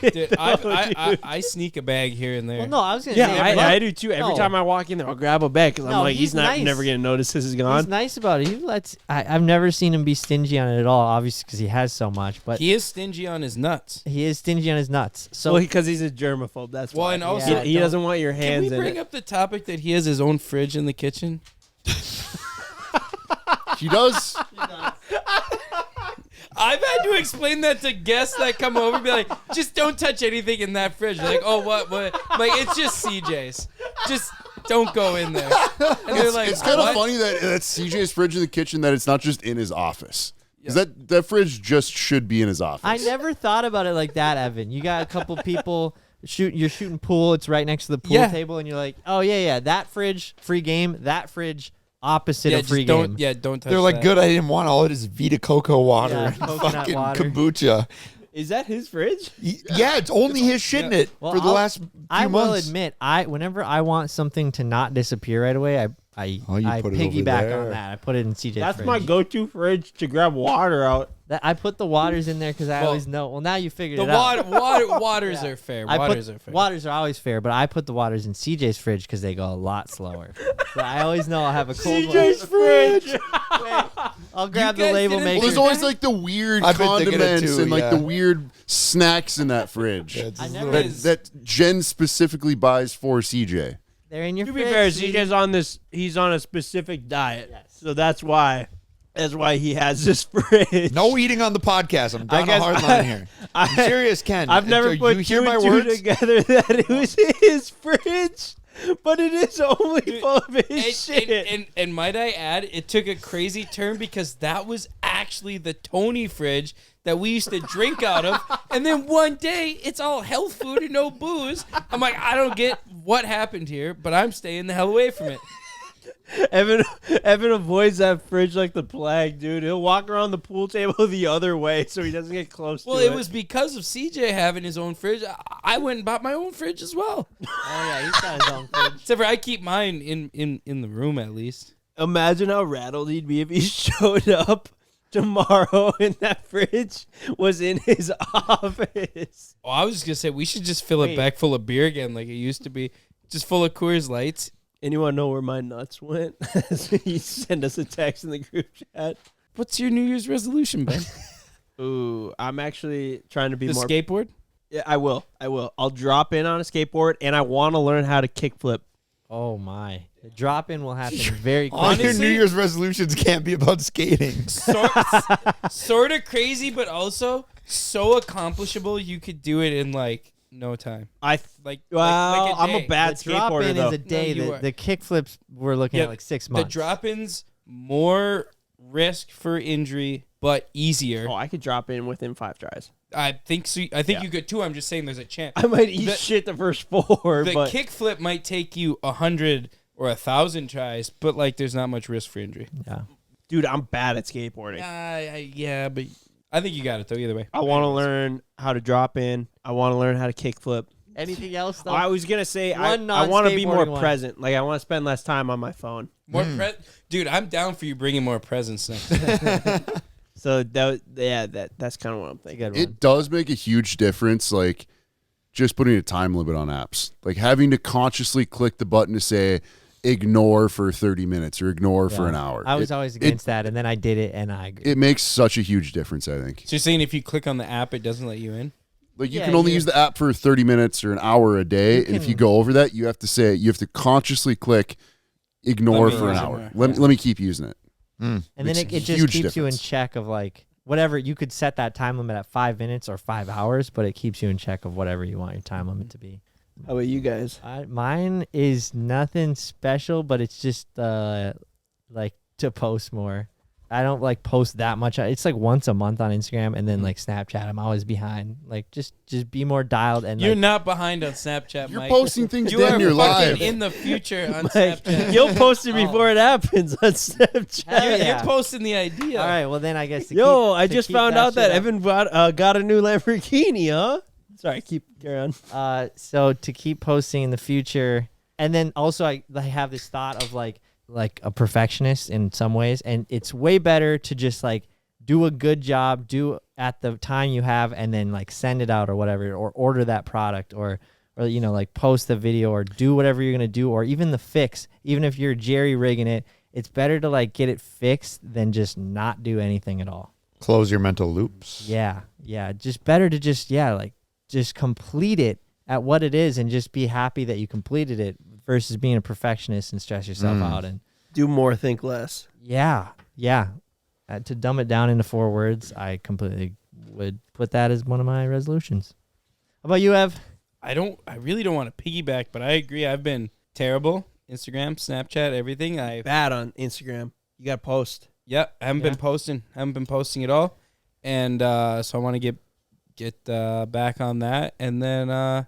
it. Dude, I sneak a bag here and there. Well, no, I was gonna Yeah, say I do too. Every No. time I walk in there, I'll grab a bag because I'm No, like, he's he's not nice. never going to notice this is He's gone. nice about it. He lets. I've never seen him be stingy on it at all. Obviously, because he has so much. But He is stingy on his nuts. he is stingy on his nuts. So Well, because he's a germaphobe. That's Well, why. and also, Yeah. he doesn't want your can hands we in bring it. up the topic that he has his own fridge in the kitchen? He does. I've had to explain that to guests that come over and be like, just don't touch anything in that fridge. They're like, oh, what? Like, it's just CJ's. Just don't go in there. And they're like, It's kind of what? funny that that's CJ's fridge in the kitchen, that it's not just in his office. Because that fridge just should be in his office. I never thought about it like that, Evan. You got a couple people you're shooting pool. It's right next to the pool Yeah. table, and you're like, oh yeah, that fridge free game. That fridge opposite Yeah, of free just don't, game. yeah, don't touch They're like, that. good, I didn't want all of this Vita cocoa water Yeah, and coconut fucking water. kombucha. Is that his fridge? Yeah, it's only his shit in it Well, for the last few I will months. admit, whenever I want something to not disappear right away, I you I put it over piggyback there. on that. I put it in CJ's That's fridge. my go-to fridge to grab water out. I put the waters in there because I Well, always know. Well, now you figured The it out. waters are fair. Waters are fair. Waters are always fair, but I put the waters in CJ's fridge because they go a lot slower. So I always know I'll have a cold CJ's fridge. I'll grab the guys label didn't Well, maker. there's always like the weird I've been thinking it condiments too, and like yeah. the weird snacks in that fridge Yeah, it's I just never- little- that Jen specifically buys for CJ. They're in your To fridge. be fair, sweetie. CJ's on this. He's on a specific diet, Yes. so that's why. That's why he has this fridge. no eating on the podcast. I'm drawing a guess hard line here. I'm serious, Ken. I've never Do put you two hear my and two words? together that it was his fridge, but it is only full of his shit. And might I add, it took a crazy turn because that was actually the Tony fridge that we used to drink out of. And then one day, it's all health food and no booze. I'm like, I don't get what happened here, but I'm staying the hell away from it. Evan avoids that fridge like the plague, dude. He'll walk around the pool table the other way so he doesn't get close Well, to it. it was because of CJ having his own fridge. I went and bought my own fridge as well. Oh yeah, he's got his own fridge. Except for I keep mine in the room at least. Imagine how rattled he'd be if he showed up tomorrow and that fridge was in his office. Oh, I was just gonna say we should just fill it back full of beer again, like it used to be, just full of Coors Lights. And you want to know where my nuts went? So he sent us a text in the group chat. What's your New Year's resolution, Ben? Ooh, I'm actually trying to be The more. skateboard? Yeah, I will. I'll drop in on a skateboard, and I want to learn how to kickflip. Oh my, the drop in will happen very All quickly. your New Year's resolutions can't be about skating. Sort of crazy, but also so accomplishable. You could do it in like no time. Like Well, like a I'm day. a bad the drop skateboarder in though. is a day. No, you are. The kick flips we're looking Yeah, at like 6 The months. drop-ins more risk for injury, but easier. Oh, I could drop in within 5 tries. I think so. I think Yeah. you could too. I'm just saying there's a chance. I might eat The- shit the first 4, The but kickflip might take you 100 or 1,000 tries, but like there's not much risk for injury. Yeah. dude, I'm bad at skateboarding. Yeah, but I think you got it though. Either way, I want to learn how to drop in. I want to learn how to kickflip. Anything else though? I was gonna say One I want to be more non-skateboarding one. present. Like I want to spend less time on my phone. Dude, I'm down for you bringing more presents next time. So that's kind of what I'm thinking. It does make a huge difference, like just putting a time limit on apps. Like having to consciously click the button to say ignore for 30 minutes or ignore for an hour. I was always against that, and then I did it, and I agree. It makes such a huge difference, I think. So you're saying if you click on the app, it doesn't let you in? Like you can only use the app for 30 minutes or an hour a day, and if you go over that, you have to consciously click ignore for an hour. Let me keep using it. And then it just keeps you in check of like whatever. You could set that time limit at 5 minutes or 5 hours, but it keeps you in check of whatever you want your time limit to be. How about you guys? Mine is nothing special, but it's just like to post more. I don't like post that much. It's like once a month on Instagram, and then like Snapchat, I'm always behind. Like just be more dialed. And you're like, not behind on Snapchat, You're Mike. posting things you damn are near fucking live. in the future on Mike, Snapchat. you'll post it before it happens on Snapchat. You're posting the idea. all right, well then I guess. I just found out that Evan got a new Lamborghini, huh? Sorry, carry on. So to keep posting in the future, and then also I have this thought of like a perfectionist in some ways, and it's way better to just like do a good job, do at the time you have, and then like send it out or whatever, or order that product, or like post the video or do whatever you're gonna do, or even the fix. Even if you're jerry rigging it, it's better to like get it fixed than just not do anything at all. Close your mental loops. Yeah, just better to just complete it at what it is and just be happy that you completed it versus being a perfectionist and stress yourself out and do more, think less. Yeah. To dumb it down into 4 words, I completely would put that as one of my resolutions. How about you, Ev? I really don't want to piggyback, but I agree. I've been terrible. Instagram, Snapchat, everything. Bad on Instagram. You got to post. Yeah, I haven't been posting. Haven't been posting at all. And so I want to get back on that. And then I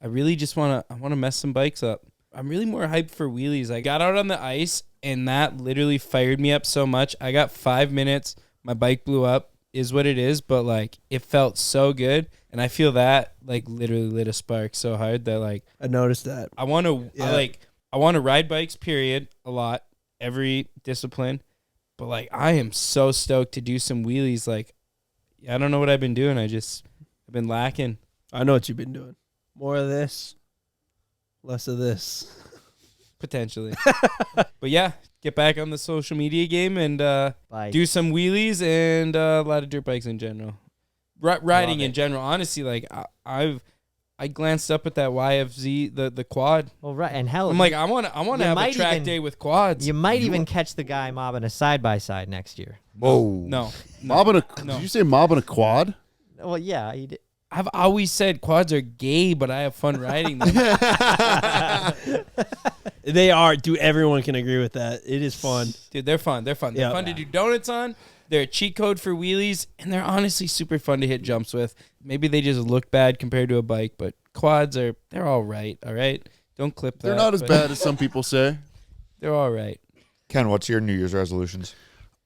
really just want to mess some bikes up. I'm really more hyped for wheelies. I got out on the ice, and that literally fired me up so much. I got 5 minutes. My bike blew up, is what it is, but like it felt so good, and I feel that like literally lit a spark so hard that like I noticed that. I want to ride bikes. Period. A lot, every discipline, but like I am so stoked to do some wheelies. Like I don't know what I've been doing. I've been lacking. I know what you've been doing. More of this. Less of this. Potentially. But yeah, get back on the social media game and do some wheelies and a lot of dirt bikes in general. Riding in general. Honestly, like I glanced up at that YFZ, the quad. Well, right, and hell, I'm like, I want to have a track day with quads. You might even catch the guy mobbing a side-by-side next year. Whoa. No. Did you say mobbing a quad? Well, yeah, he did. I've always said quads are gay, but I have fun riding them. They are. Dude, everyone can agree with that. It is fun. Dude, they're fun. They're fun. They're fun to do donuts on. They're a cheat code for wheelies, and they're honestly super fun to hit jumps with. Maybe they just look bad compared to a bike, but quads they're all right, all right? Don't clip that. They're not as bad as some people say. They're all right. Ken, what's your New Year's resolutions?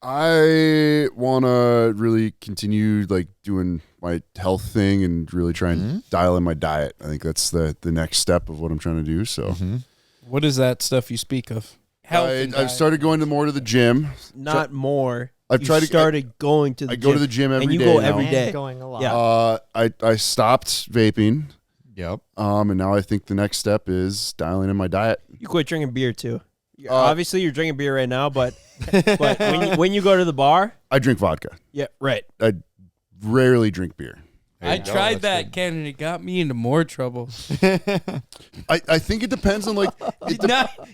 I want to really continue like doing my health thing and really try and dial in my diet. I think that's the next step of what I'm trying to do. So, What is that stuff you speak of? I've started going more to the gym. Not more. I've tried to started going to the gym. I go to the gym every day. And you go now. every day. And going a lot. Yeah. I stopped vaping. Yep. And now I think the next step is dialing in my diet. You quit drinking beer too. Obviously, you're drinking beer right now, but when you go to the bar, I drink vodka. Yeah, right. I rarely drink beer. I tried that, Ken, and it got me into more trouble. I think it depends on like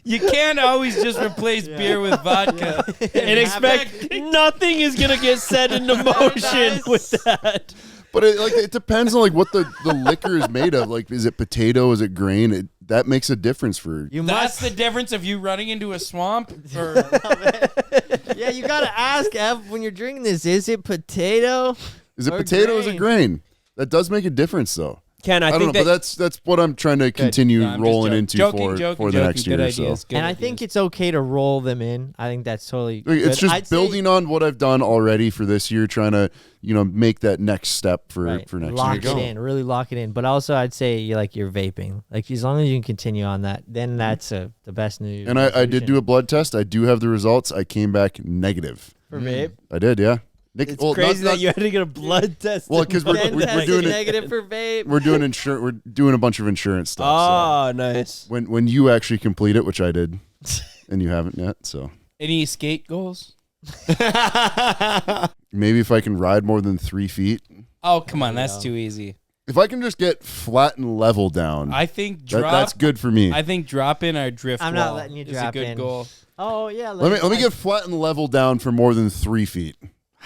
you can't always just replace beer with vodka and expect nothing is gonna get set into motion with that. But it depends on like what the liquor is made of. Like, is it potato? Is it grain? That makes a difference for you. That's the difference of you running into a swamp. Yeah, you gotta ask Ev when you're drinking this. Is it potato? Is it potato? Or is it grain? That does make a difference, though. Ken, I don't think know, but that's what I'm trying to continue No, I'm just rolling joking. into Joking, for the next good year. ideas, So good And I ideas. think it's okay to roll them in. I think that's totally Like, it's good. just I'd say- building on what I've done already for this year, trying to make that next step for right, for next lock year. it in, really lock it in. But also, I'd say you're vaping. Like as long as you can continue on that, then that's the best news. And I did do a blood test. I do have the results. I came back negative. for vape. I did, yeah. Nick, It's well, crazy not- that you had to get a blood test. Well, 'cause we're doing it- negative for vape. We're doing We're doing a bunch of insurance stuff. Oh, nice. So when you actually complete it, which I did, and you haven't yet, so Any skate goals? maybe if I can ride more than 3 feet, Oh, come on. That's too easy. if I can just get flat and level down, I think that's good for me. I think drop in our drift I'm not wall letting you is drop a good in. goal. Oh yeah. let me get flat and level down for more than 3 feet.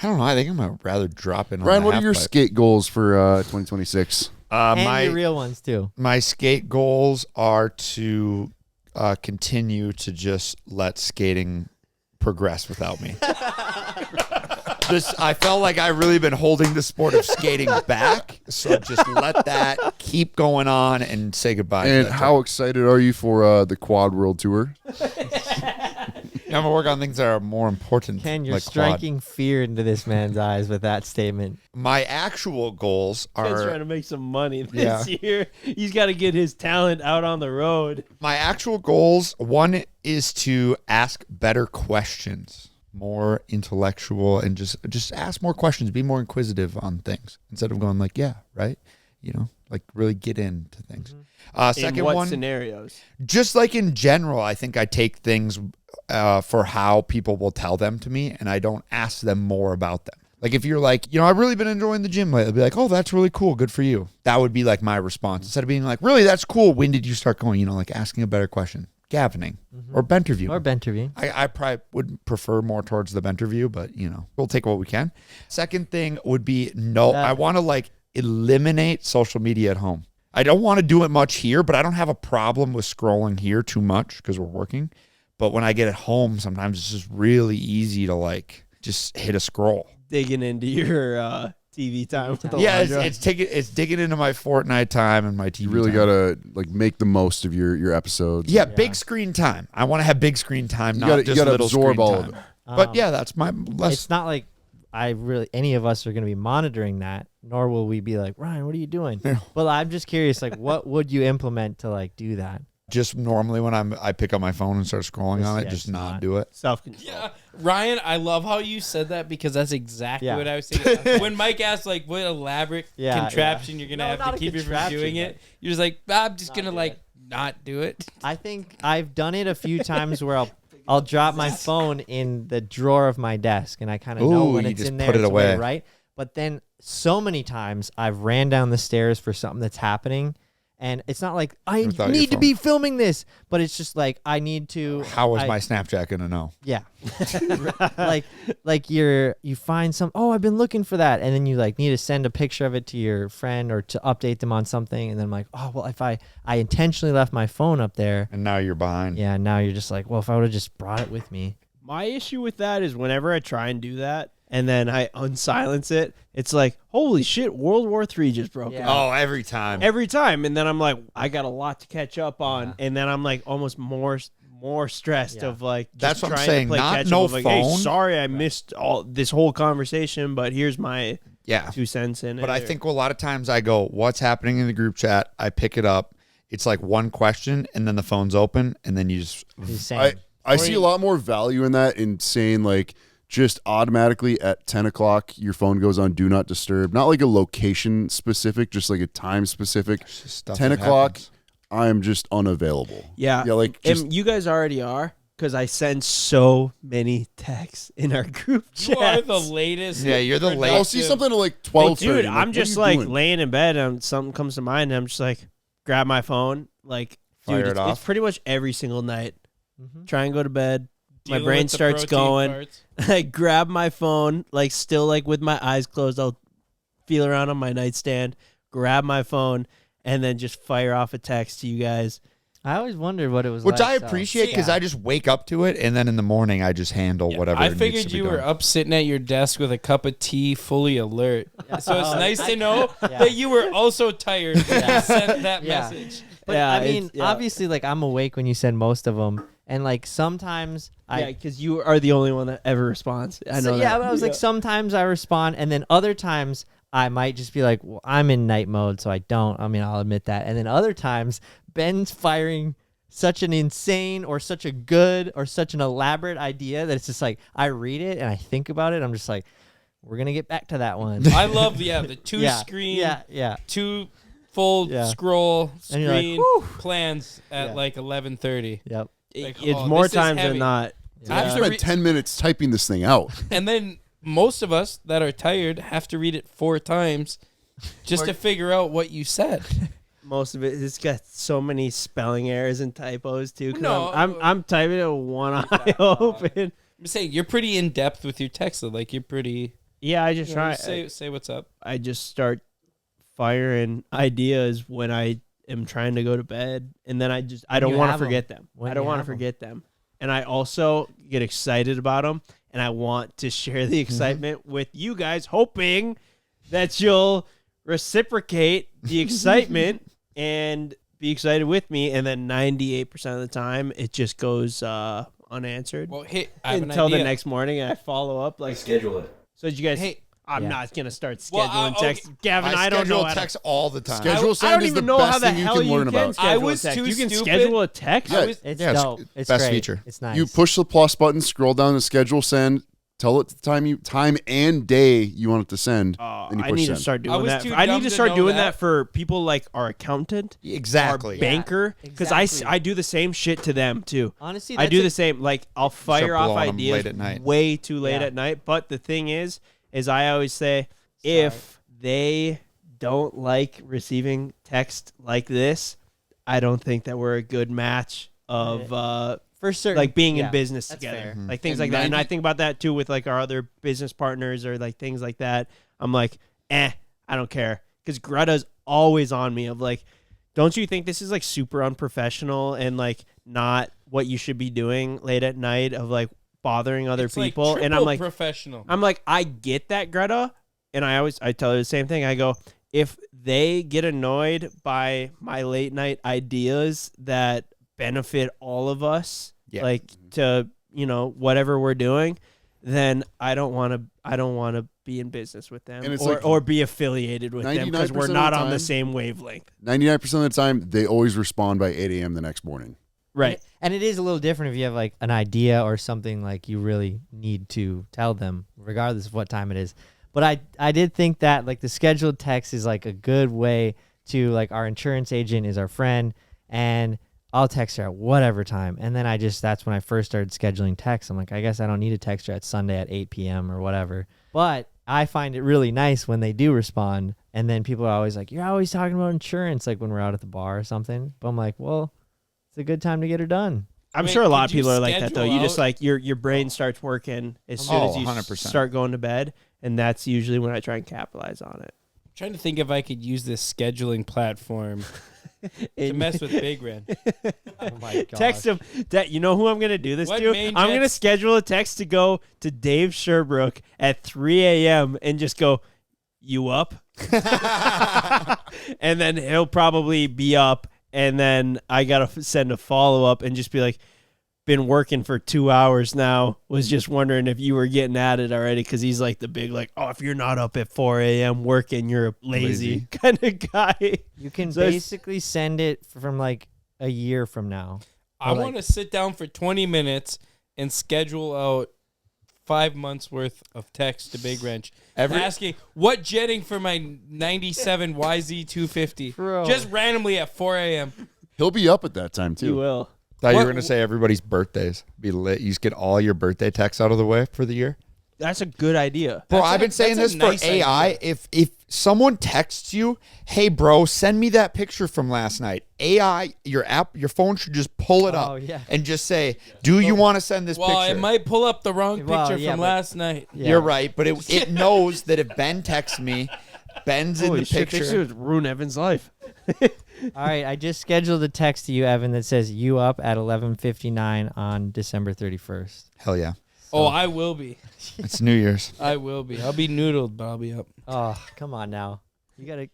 I don't know. I think I'm gonna rather drop in. Ryan, on what the are your half pipe. skate goals for 2026? And your real ones too. My skate goals are to continue to just let skating progress without me. I felt like I've really been holding the sport of skating back, so just let that keep going on and say goodbye. And to that how excited are you for the Quad World Tour? I'm gonna work on things that are more important. Ken, you're like quad. striking fear into this man's eyes with that statement. My actual goals Ken's are trying to make some money this year. He's got to get his talent out on the road. my actual goals. One is to ask better questions, more intellectual, and just ask more questions. Be more inquisitive on things instead of going like, yeah, right. Like really get into things. Second In what one, scenarios? just like in general, I think I take things for how people will tell them to me, and I don't ask them more about them. Like if you're like, I've really been enjoying the gym lately, I'll be like, oh, that's really cool. Good for you. That would be like my response. Instead of being like, really, that's cool. When did you start going? Like asking a better question. Gavining or Benterview. Or Benterview. I probably would prefer more towards the Benterview, but we'll take what we can. Second thing would be I want to like eliminate social media at home. I don't want to do it much here, but I don't have a problem with scrolling here too much because we're working. But when I get at home, sometimes it's just really easy to like just hit a scroll. Digging into your TV time. With the Yeah, Elijah. it's digging into my Fortnite time and my TV. You really time. gotta like make the most of your episodes. Yeah, big screen time. I want to have big screen time, You not gotta- just you gotta little absorb screen all of time. it. But yeah, that's my less. It's not like any of us are going to be monitoring that, nor will we be like, Ryan, what are you doing? Well, I'm just curious, like, what would you implement to like do that? Just normally when I pick up my phone and start scrolling on it, just not do it. Self-control. Yeah, Ryan, I love how you said that because that's exactly Yeah. what I was saying. When Mike asked, like, what elaborate Yeah, contraption you're gonna No, have not to a keep you from contraption, doing but- it, you're just like, I'm just gonna like not do it. I think I've done it a few times where I'll drop my phone in the drawer of my desk, and I kind of know Ooh, when you it's just in there, put it it's away, away. right? But then so many times I've ran down the stairs for something that's happening, and it's not like I Without your need to phone. be filming this, but it's just like I need to. How was I- my Snapchat gonna know? Yeah, like you find some. Oh, I've been looking for that, and then you like need to send a picture of it to your friend or to update them on something, and then I'm like, oh well, if I intentionally left my phone up there, And now you're behind. yeah, now you're just like, well, if I would have just brought it with me. My issue with that is whenever I try and do that and then I unsilence it, it's like, holy shit, World War III just broke Yeah. out. Oh, every time. Every time. And then I'm like, I got a lot to catch up on. And then I'm like almost more stressed Yeah. of like, just That's what I'm trying saying, to play not catch no up. Of like, hey, phone. sorry I missed all this whole conversation, but here's my Yeah. 2 cents in it. But I think a lot of times I go, what's happening in the group chat? I pick it up. It's like one question, and then the phone's open, and then you just. He's saying, I see a lot more value in that in saying like just automatically at 10 o'clock your phone goes on do not disturb, not like a location specific, just like a time specific. Stuff 10 that o'clock happens. I'm just unavailable. yeah. like just And you guys already are because I send so many texts in our group chat. You are the latest. Yeah, you're the I'll latest. see something at like 12. Dude, I'm just like laying in bed and something comes to mind and I'm just like, grab my phone. Like, Fire dude, it it's off. pretty much every single night. Mhm. Try and go to bed. Dealing My brain with the starts protein going. parts. I grab my phone, like still like with my eyes closed. I'll feel around on my nightstand, grab my phone, and then just fire off a text to you guys. I always wondered what it was Which like. I so- appreciate because I just wake up to it, and then in the morning I just handle whatever. I needs figured to be you done. were up sitting at your desk with a cup of tea, fully alert. So it's nice to know Yeah. that you were also tired when Yeah. you sent that Yeah. message. But Yeah, I mean, it's- yeah. obviously, like I'm awake when you send most of them, and like sometimes Yeah, because you are the only one that ever responds. I know that. Yeah, but I was like, sometimes I respond, and then other times I might just be like, well, I'm in night mode, so I don't. I mean, I'll admit that. And then other times, Ben's firing such an insane or such a good or such an elaborate idea that it's just like I read it and I think about it. I'm just like, we're gonna get back to that one. I love the two Yeah, screen, yeah. two full Yeah. scroll And you're like, screen whew. plans at Yeah. like 11:30. Yep. Like, It's oh, more this is times heavy. than not. I have I to spent re- 10 minutes typing this thing out. And then most of us that are tired have to read it 4 times just to figure out what you said. Most of it's got so many spelling errors and typos too. 'Cause No, I'm typing it with one eye open. I'm saying you're pretty in depth with your text. Like you're pretty. Yeah, I just you know, try. say what's up. I just start firing ideas when I am trying to go to bed, and then I don't you want to have 'em. forget them. When I don't you want to have 'em. forget them, and I also get excited about them, and I want to share the excitement with you guys, hoping that you'll reciprocate the excitement and be excited with me. And then 98% of the time, it just goes unanswered Well, hey, I have until an the idea. next morning, and I follow up like. Schedule it. So did you guys? Hey, I'm Yeah. not gonna start Well, scheduling text, Gavin. I don't know schedule how to. text all the time. Schedule I send don't is even the know how best the thing you hell can learn can about. schedule I was a text. too You can stupid. schedule a text. Yeah. I was- It's Yeah, dope. It's best great. feature. It's nice. You push the plus button, scroll down to schedule send, tell it the time and day you want it to send. then you I push need to send. start I doing was that. too I dumb need to to start know doing that. that for people like our accountant, Exactly. our banker, because exactly. I do the same shit to them too. Honestly, I do that's the same. Like I'll fire off blowing 'em ideas late at night. way too late Yeah. at night. But the thing is I always say, if they don't like receiving text like this, I don't think that we're a good match of for certain. like being yeah, in business that's together, fair. like things And like that. And I 90 think about that too with like our other business partners or like things like that. I'm like, I don't care, because Greta's always on me of like, don't you think this is like super unprofessional and like not what you should be doing late at night of like bothering other It's like people? And I'm triple like, professional. I get that, Greta. And I tell her the same thing. I go, if they get annoyed by my late night ideas that benefit all of us, Yeah. like to, whatever we're doing, then I don't want to be in business with them And it's or, like or be affiliated with them, because 99% we're of the not on the time- same wavelength. 99% of the time, they always respond by 8 a.m. the next morning. Right. And it is a little different if you have like an idea or something like you really need to tell them, regardless of what time it is. But I did think that like the scheduled text is like a good way to, like, our insurance agent is our friend, and I'll text her at whatever time. And then that's when I first started scheduling texts. I'm like, I guess I don't need to text her at Sunday at 8 p.m. or whatever. But I find it really nice when they do respond. And then people are always like, you're always talking about insurance, like when we're out at the bar or something. But I'm like, well, it's a good time to get her done. I'm Wait, sure a lot of could you people are like that though. You just schedule like your brain starts working as soon as you 100%. start going to bed, and that's usually when I try and capitalize on it. I'm trying to think if I could use this scheduling platform to mess with Big Ren. Oh my god. Text him. You know who I'm going to do this What to? main I'm going to jets- schedule a text to go to Dave Sherbrooke at 3 a.m. and just go, you up? And then he'll probably be up, and then I got to send a follow-up and just be like, been working for 2 hours now, was just wondering if you were getting at it already, because he's like the big like, oh, if you're not up at 4 a.m. working, you're a lazy kind of guy. You can So it's- basically send it from like a year from now. I want to sit down for 20 minutes and schedule out 5 months worth of text to Big Wrench asking what jetting for my 97 YZ250 Bro. just randomly at 4 a.m. He'll be up at that time, too. You will. Thought you What- were gonna say everybody's birthdays. Be lit. You just get all your birthday texts out of the way for the year. That's a good idea. Bro, That's I've a- been saying that's this a for nice AI. idea. If someone texts you, hey bro, send me that picture from last night. AI, your phone should just pull it Oh, up yeah. and just say, do you want to send this Well, picture? it might pull up the wrong Well, picture yeah, from but- last night. Yeah. You're right, but it knows that if Ben texts me, Ben's in Holy the shit, picture. this would ruin Evan's life. All right, I just scheduled a text to you, Evan, that says you up at 11:59 on December 31st. Hell yeah. Oh, I will be. It's New Year's. I will be. I'll be noodled, but I'll be up. Oh, come on now. You gotta.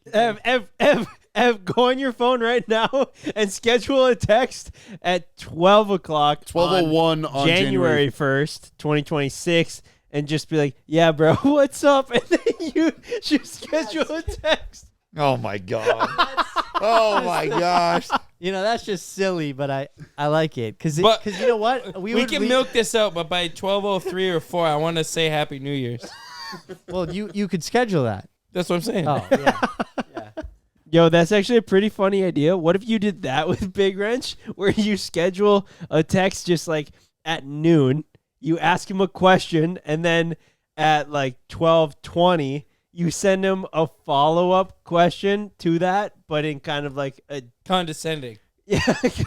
Ev, go on your phone right now and schedule a text at 12 o'clock. 12:01 on January 1st, 2026. And just be like, yeah, bro, what's up? And then you schedule a text. Oh my god. Oh my gosh. You know, that's just silly, but I like it because But- you know what We can milk this out, but by 12:03 or 4, I want to say Happy New Year's. Well, you could schedule that. That's what I'm saying. Oh yeah. Yo, that's actually a pretty funny idea. What if you did that with Big Wrench, where you schedule a text just like at noon, you ask him a question, and then at like 12:20, you send him a follow-up question to that, but in kind of like a Condescending. yeah,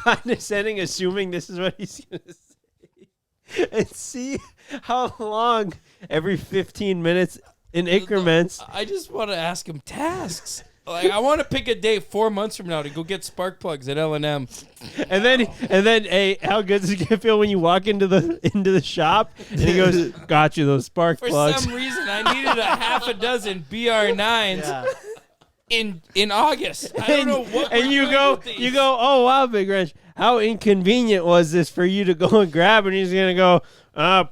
condescending, assuming this is what he's gonna say, and see how long every 15 minutes in increments. I just want to ask him tasks. Like, I want to pick a date 4 months from now to go get spark plugs at L&M. And then, hey, how good does it feel when you walk into the shop and he goes, "Got you those spark For plugs." some reason, I needed a half a dozen BR9s in August. I don't know what. And you go, "Oh wow, Big Wrench, how inconvenient was this for you to go and grab?" And he's gonna go,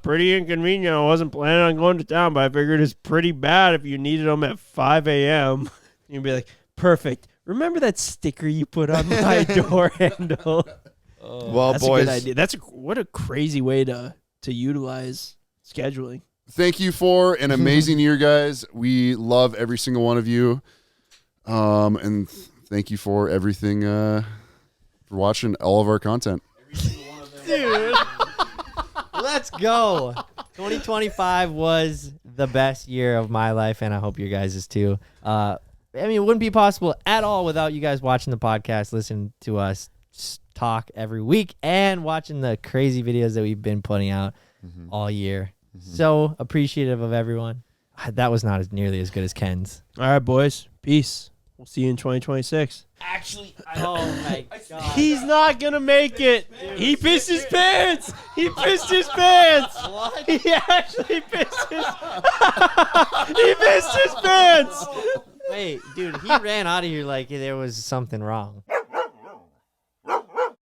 "Pretty inconvenient. I wasn't planning on going to town, but I figured it's pretty bad if you needed them at 5 a.m." You'd be like, "Perfect. Remember that sticker you put on my door handle?" Well, That's boys, a good idea. What a crazy way to utilize scheduling. Thank you for an amazing year, guys. We love every single one of you. And thank you for everything, for watching all of our content. Dude, let's go. 2025 was the best year of my life, and I hope your guys' too. I mean, it wouldn't be possible at all without you guys watching the podcast, listening to us talk every week, and watching the crazy videos that we've been putting out all year. So appreciative of everyone. That was not nearly as good as Ken's. All right, boys. Peace. We'll see you in 2026. Actually, Oh my god. He's not gonna make it. He pissed his pants. He pissed his pants. What? He actually pissed his. He pissed his pants. Wait, dude, he ran out of here like there was something wrong.